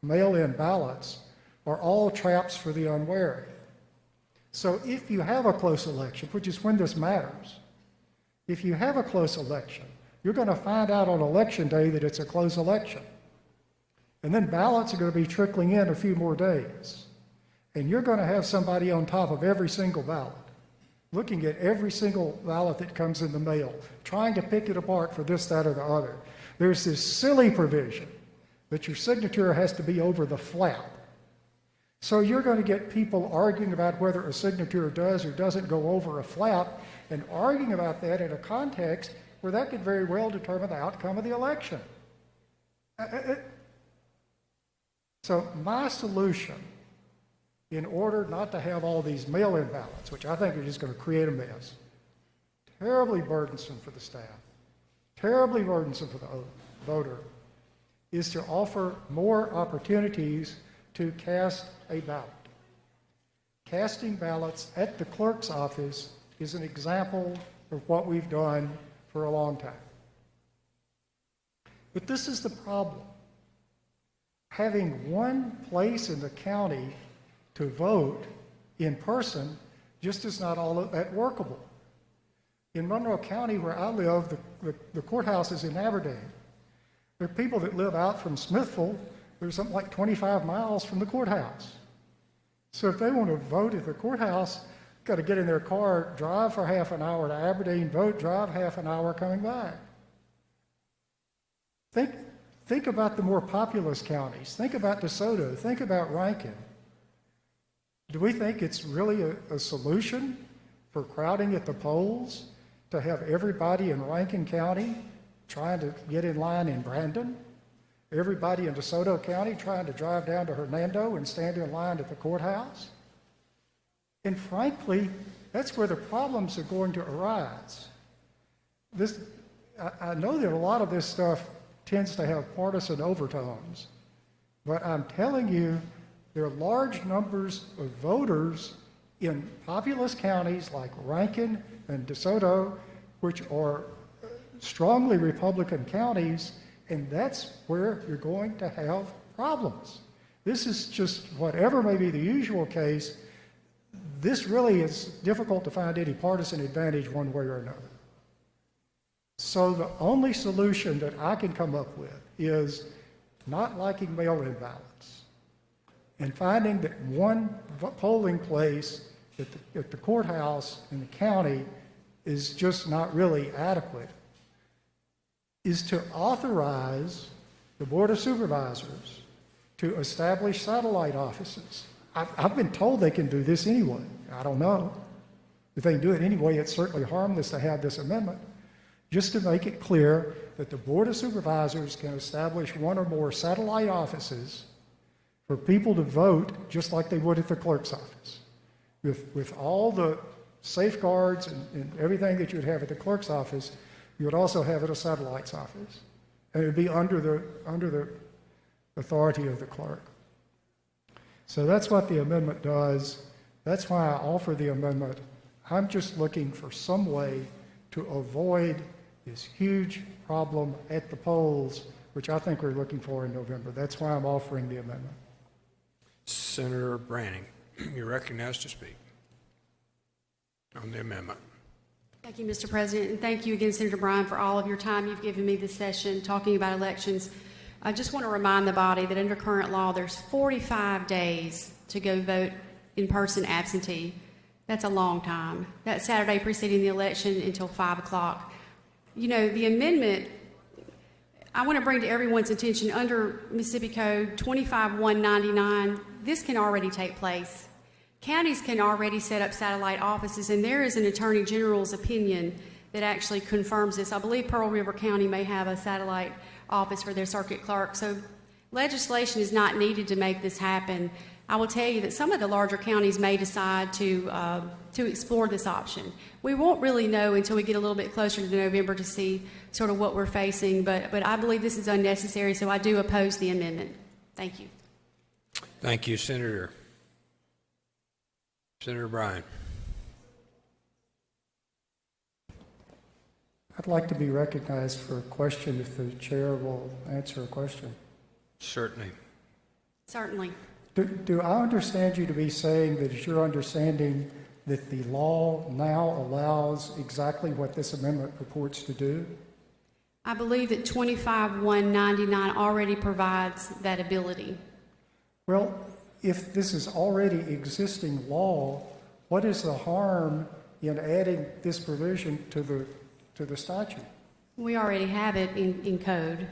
mail-in ballots are all traps for the unwary. So if you have a close election, which is when this matters, if you have a close election, you're going to find out on election day that it's a close election. And then ballots are going to be trickling in a few more days. And you're going to have somebody on top of every single ballot, looking at every single ballot that comes in the mail, trying to pick it apart for this, that, or the other. There's this silly provision that your signature has to be over the flap. So you're going to get people arguing about whether a signature does or doesn't go over a flap, and arguing about that in a context where that could very well determine the outcome of the election. So my solution, in order not to have all these mail-in ballots, which I think are just going to create a mess, terribly burdensome for the staff, terribly burdensome for the voter, is to offer more opportunities to cast a ballot. Casting ballots at the clerk's office is an example of what we've done for a long time. But this is the problem. Having one place in the county to vote in person just is not all that workable. In Monroe County, where I live, the courthouse is in Aberdeen. There are people that live out from Smithville. They're something like 25 miles from the courthouse. So if they want to vote at the courthouse, got to get in their car, drive for half an hour to Aberdeen, vote, drive half an hour coming back. Think about the more populous counties. Think about DeSoto. Think about Rankin. Do we think it's really a solution for crowding at the polls to have everybody in Rankin County trying to get in line in Brandon? Everybody in DeSoto County trying to drive down to Hernando and stand in line at the courthouse? And frankly, that's where the problems are going to arise. I know that a lot of this stuff tends to have partisan overtones, but I'm telling you, there are large numbers of voters in populous counties like Rankin and DeSoto, which are strongly Republican counties, and that's where you're going to have problems. This is just, whatever may be the usual case, this really is difficult to find any partisan advantage one way or another. So the only solution that I can come up with is not liking mail-in ballots and finding that one polling place at the courthouse in the county is just not really adequate, is to authorize the Board of Supervisors to establish satellite offices. I've been told they can do this anyway. I don't know. If they can do it anyway, it's certainly harmless to have this amendment, just to make it clear that the Board of Supervisors can establish one or more satellite offices for people to vote just like they would at the clerk's office, with all the safeguards and everything that you'd have at the clerk's office. You would also have at a satellite's office, and it would be under the authority of the clerk. So that's what the amendment does. That's why I offer the amendment. I'm just looking for some way to avoid this huge problem at the polls, which I think we're looking for in November. That's why I'm offering the amendment. Senator Branning, you're recognized to speak on the amendment. Thank you, Mr. President, and thank you again, Senator Bryan, for all of your time you've given me this session talking about elections. I just want to remind the body that under current law, there's 45 days to go vote in person absentee. That's a long time. That Saturday preceding the election until 5 o'clock. You know, the amendment, I want to bring to everyone's attention, under Mississippi Code 25199, this can already take place. Counties can already set up satellite offices, and there is an Attorney General's opinion that actually confirms this. I believe Pearl River County may have a satellite office for their circuit clerk. So legislation is not needed to make this happen. I will tell you that some of the larger counties may decide to explore this option. We won't really know until we get a little bit closer to November to see sort of what we're facing, but I believe this is unnecessary, so I do oppose the amendment. Thank you. Thank you, Senator Bryan. I'd like to be recognized for a question if the chair will answer a question. Certainly. Certainly. Do I understand you to be saying that it's your understanding that the law now allows exactly what this amendment purports to do? I believe that 25199 already provides that ability. Well, if this is already existing law, what is the harm in adding this provision to the statute? We already have it in code.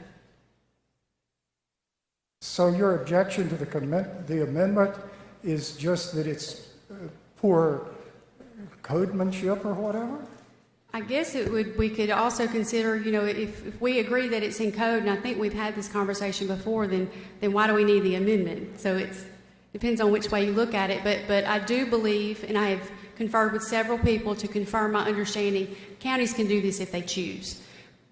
So your objection to the amendment is just that it's poor codemanship or whatever? I guess we could also consider, you know, if we agree that it's in code, and I think we've had this conversation before, then why do we need the amendment? So it depends on which way you look at it, but I do believe, and I have conferred with several people to confirm my understanding, counties can do this if they choose.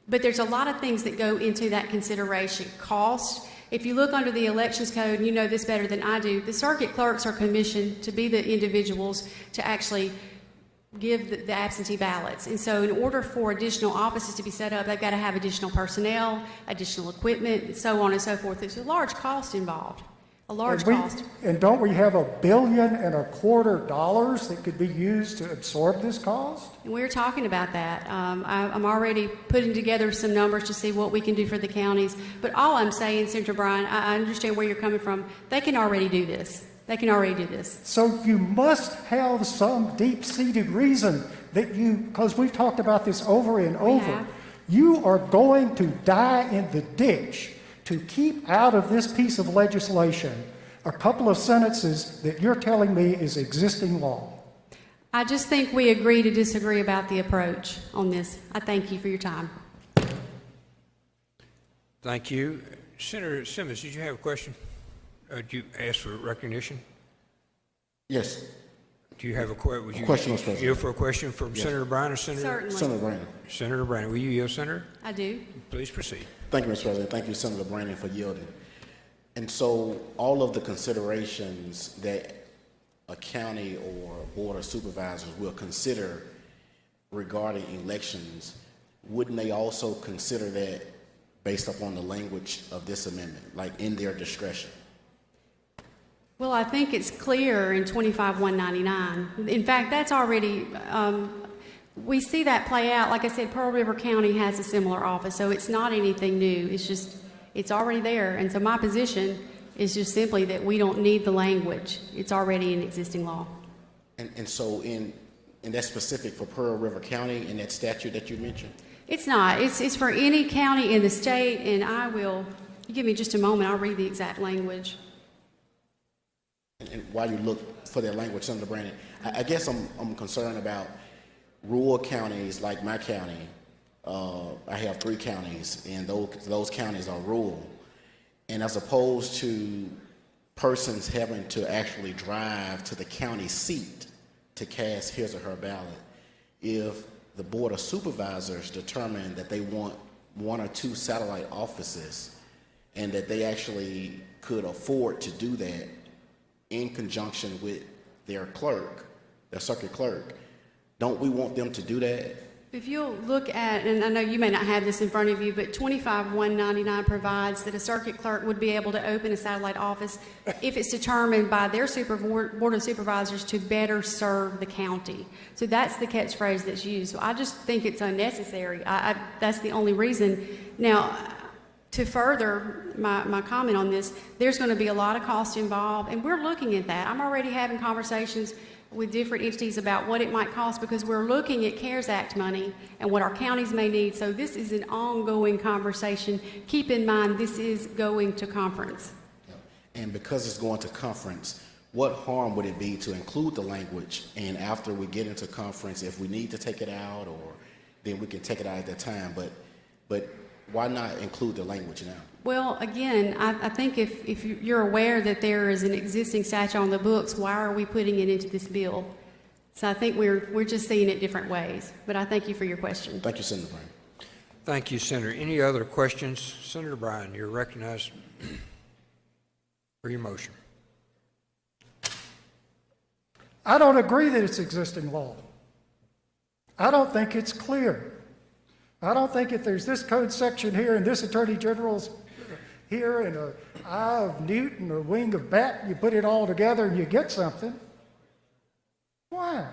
But there's a lot of things that go into that consideration. Cost. If you look under the elections code, and you know this better than I do, the circuit clerks are commissioned to be the individuals to actually give the absentee ballots. And so in order for additional offices to be set up, they've got to have additional personnel, additional equipment, and so on and so forth. There's a large cost involved, a large cost. And don't we have $1.25 billion that could be used to absorb this cost? And we're talking about that. I'm already putting together some numbers to see what we can do for the counties. But all I'm saying, Senator Bryan, I understand where you're coming from. They can already do this. They can already do this. So you must have some deep-seated reason that because we've talked about this over and over, you are going to die in the ditch to keep out of this piece of legislation a couple of sentences that you're telling me is existing law. I just think we agree to disagree about the approach on this. I thank you for your time. Thank you. Senator Simmons, did you have a question? Did you ask for recognition? Yes. Do you have a question? Question, Mr. President. Yield for a question from Senator Bryan or Senator? Certainly. Senator Brandon. Senator Bryan, will you yield, Senator? I do. Please proceed. Thank you, Mr. President. Thank you, Senator Brandon, for yielding. And so all of the considerations that a county or a board of supervisors will consider regarding elections, wouldn't they also consider that based upon the language of this amendment, like in their discretion? Well, I think it's clear in 25-199. In fact, that's already, we see that play out. Like I said, Pearl River County has a similar office, so it's not anything new. It's just, it's already there. And so my position is just simply that we don't need the language. It's already in existing law. And so in that's specific for Pearl River County in that statute that you mentioned? It's not. It's for any county in the state, and I will, you give me just a moment, I'll read the exact language. And while you look for that language, Senator Brandon, I guess I'm concerned about rural counties like my county. I have 3 counties, and those counties are rural. And as opposed to persons having to actually drive to the county seat to cast his or her ballot, if the Board of Supervisors determine that they want 1 or 2 satellite offices and that they actually could afford to do that in conjunction with their clerk, their circuit clerk, don't we want them to do that? If you'll look at, and I know you may not have this in front of you, but 25-199 provides that a circuit clerk would be able to open a satellite office if it's determined by their Board of Supervisors to better serve the county. So that's the catchphrase that's used. So I just think it's unnecessary. That's the only reason. Now, to further my comment on this, there's going to be a lot of cost involved, and we're looking at that. I'm already having conversations with different entities about what it might cost because we're looking at CARES Act money and what our counties may need. So this is an ongoing conversation. Keep in mind, this is going to conference. And because it's going to conference, what harm would it be to include the language? And after we get into conference, if we need to take it out, or then we can take it out at that time. But why not include the language now? Well, again, I think if you're aware that there is an existing statute on the books, why are we putting it into this bill? So I think we're just seeing it different ways. But I thank you for your question. Thank you, Senator Bryan. Thank you, Senator. Any other questions? Senator Bryan, you're recognized for your motion. I don't agree that it's existing law. I don't think it's clear. I don't think if there's this code section here and this Attorney General's here and an eye of newt and a wing of bat, you put it all together and you get something. Why?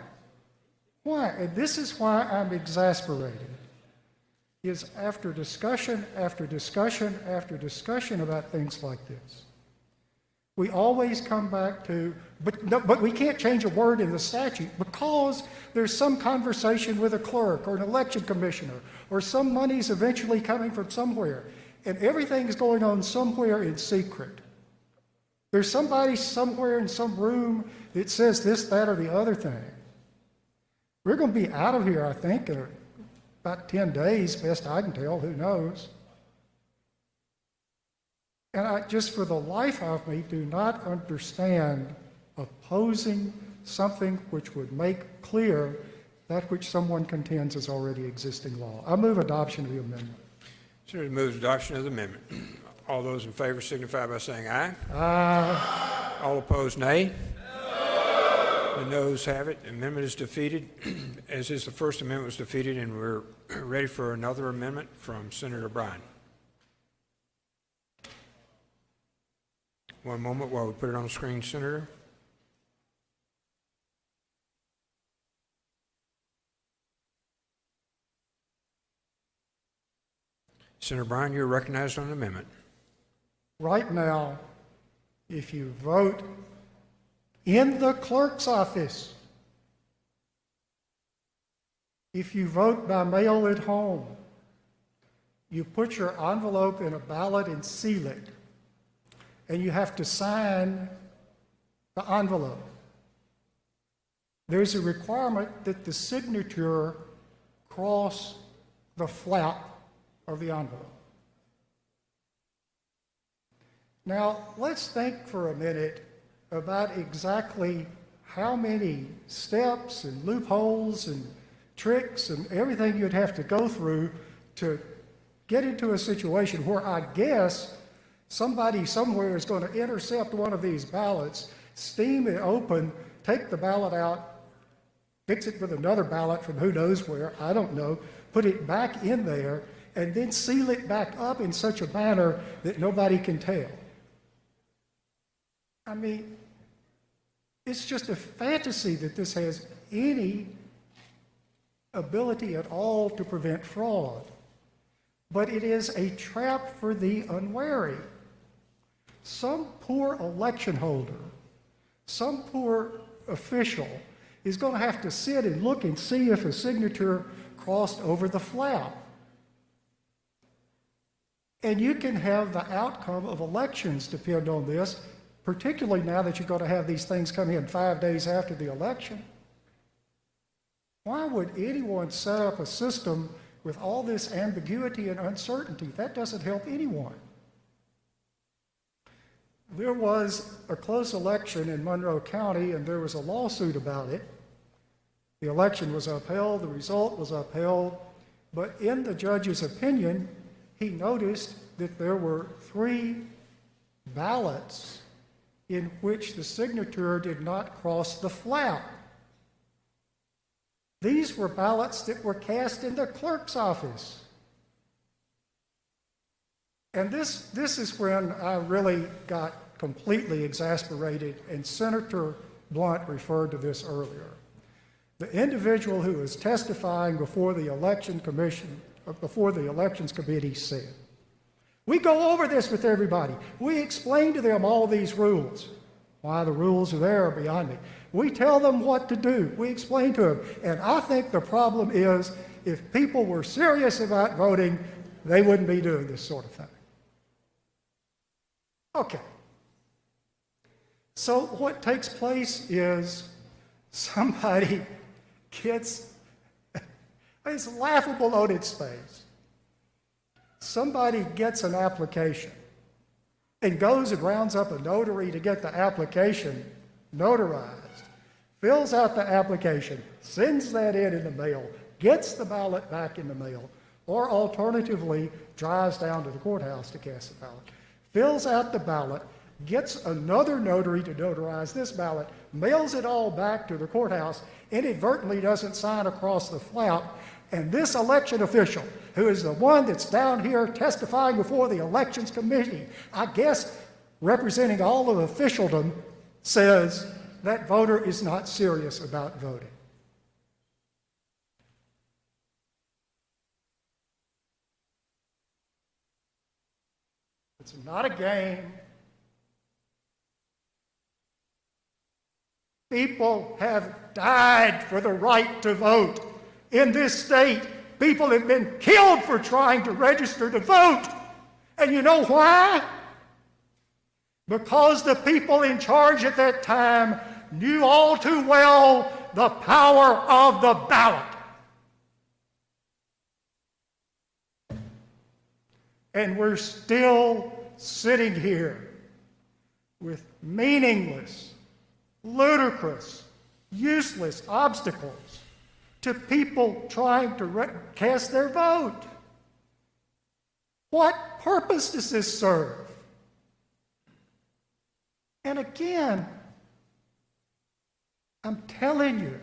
Why? And this is why I'm exasperated, is after discussion after discussion after discussion about things like this, we always come back to, but we can't change a word in the statute because there's some conversation with a clerk or an election commissioner or some money's eventually coming from somewhere, and everything's going on somewhere in secret. There's somebody somewhere in some room that says this, that, or the other thing. We're going to be out of here, I think, in about 10 days, best I can tell, who knows. And I just, for the life of me, do not understand opposing something which would make clear that which someone contends is already existing law. I move adoption of the amendment. Senator moves adoption of the amendment. All those in favor signify by saying aye. Aye. All opposed, nay. The noes have it. The amendment is defeated, as is the First Amendment was defeated, and we're ready for another amendment from Senator Bryan. One moment while we put it on the screen, Senator. Senator Bryan, you're recognized on the amendment. Right now, if you vote in the clerk's office, if you vote by mail at home, you put your envelope in a ballot and seal it, and you have to sign the envelope. There's a requirement that the signature cross the flap of the envelope. Now, let's think for a minute about exactly how many steps and loopholes and tricks and everything you'd have to go through to get into a situation where I guess somebody somewhere is going to intercept one of these ballots, steam it open, take the ballot out, fix it with another ballot from who knows where, I don't know, put it back in there, and then seal it back up in such a manner that nobody can tell. I mean, It's just a fantasy that this has any ability at all to prevent fraud. But it is a trap for the unwary. Some poor election holder, some poor official is going to have to sit and look and see if a signature crossed over the flap. And you can have the outcome of elections depend on this, particularly now that you're going to have these things come in 5 days after the election. Why would anyone set up a system with all this ambiguity and uncertainty? That doesn't help anyone. There was a close election in Monroe County, and there was a lawsuit about it. The election was upheld, the result was upheld, but in the judge's opinion, he noticed that there were 3 ballots in which the signature did not cross the flap. These were ballots that were cast in the clerk's office. And this is when I really got completely exasperated, and Senator Blunt referred to this earlier. The individual who was testifying before the election commission, before the elections committee said, "We go over this with everybody. We explain to them all these rules." Why the rules are there are beyond me. We tell them what to do. We explain to them. And I think the problem is if people were serious about voting, they wouldn't be doing this sort of thing. Okay. So what takes place is somebody gets, it's laughable on its face. Somebody gets an application and goes and rounds up a notary to get the application notarized, fills out the application, sends that in the mail, gets the ballot back in the mail, or alternatively drives down to the courthouse to cast the ballot, fills out the ballot, gets another notary to notarize this ballot, mails it all back to the courthouse, inadvertently doesn't sign across the flap, and this election official, who is the one that's down here testifying before the elections committee, I guess representing all of officialdom, says that voter is not serious about voting. It's not a game. People have died for the right to vote. In this state, people have been killed for trying to register to vote. And you know why? Because the people in charge at that time knew all too well the power of the ballot. And we're still sitting here with meaningless, ludicrous, useless obstacles to people trying to cast their vote. What purpose does this serve? And again, I'm telling you,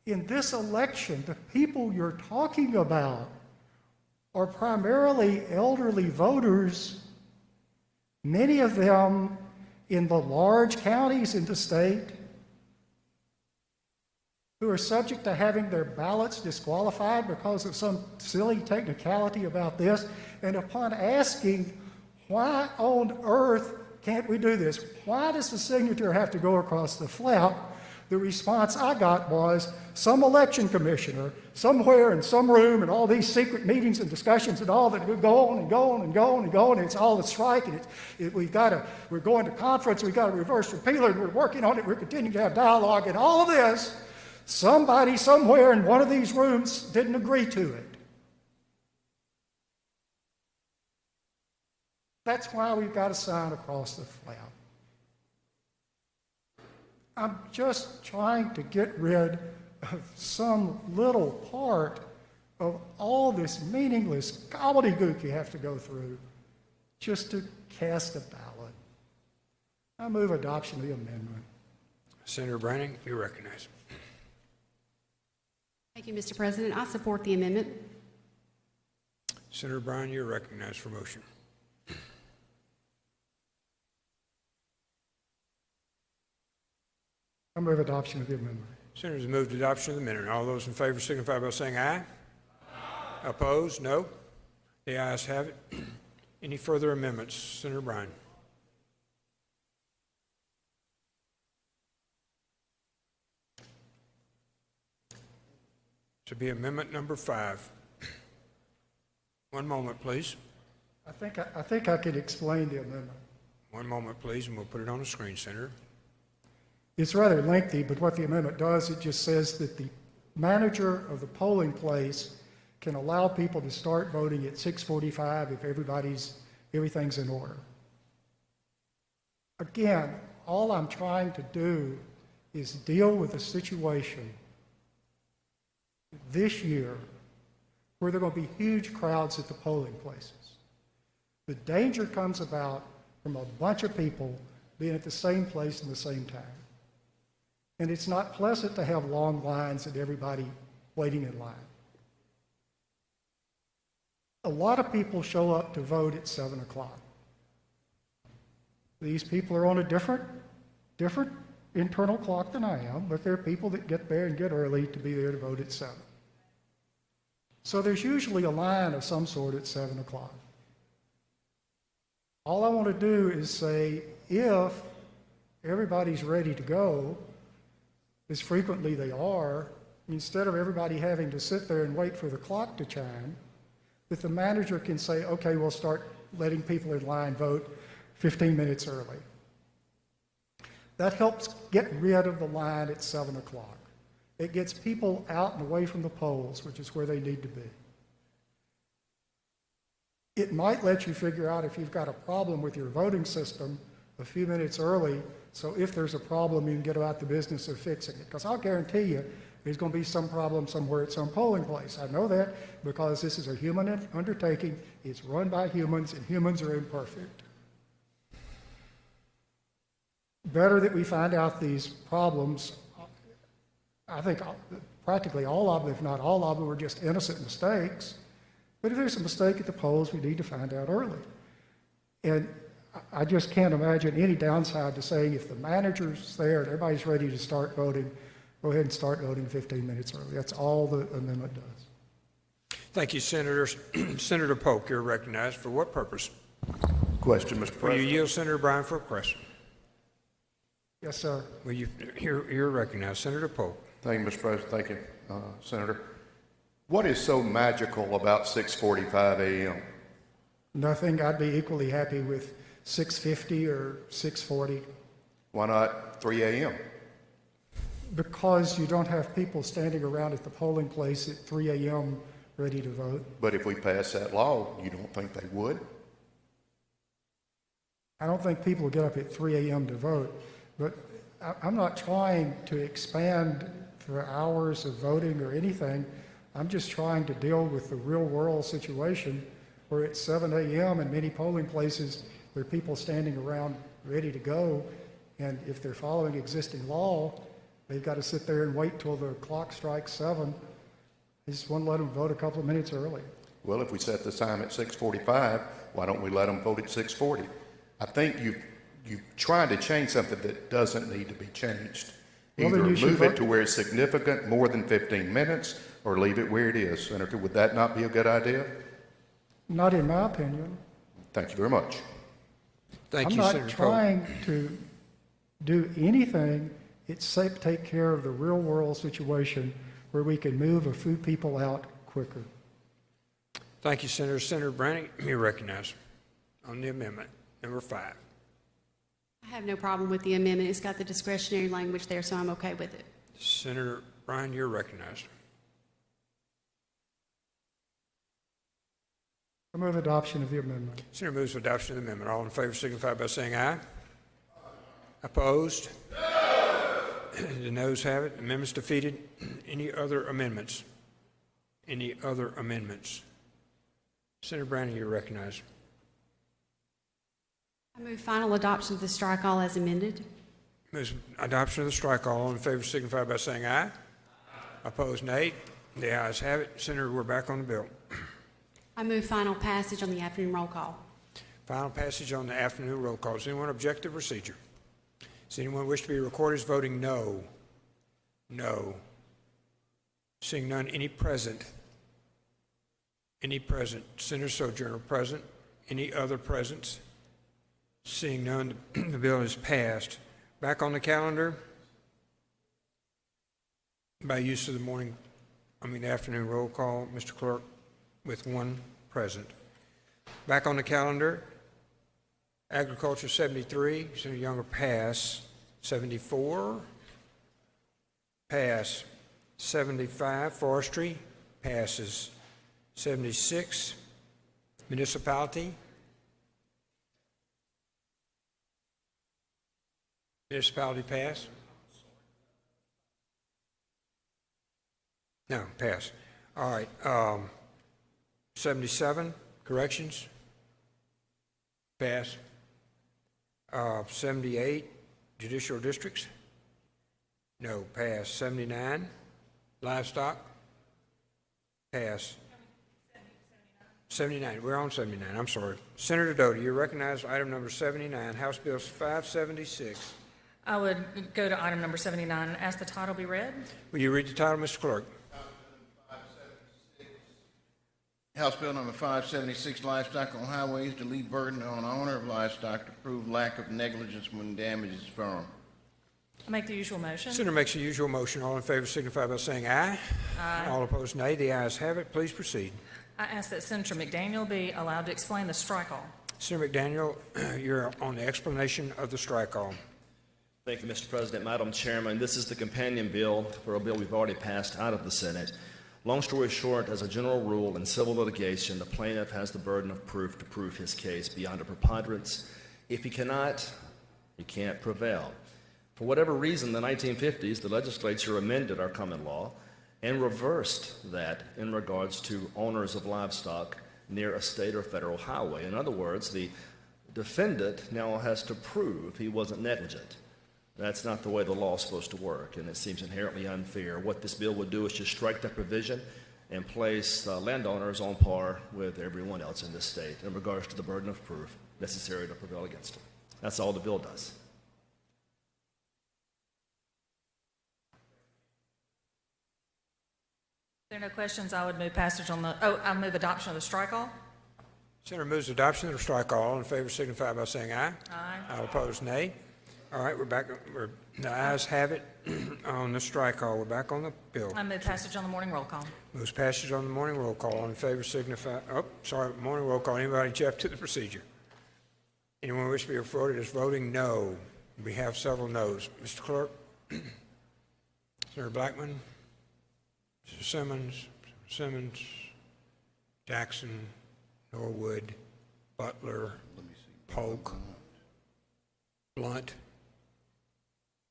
in this election, the people you're talking about are primarily elderly voters, many of them in the large counties in the state, who are subject to having their ballots disqualified because of some silly technicality about this. And upon asking, why on earth can't we do this? Why does the signature have to go across the flap? The response I got was some election commissioner somewhere in some room and all these secret meetings and discussions and all that go on and go on and go on and go on, and it's all a strike, and we're going to conference, we've got to reverse repealer, and we're working on it, we're continuing to have dialogue, and all of this, somebody somewhere in one of these rooms didn't agree to it. That's why we've got a sign across the flap. I'm just trying to get rid of some little part of all this meaningless gobbledygook you have to go through just to cast a ballot. I move adoption of the amendment. Senator Branning, you recognize. Thank you, Mr. President. I support the amendment. Senator Bryan, you're recognized for motion. I move adoption of the amendment. Senators moved to adoption of the amendment. All those in favor signify by saying aye. Opposed? No. The ayes have it. Any further amendments? Senator Bryan. This will be amendment number 5. One moment, please. I think I can explain the amendment. One moment, please, and we'll put it on the screen, Senator. It's rather lengthy, but what the amendment does, it just says that the manager of the polling place can allow people to start voting at 6:45 if everything's in order. Again, all I'm trying to do is deal with a situation this year where there are going to be huge crowds at the polling places. The danger comes about from a bunch of people being at the same place in the same time. And it's not pleasant to have long lines and everybody waiting in line. A lot of people show up to vote at 7 o'clock. These people are on a different internal clock than I am, but there are people that get there and get early to be there to vote at 7. So there's usually a line of some sort at 7 o'clock. All I want to do is say, if everybody's ready to go, as frequently they are, instead of everybody having to sit there and wait for the clock to chime, that the manager can say, okay, we'll start letting people in line vote 15 minutes early. That helps get rid of the line at 7 o'clock. It gets people out and away from the polls, which is where they need to be. It might let you figure out if you've got a problem with your voting system a few minutes early, so if there's a problem, you can get about the business of fixing it. Because I'll guarantee you, there's going to be some problem somewhere at some polling place. I know that because this is a human undertaking. It's run by humans, and humans are imperfect. Better that we find out these problems. I think practically all of them, if not all of them, are just innocent mistakes. But if there's a mistake at the polls, we need to find out early. And I just can't imagine any downside to saying if the manager's there and everybody's ready to start voting, go ahead and start voting 15 minutes early. That's all the amendment does. Thank you, Senators. Senator Polk, you're recognized. For what purpose? Question, Mr. Will you President. yield Senator Bryan for a question? Yes, sir. Will you? You're recognized. Senator Polk. Thank you, Mr. President. Thank you, Senator. What is so magical about 6:45 a.m.? Nothing. I'd be equally happy with 6:50 or 6:40. Why not 3 a.m.? Because you don't have people standing around at the polling place at 3 a.m. ready to vote. But if we pass that law, you don't think they would? I don't think people will get up at 3 a.m. to vote, but I'm not trying to expand the hours of voting or anything. I'm just trying to deal with the real world situation where it's 7 a.m. in many polling places there are people standing around ready to go, and if they're following existing law, they've got to sit there and wait till the clock strikes 7. I just want to let them vote a couple of minutes early. Well, if we set the time at 6:45, why don't we let them vote at 6:40? I think you've tried to change something that doesn't need to be changed. Well, Either then you should move it vote- to where it's significant, more than 15 minutes, or leave it where it is. Senator, would that not be a good idea? Not in my opinion. Thank you very much. Thank I'm you, not Senator Polk. trying to do anything except take care of the real world situation where we can move a few people out quicker. Thank you, Senator. Senator Bryan, you're recognized on the amendment, number 5. I have no problem with the amendment. It's got the discretionary language there, so I'm okay with it. Senator Bryan, you're recognized. I move adoption of the amendment. Senator moves for adoption of the amendment. All in favor signify by saying aye. Opposed? The noes have it. Amendment's defeated. Any other amendments? Any other amendments? Senator Bryan, you're recognized. I move final adoption of the strike all as amended. Moves adoption of the strike all. All in favor signify by saying aye. Opposed, nay. The ayes have it. Senator, we're back on the bill. I move final passage on the afternoon roll call. Final passage on the afternoon roll call. Does anyone object to procedure? Does anyone wish to be recorded as voting no? No. Seeing none, any present? Any present? Senator Sojourner present? Any other presents? Seeing none, the bill is passed. Back on the calendar, by use of the afternoon roll call, Mr. Clerk, with one present. Back on the calendar, Agriculture 73, Senator Younger pass. 74, pass. 75, Forestry, passes. 76, Municipality. Municipality pass? No, pass. All right. 77, Corrections, pass. 78, Judicial Districts, no, pass. 79, Livestock, pass. 79, we're on 79, I'm sorry. Senator Doty, you're recognized, item number 79, House Bill 576. I would go to item number 79 and ask the title be read. Will you read the title, Mr. Clerk? House Bill number 576, Livestock on Highways, to leave burden on owner of livestock to prove lack of negligence when damage is firm. I make the usual motion. Senator makes the usual motion. All in favor signify by saying aye. Aye. All opposed, nay. The ayes have it. Please proceed. I ask that Senator McDaniel be allowed to explain the strike-all. Senator McDaniel, you're on the explanation of the strike-all. Thank you, Mr. President. Madam Chairman, this is the companion bill for a bill we've already passed out of the Senate. Long story short, as a general rule in civil litigation, the plaintiff has the burden of proof to prove his case beyond a preponderance. If he cannot, he can't prevail. For whatever reason, in the 1950s, the legislature amended our common law and reversed that in regards to owners of livestock near a state or federal highway. In other words, the defendant now has to prove he wasn't negligent. That's not the way the law is supposed to work, and it seems inherently unfair. What this bill would do is just strike that provision and place landowners on par with everyone else in this state in regards to the burden of proof necessary to prevail against it. That's all the bill does. If there are no questions, I would move passage on the, I move adoption of the strike-all. Senator moves adoption of the strike-all. All in favor signify by saying aye. Aye. All opposed, nay. All right, we're back. The ayes have it on the strike-all. We're back on the bill. I move passage on the morning roll call. Moves passage on the morning roll call. All in favor signify, morning roll call. Anybody object to the procedure? Anyone wish to be reported as voting no? We have several no's. Mr. Clerk? Senator Blackman? Mr. Simmons, Jackson, Norwood, Butler, Polk, Blunt,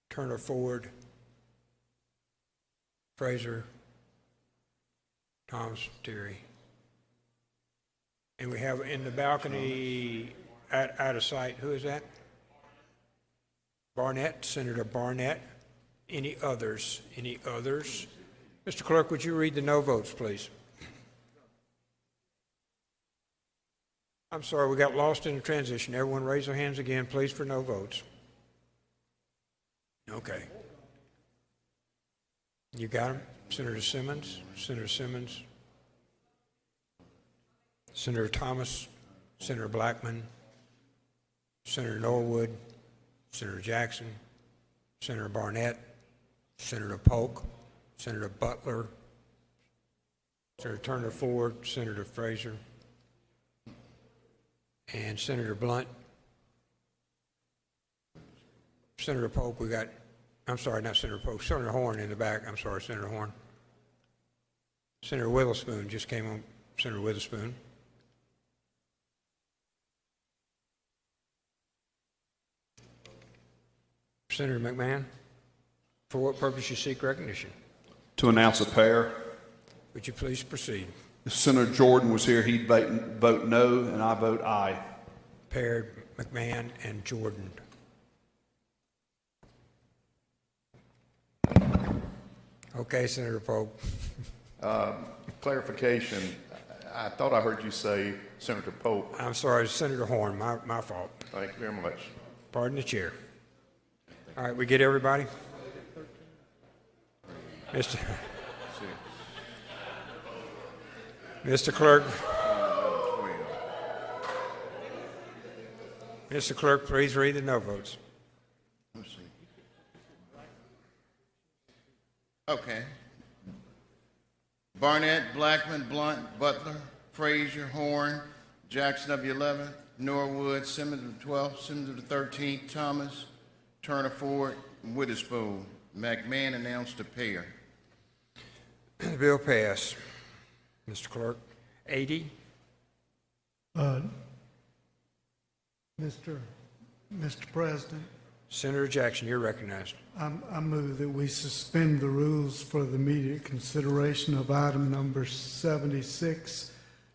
Turner Ford, Fraser, Thomas Terry. And we have in the balcony, out of sight, who is that? Barnett, Senator Barnett. Any others? Any others? Mr. Clerk, would you read the no votes, please? I'm sorry, we got lost in the transition. Everyone raise their hands again, please, for no votes. Okay. You got them? Senator Simmons, Senator Thomas, Senator Blackman, Senator Norwood, Senator Jackson, Senator Barnett, Senator Polk, Senator Butler, Senator Turner Ford, Senator Fraser, and Senator Blunt. Senator Polk, we got, I'm sorry, not Senator Polk, Senator Horn in the back. I'm sorry, Senator Horn. Senator Witherspoon just came on. Senator Witherspoon. Senator McMahon, for what purpose you seek recognition? To announce a pair. Would you please proceed? If Senator Jordan was here, he'd vote no, and I vote aye. Paired McMahon and Jordan. Okay, Senator Pope. Clarification. I thought I heard you say Senator Pope. I'm sorry, Senator Horn, my fault. Thank you very much. Pardon the chair. All right, we get everybody? Mr. Clerk. Mr. Clerk, please read the no votes. Okay. Barnett, Blackman, Blunt, Butler, Frazier, Horn, Jackson of the 11th, Norwood, Simmons of the 12th, Simmons of the 13th, Thomas, Turner Ford, and Witherspoon. McMahon announced a pair. The bill passed. Mr. Clerk, 80. Mr. President, Senator Jackson, you're recognized. I move that we suspend the rules for the immediate consideration of item number 76,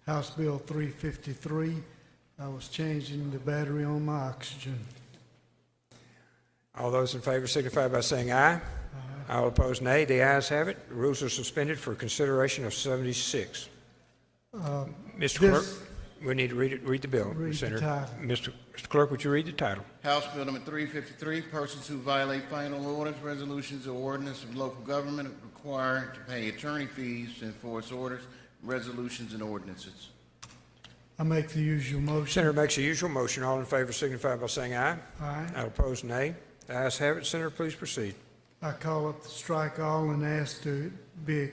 House Bill 353. I was changing the battery on my oxygen. All those in favor signify by saying aye. Aye. All opposed, nay. The ayes have it. The rules are suspended for consideration of 76. Mr. Clerk, we need to read the bill. Senator. Mr. Clerk, would you read the title? House Bill number 353, persons who violate final orders, resolutions, or ordinance of local government required to pay attorney fees to enforce orders, resolutions, and ordinances. I make the usual motion. Senator makes the usual motion. All in favor signify by saying aye. Aye. All opposed, nay. The ayes have it. Senator, please proceed. I call up the strike all and ask to be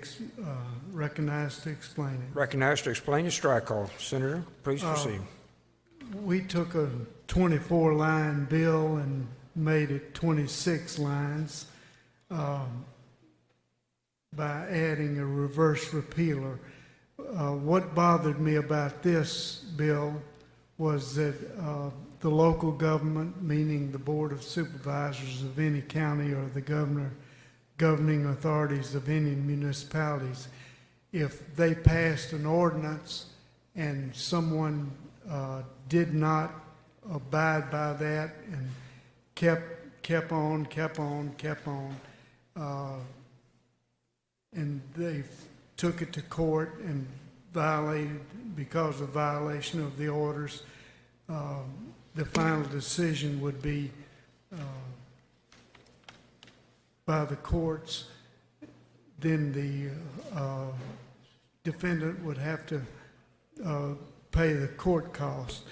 recognized to explain it. Recognized to explain the strike call. Senator, please proceed. We took a 24-line bill and made it 26 lines by adding a reverse repealer. What bothered me about this bill was that the local government, meaning the Board of Supervisors of any county or the governing authorities of any municipalities, if they passed an ordinance and someone did not abide by that and kept on, and they took it to court and violated because of violation of the orders, the final decision would be by the courts. Then the defendant would have to pay the court costs.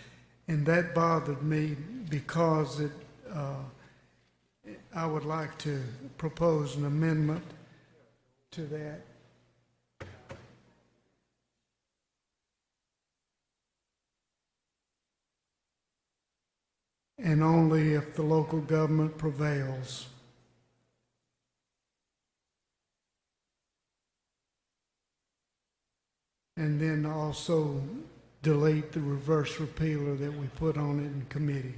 And that bothered me because I would like to propose an amendment to that. And only if the local government prevails. And then also delete the reverse repealer that we put on it in committee.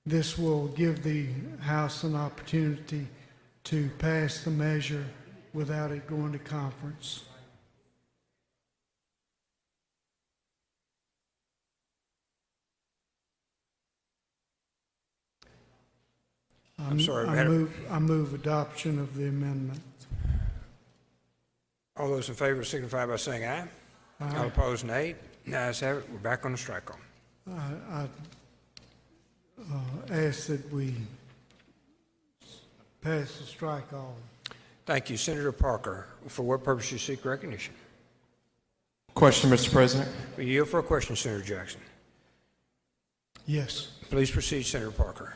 This will give the House an opportunity to pass the measure without it going to conference. I'm sorry, I move adoption of the amendment. All those in favor signify by saying aye. Aye. All opposed, nay. The ayes have it. We're back on the strike call. I ask that we pass the strike all. Thank you. Senator Parker, for what purpose you seek recognition? Question, Mr. President. We yield for a question, Senator Jackson. Yes. Please proceed, Senator Parker.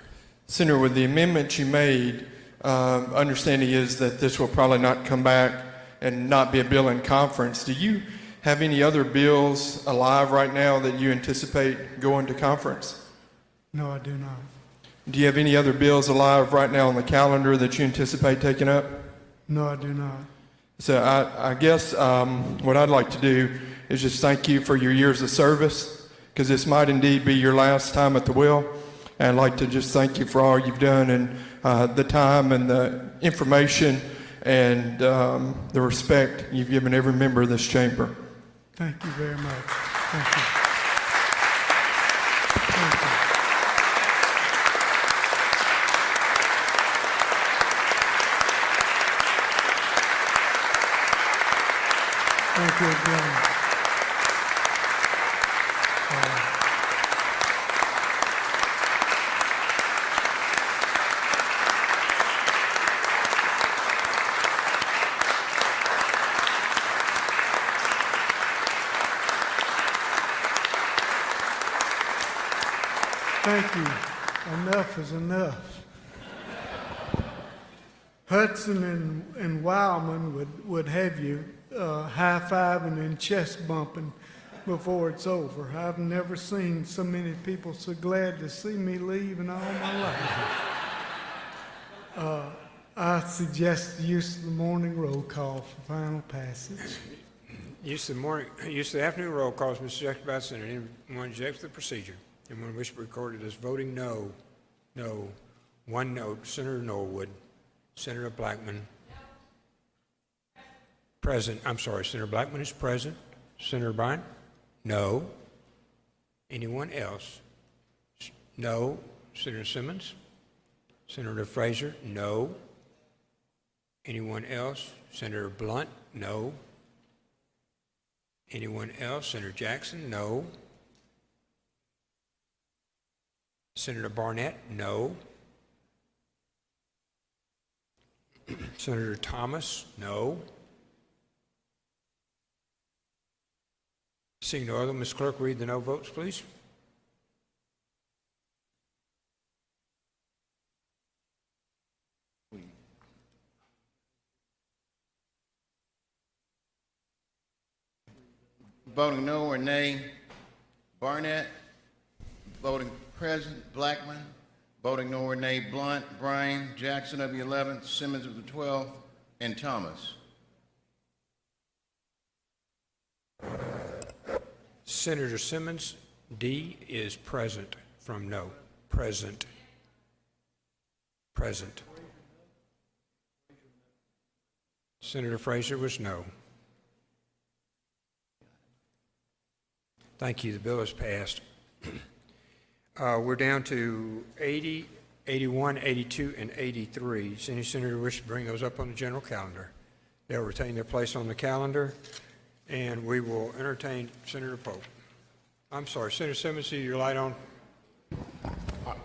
Senator, with the amendment you made, understanding is that this will probably not come back and not be a bill in conference. Do you have any other bills alive right now that you anticipate going to conference? No, I do not. Do you have any other bills alive right now on the calendar that you anticipate taking up? No, I do not. So I guess what I'd like to do is just thank you for your years of service, because this might indeed be your last time at the wheel. And I'd like to just thank you for all you've done and the time and the information and the respect you've given every member of this chamber. Thank you very much. Thank you. Thank you again. Thank you. Enough is enough. Hudson and Wildman would have you high-fiving and chest bumping before it's over. I've never seen so many people so glad to see me leave in all my life. I suggest the use of the morning roll call for final passage. Use of the afternoon roll call is rejected by the Senator. Anyone rejects the procedure. Anyone wish to be recorded as voting no. No. One no. Senator Norwood. Senator Blackman. Present. I'm sorry. Senator Blackman is present. Senator Bryan? No. Anyone else? No. Senator Simmons? Senator Frazier? No. Anyone else? Senator Blunt? No. Anyone else? Senator Jackson? No. Senator Barnett? No. Senator Thomas? No. Seeing no other, Ms. Clerk, read the no votes, please. Voting no or nay, Barnett. Voting present, Blackman. Voting no or nay, Blunt, Bryan, Jackson of the 11th, Simmons of the 12th, and Thomas. Senator Simmons, D, is present from no. Present. Present. Senator Frazier was no. Thank you. The bill is passed. We're down to 80, 81, 82, and 83. Does any senator wish to bring those up on the general calendar? They'll retain their place on the calendar, and we will entertain Senator Pope. I'm sorry, Senator Simmons, see your light on?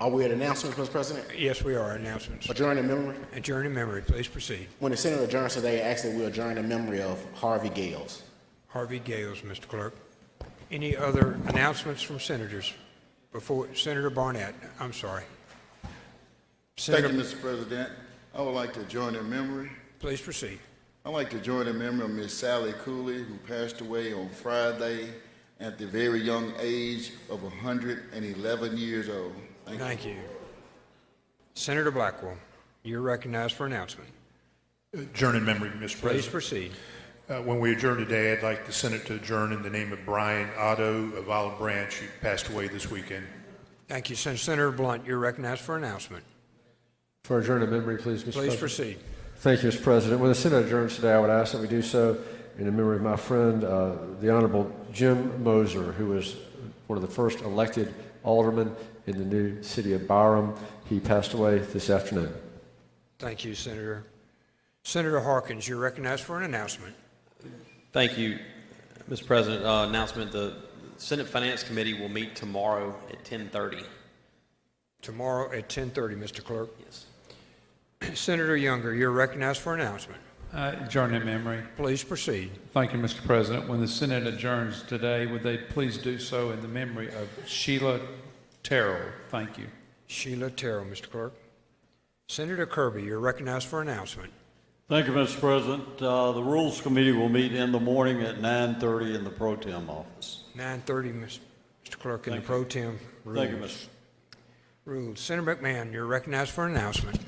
Are we at announcements, Mr. President? Yes, we are. Announcements. Adjourn in memory? Adjourn in memory. Please proceed. When the Senate adjourns today, actually we adjourn in memory of Harvey Gales. Harvey Gales, Mr. Clerk. Any other announcements from senators? Before Senator Barnett, I'm sorry. Thank you, Mr. President. I would like to join in memory. Please proceed. I'd like to join in memory of Miss Sally Cooley, who passed away on Friday at the very young age of 111 years old. Thank you. Senator Blackwell, you're recognized for announcement. Adjourn in memory, Mr. President. Please proceed. When we adjourn today, I'd like the Senate to adjourn in the name of Brian Otto of Olive Branch, who passed away this weekend. Thank you, Senator Blunt. You're recognized for announcement. For adjourn in memory, please, Mr. President. Please proceed. Thank you, Mr. President. When the Senate adjourns today, I would ask that we do so in the memory of my friend, the Honorable Jim Moser, who was one of the first elected aldermen in the new city of Byram. He passed away this afternoon. Thank you, Senator. Senator Harkins, you're recognized for an announcement. Thank you, Mr. President. Announcement, the Senate Finance Committee will meet tomorrow at 10:30. Tomorrow at 10:30, Mr. Clerk. Yes. Senator Younger, you're recognized for announcement. Adjourn in memory. Please proceed. Thank you, Mr. President. When the Senate adjourns today, would they please do so in the memory of Sheila Terrell? Thank you. Sheila Terrell, Mr. Clerk. Senator Kirby, you're recognized for announcement. Thank you, Mr. President. The Rules Committee will meet in the morning at 9:30 in the Pro Tem office. 9:30, Mr. Clerk, in the Pro Tem rules. Thank you, Mr. Rules. Senator McMahon, you're recognized for an announcement.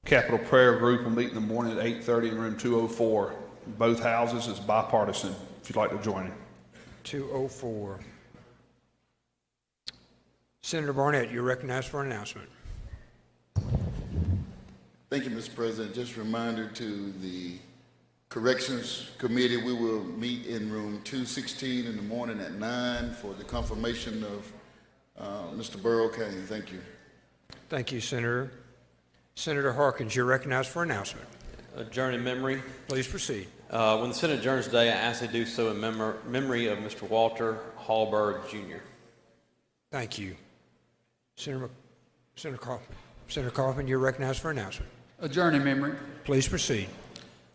Capital Prayer Group will meet in the morning at 8:30 in room 204. Both houses is bipartisan, if you'd like to join it. 204. Senator Barnett, you're recognized for an announcement. Thank you, Mr. President. Just a reminder to the Corrections Committee, we will meet in room 216 in the morning at 9 for the confirmation of Mr. Burrow Kane. Thank you. Thank you, Senator. Senator Harkins, you're recognized for announcement. Adjourn in memory. Please proceed. When the Senate adjourns today, I ask they do so in memory of Mr. Walter Hallberg, Jr. Thank you. Senator Kaufman, you're recognized for announcement. Adjourn in memory. Please proceed.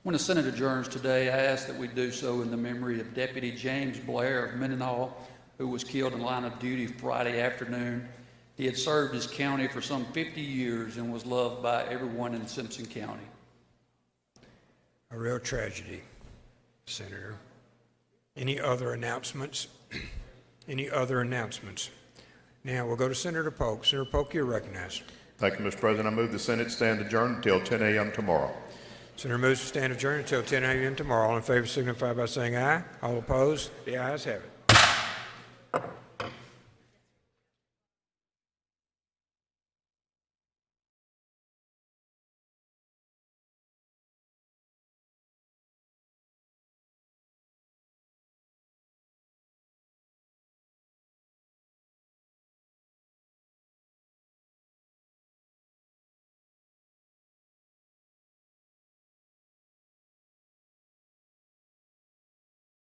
When the Senate adjourns today, I ask that we do so in the memory of Deputy James Blair of Mendenhall, who was killed in line of duty Friday afternoon He had served his county for some 50 years and was loved by everyone in Simpson County. A real tragedy, Senator. Any other announcements? Any other announcements? Now we'll go to Senator Polk. Senator Polk, you're recognized. Thank you, Mr. President. I move the Senate stand adjourned until 10 a.m. tomorrow. Senator moves to stand adjourned until 10 a.m. tomorrow. All in favor signify by saying aye. All opposed? The ayes have it.